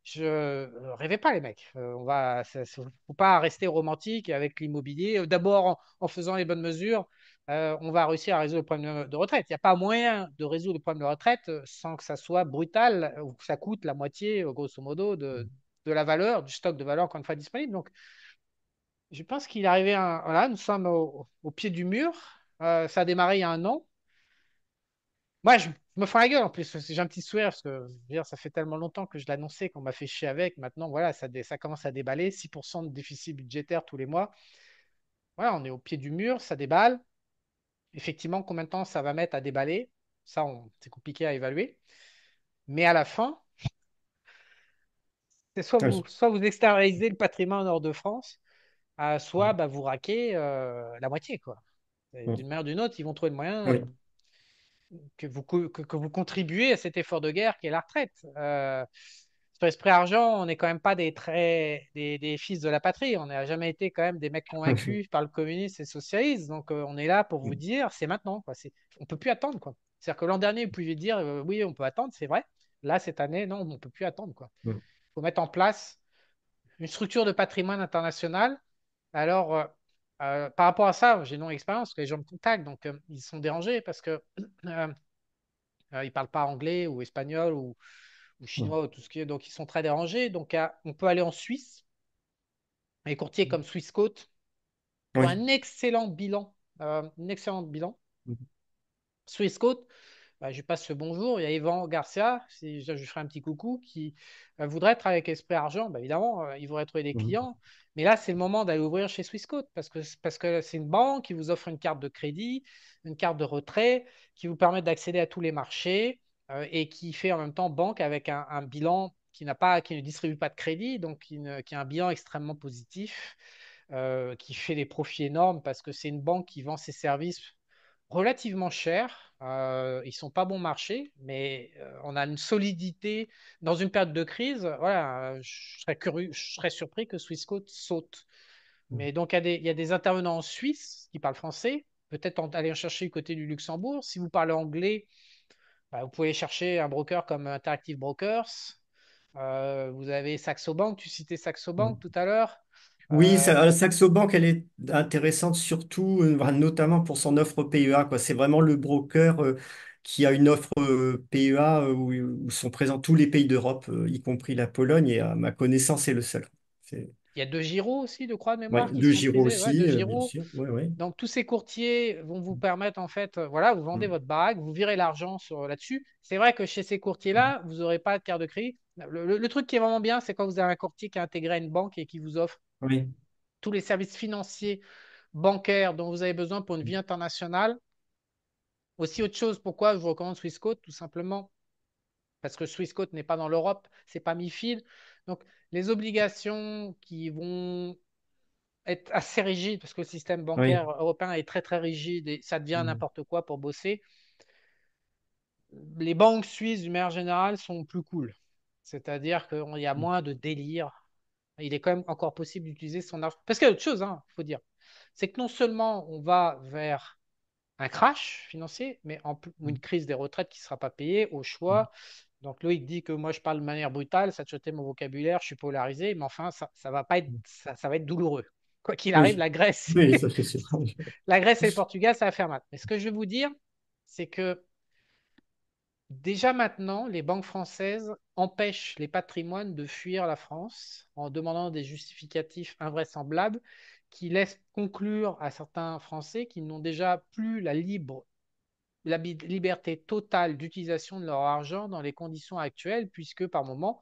Je rêvais pas, les mecs. Faut pas rester romantique avec l'immobilier. D'abord, en faisant les bonnes mesures, on va réussir à résoudre le problème de retraite. Il n'y a pas moyen de résoudre le problème de retraite sans que ça soit brutal ou que ça coûte la moitié, grosso modo, de la valeur, du stock de valeur, encore une fois, disponible. Donc, je pense qu'il est arrivé voilà, nous sommes au pied du mur. Ça a démarré il y a un an. Moi, je me fais la gueule en plus. J'ai un petit sourire parce que je veux dire, ça fait tellement longtemps que je l'annonçais qu'on m'a fait chier avec. Maintenant, voilà, ça commence à déballer. 6% de déficit budgétaire tous les mois. Voilà, on est au pied du mur, ça déballe. Effectivement, combien de temps ça va mettre à déballer? Ça, c'est compliqué à évaluer. Mais à la fin, c'est Oui. soit vous externalisez le patrimoine hors de France, soit bah, vous raquez la moitié, quoi. Et d'une manière ou d'une autre, ils vont trouver le moyen Oui. que vous contribuez à cet effort de guerre qui est la retraite. Sur Esprit Argent, on n'est quand même pas des fils de la patrie. On n'a jamais été quand même des mecs convaincus par le communisme et le socialisme. Donc, on est là pour vous dire, c'est maintenant, quoi. On peut plus attendre, quoi. C'est-à-dire que l'an dernier, vous pouviez dire, oui, on peut attendre, c'est vrai. Là, cette année, non, on peut plus attendre, quoi. Il faut mettre en place une structure de patrimoine international. Alors, par rapport à ça, j'ai non expérience, parce que les gens me contactent, donc ils sont dérangés parce que euh, ils parlent pas anglais ou espagnol ou chinois ou tout ce qui est, donc ils sont très dérangés. Donc, on peut aller en Suisse, les courtiers comme Swissquote, qui ont Oui. un excellent bilan. Swissquote, bah, je lui passe le bonjour. Il y a Yvan Garcia, si je lui ferai un petit coucou, qui voudrait être avec Esprit Argent. Bah, évidemment, il voudrait trouver des clients. Mais là, c'est le moment d'aller ouvrir chez Swissquote parce que c'est une banque qui vous offre une carte de crédit, une carte de retrait, qui vous permet d'accéder à tous les marchés et qui fait en même temps banque avec un bilan qui ne distribue pas de crédit, donc qui a un bilan extrêmement positif, qui fait des profits énormes parce que c'est une banque qui vend ses services relativement cher. Ils sont pas bon marché, mais on a une solidité dans une période de crise. Voilà, je serais surpris que Swissquote saute. Mais donc, il y a des intervenants en Suisse qui parlent français. Peut-être aller en chercher du côté du Luxembourg. Si vous parlez anglais, bah, vous pouvez chercher un broker comme Interactive Brokers. Vous avez Saxo Bank. Tu citais Saxo Bank tout à l'heure. Oui, Euh, Saxo Bank, elle est intéressante surtout, notamment pour son offre PEA, quoi. C'est vraiment le broker qui a une offre PEA où sont présents tous les pays d'Europe, y compris la Pologne, et à ma connaissance, c'est le seul. C'est, il y a deux Giro aussi, de croix de ouais, mémoire, qui de sont Giro utilisés. Ouais, aussi, deux bien Giro. sûr. Ouais, ouais. Donc, tous ces courtiers vont vous permettre, en fait, voilà, vous vendez Mm. votre baraque, vous virez l'argent là-dessus. C'est vrai que chez ces courtiers-là, vous n'aurez pas de carte de crédit. Le truc qui est vraiment bien, c'est quand vous avez un courtier qui est intégré à une banque et qui vous offre Oui. tous les services financiers, bancaires dont vous avez besoin pour une vie internationale. Aussi, autre chose, pourquoi je vous recommande Swissquote? Tout simplement parce que Swissquote n'est pas dans l'Europe, c'est pas MiFID. Donc, les obligations qui vont être assez rigides, parce que le système Oui. bancaire européen est très très rigide et ça devient Mm. n'importe quoi pour bosser. Les banques suisses, d'une manière générale, sont plus cool. C'est-à-dire qu'il y a moins de délire. Il est quand même encore possible d'utiliser son argent. Parce qu'il y a autre chose, il faut dire. c'est que non seulement on va vers un crash financier, mais ou une crise des retraites qui ne sera pas payée au choix. Donc Loïc dit que moi je parle de manière brutale, ça te jetait mon vocabulaire, je suis polarisé, mais enfin ça va pas être ça va être douloureux. Quoi qu'il arrive, Oui, la Grèce, oui, ça c'est sûr. la Grèce et le Portugal, ça va faire mal. Mais ce que je veux vous dire, c'est que déjà maintenant, les banques françaises empêchent les patrimoines de fuir la France en demandant des justificatifs invraisemblables qui laissent conclure à certains Français qu'ils n'ont déjà plus la liberté totale d'utilisation de leur argent dans les conditions actuelles, puisque par moment,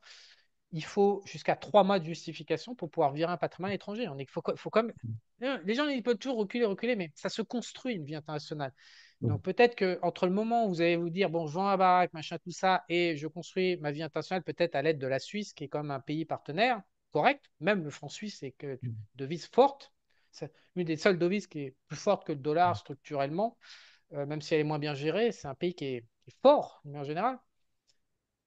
il faut jusqu'à 3 mois de justification pour pouvoir virer un patrimoine étranger. Faut comme... Les gens, ils peuvent toujours reculer, reculer, mais ça se construit une vie internationale. Donc peut-être que entre le moment où vous allez vous dire, bon, je vends la baraque, machin, tout ça, et je construis ma vie internationale peut-être à l'aide de la Suisse, qui est comme un pays partenaire, correct, même le franc suisse est que une devise forte, c'est une des seules devises qui est plus forte que le dollar structurellement, même si elle est moins bien gérée, c'est un pays qui est fort, en général,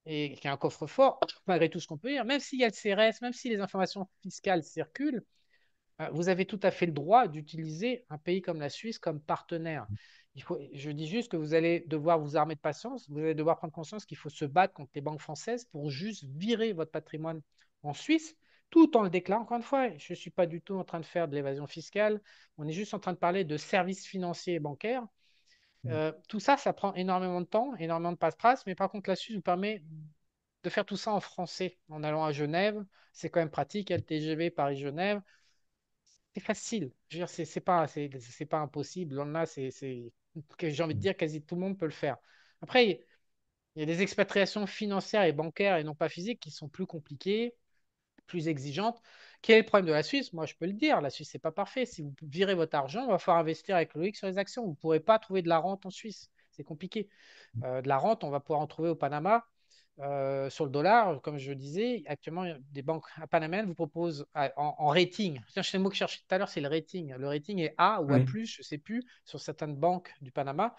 et qui a un coffre-fort, malgré tout ce qu'on peut dire. Même s'il y a le CRS, même si les informations fiscales circulent, vous avez tout à fait le droit d'utiliser un pays comme la Suisse comme partenaire. Je dis juste que vous allez devoir vous armer de patience, vous allez devoir prendre conscience qu'il faut se battre contre les banques françaises pour juste virer votre patrimoine en Suisse, tout en le déclarant. Encore une fois, je ne suis pas du tout en train de faire de l'évasion fiscale, on est juste en train de parler de services financiers et bancaires. Tout ça, ça prend énormément de temps, énormément de passe-passe, mais par contre, la Suisse vous permet de faire tout ça en français en allant à Genève. C'est quand même pratique, il y a le TGV Paris-Genève. C'est facile. Je veux dire, c'est pas impossible. Là, j'ai envie de dire, quasi tout le monde peut le faire. Après, il y a des expatriations financières et bancaires et non pas physiques qui sont plus compliquées, plus exigeantes. Quel est le problème de la Suisse? Moi, je peux le dire, la Suisse, c'est pas parfait. Si vous virez votre argent, il va falloir investir avec Loïc sur les actions. Vous ne pourrez pas trouver de la rente en Suisse. C'est compliqué. De la rente, on va pouvoir en trouver au Panama. Sur le dollar, comme je le disais, actuellement, des banques panamènes vous proposent en rating. C'est le mot que je cherchais tout à l'heure, c'est le rating. Le rating est A ou A+, Oui, je ne sais plus, sur certaines banques du Panama.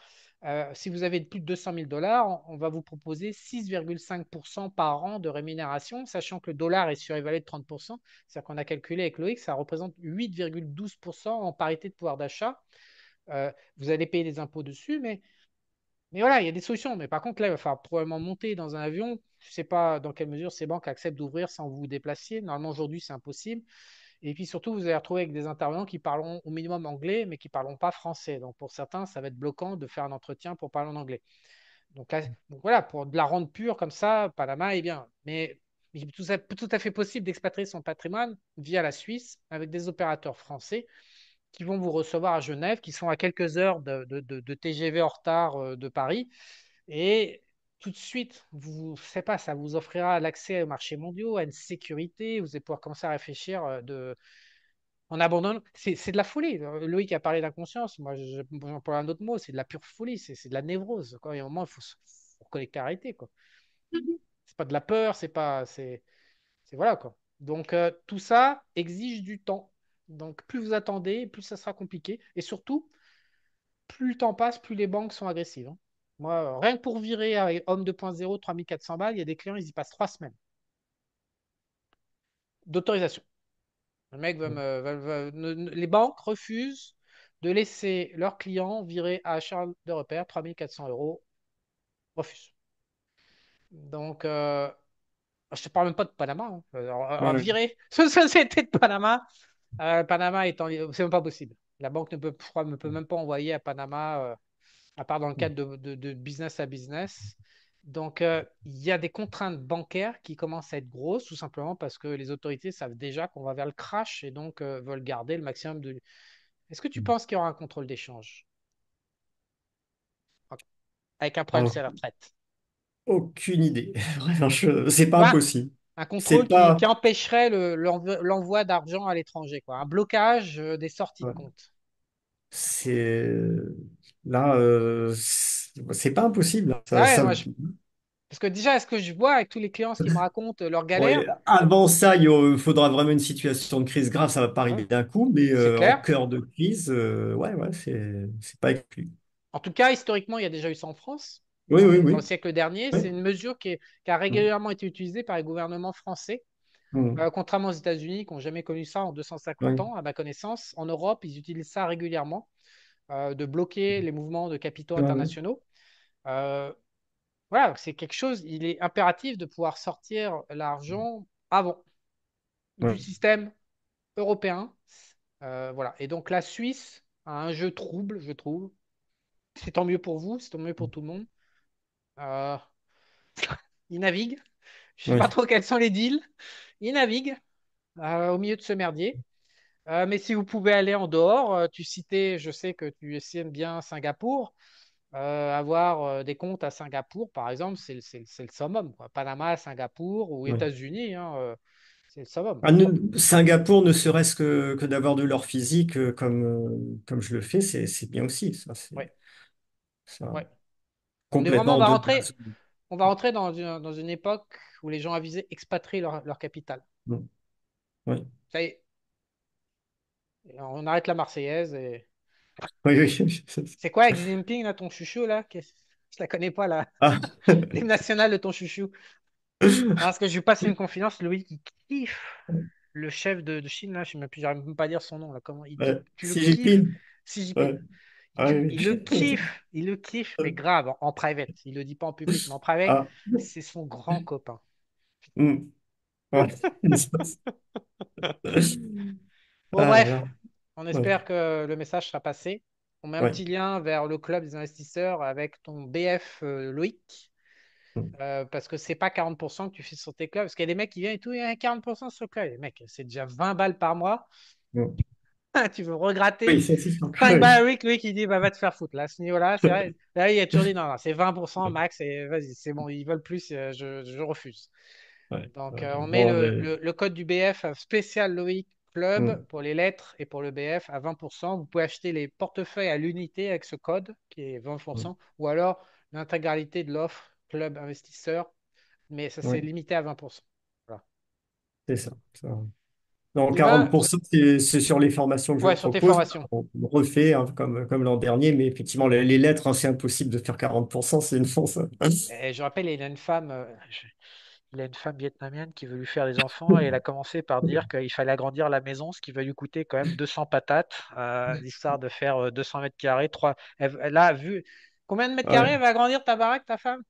Si vous avez plus de 200 000 dollars, on va vous proposer 6,5% par an de rémunération, sachant que le dollar est surévalué de 30%. C'est-à-dire qu'on a calculé avec Loïc, ça représente 8,12% en parité de pouvoir d'achat. Vous allez payer des impôts dessus, mais voilà, il y a des solutions. Mais par contre, là, il va falloir probablement monter dans un avion. Je ne sais pas dans quelle mesure ces banques acceptent d'ouvrir sans vous déplacer. Normalement, aujourd'hui, c'est impossible. Et puis surtout, vous allez retrouver avec des intervenants qui parleront au minimum anglais, mais qui ne parleront pas français. Donc pour certains, ça va être bloquant de faire un entretien pour parler en anglais. Donc, là, donc voilà, pour de la rente pure comme ça, Panama est bien. Mais il est tout à fait possible d'expatrier son patrimoine via la Suisse avec des opérateurs français qui vont vous recevoir à Genève, qui sont à quelques heures de TGV en retard de Paris. Et tout de suite, je sais pas, ça vous offrira l'accès aux marchés mondiaux, à une sécurité. Vous allez pouvoir commencer à réfléchir en abandonnant. C'est de la folie. Loïc a parlé d'inconscience. Moi, j'emploie un autre mot. C'est de la pure folie. C'est de la névrose. Quoi. Il y a un moment, faut reconnecter, arrêter. Quoi. C'est pas de la peur. C'est voilà quoi. Donc tout ça exige du temps. Donc plus vous attendez, plus ça sera compliqué. Et surtout, plus le temps passe, plus les banques sont agressives. Hein. Moi, rien que pour virer avec Homme 2.0, 3400 balles, il y a des clients, ils y passent 3 semaines d'autorisation. Le mec les banques refusent de laisser leurs clients virer à Charles de Repère 3400 euros. Refusent. Donc, je ne te parle même pas de Panama. Hein. Alors, ouais, virer ce société de Panama, Panama étant, c'est même pas possible. La banque ne peut, je crois, ne peut même pas envoyer à Panama, à part dans le cadre de business à business. Donc, il y a des contraintes bancaires qui commencent à être grosses, tout simplement parce que les autorités savent déjà qu'on va vers le crash et donc veulent garder le maximum de. Est-ce que tu penses qu'il y aura un contrôle d'échange avec un problème alors, sur la retraite? aucune idée. Vraiment, c'est pas Voilà, impossible. un C'est contrôle pas. qui empêcherait l'envoi d'argent à l'étranger, quoi. Un blocage des sorties de Ouais. compte. C'est là, c'est pas impossible. Ah ouais, parce que déjà, est-ce que je vois avec tous les clients ce qu'ils me racontent leurs galères? Ouais, avant ça, il faudra vraiment une situation de crise grave. Ça va pas Ouais, arriver d'un coup, mais c'est en clair. cœur de crise, ouais, ouais, c'est pas exclu. En tout cas, historiquement, il y a déjà eu ça en France. Oui, oui, Dans le oui. siècle dernier, Oui. c'est une mesure qui a régulièrement été utilisée par les gouvernements français Mm. Contrairement aux États-Unis, qui n'ont jamais connu ça en 250 Ouais. ans, à ma connaissance, en Europe, ils utilisent ça régulièrement, de bloquer les mouvements de capitaux Ouais, ouais. internationaux. Euh, voilà, c'est quelque chose, il est impératif de pouvoir sortir l'argent avant du Ouais. système européen. Voilà. Et donc la Suisse a un jeu trouble, je trouve. C'est tant mieux pour vous, c'est tant mieux pour tout le monde. Euh, ils naviguent. Je sais pas Ouais. trop quels sont les deals. Ils naviguent au milieu de ce merdier. Mais si vous pouvez aller en dehors, tu citais, je sais que tu aimes bien Singapour. Avoir des comptes à Singapour, par exemple, c'est le summum, quoi. Panama, Singapour ou Ouais. États-Unis, hein, c'est le summum. Singapour, ne serait-ce que d'avoir de l'or physique comme je le fais, c'est bien aussi. Ouais, Ça, ouais. On est vraiment, complètement de base. on va rentrer dans une époque où les gens avisés expatrient leur capital. Mm. Ouais. Ça y est, on arrête la Marseillaise. Et... Oui, oui. C'est quoi Xi Jinping, là, ton chouchou, là? Je la connais pas, là. Ah. L'hymne national de ton chouchou. Non, parce que je lui passe une confidence, Louis, qui kiffe le chef de Chine, là, je ne j'arrive même pas à dire son nom, là, comment il dit, tu le Xi kiffes, Jinping. Xi Jinping. Ouais. Ah, oui, Il le kiffe, mais oui. grave, en private. Il le dit pas en public, mais en private, Ah. c'est son grand copain. Mm. Ouais. Bon, Ah là bref, là. on Ouais. espère que le message sera passé. On met un Ouais. petit lien vers le club des investisseurs avec ton BF Loïc, Mm. parce que c'est pas 40% que tu fais sur tes clubs. Parce qu'il y a des mecs qui viennent et tout, il y a 40% sur le club. Les mecs, c'est déjà 20 balles par mois. Mm. Tu veux regratter Oui, ça c'est sûr. 5 balles Oui. à Rick, lui qui dit bah, va te faire foutre. Là, à ce niveau-là, c'est vrai. Là, il a toujours dit non, non, c'est 20% max et vas-y, c'est bon, ils veulent plus, je refuse. Ouais. Donc, on met Bon, le code du BF spécial Loïc Club mm. pour les lettres et pour le BF à 20%. Vous pouvez acheter les portefeuilles à l'unité avec ce code qui est Mm. 20%, ou alors l'intégralité de l'offre Club Investisseur, mais ça c'est Ouais, limité à 20%. Voilà. c'est ça. Non, Eh ben, 40%, c'est sur les formations que je ouais, sur tes propose. formations. On refait hein, comme l'an dernier, mais effectivement, les lettres, hein, c'est impossible de faire 40%, c'est une fonce. Et je rappelle, il a une femme vietnamienne qui veut lui faire des enfants et elle a commencé par dire qu'il fallait agrandir la maison, ce qui va lui coûter quand même 200 patates, l'histoire de faire 200 mètres carrés. Elle a vu combien de mètres carrés Ouais. elle va agrandir ta baraque, ta femme?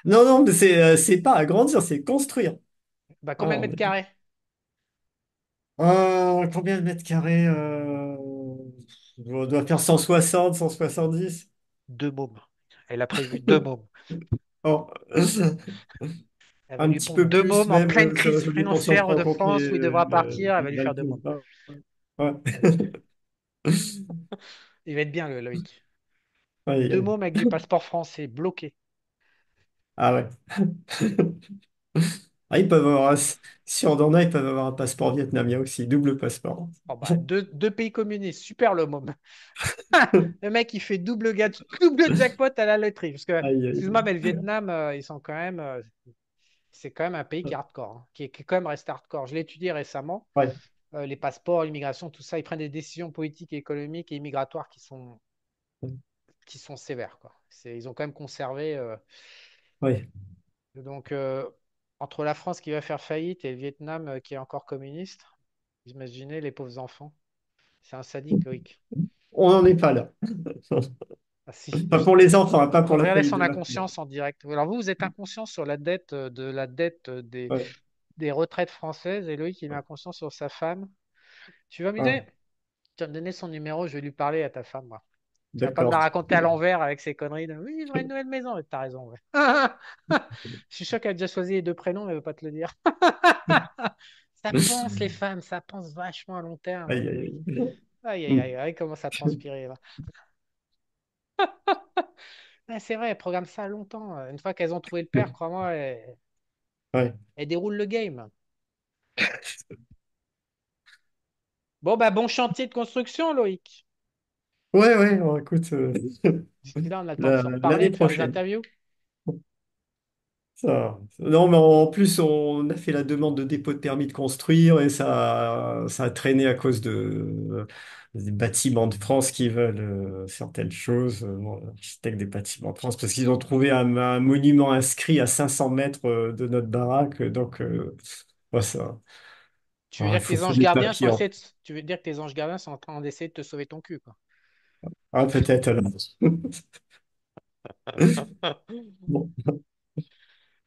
Non, non, mais c'est pas agrandir, c'est construire. Bah, Ah, combien de mètres carrés? combien de mètres carrés on doit faire 160, 170. Deux mômes. Elle a prévu deux mômes. Oh. Elle va Un lui petit pondre peu deux plus mômes en même, pleine crise ça dépend si on financière prend en de compte France où il devra partir. Elle va lui faire deux mômes. l'impôt. Ouais. Il va être bien, le Loïc. Aïe, Deux aïe. mômes avec du passeport français bloqué. Ah ouais. Ah, ils peuvent avoir, si on en a, ils peuvent avoir un passeport vietnamien aussi, double passeport. Oh bah, deux pays communistes, super le môme. Le mec, il fait double jackpot à la loterie. Parce que, Aïe, excuse-moi, mais le aïe. Vietnam, ils sont quand même. C'est quand même un pays qui est hardcore, hein, qui est quand même resté hardcore. Je l'ai étudié récemment. Ouais, Les passeports, l'immigration, tout ça, ils prennent des décisions politiques, économiques et immigratoires qui sont sévères, quoi. Ils ont quand même conservé. ouais. Donc, entre la France qui va faire faillite et le Vietnam qui est encore communiste, imaginez les pauvres enfants. C'est un sadique, Loïc. On n'en est pas là. Ah, si, Pas pour les enfants, hein, pas pour la regardez faillite son de la France. inconscience en direct. Alors vous êtes inconscient sur la dette Ouais, des retraites françaises et Loïc, il est inconscient sur sa femme. Tu vas me ouais, donner, tu vas me donner son numéro, je vais lui parler à ta femme, moi. Tu vas pas me la d'accord. raconter à l'envers avec ses conneries de oui, j'aurai une nouvelle maison. Et t'as raison, ouais. Je suis sûr qu'elle a déjà choisi les deux prénoms, mais elle veut pas te le dire. Ça pense, les femmes, ça pense vachement à long terme, Aïe, aïe, Loïc. aïe. Aïe, aïe, Hmm. aïe, aïe, comment ça transpirer, là. Ouais, c'est vrai, elles programment ça longtemps. Une fois qu'elles ont trouvé le père, crois-moi, Ouais, elles déroulent le game. Bon, bah, bon chantier de construction, Loïc. ouais, ouais, bon, écoute, D'ici là, on a le temps de se reparler, l'année de faire des prochaine. interviews. Ça. Non, mais en plus, on a fait la demande de dépôt de permis de construire et ça a traîné à cause des bâtiments de France qui veulent certaines choses, bon, l'architecte des bâtiments de France, parce qu'ils ont trouvé un monument inscrit à 500 mètres de notre baraque. Donc, Ouais, ça, Tu veux ah, dire que tes faut anges des gardiens sont papiers. essayer de- Tu veux dire que tes anges gardiens sont en train d'essayer de te sauver ton cul, quoi. Ah, peut-être alors. Bon.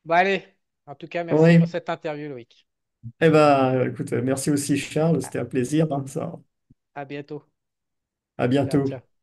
Bon, allez. En tout cas, merci pour Oui. cette interview, Loïc. Eh ben, écoute, merci aussi Charles, À c'était un plaisir, hein, ça. à bientôt. À Ciao, bientôt. ciao.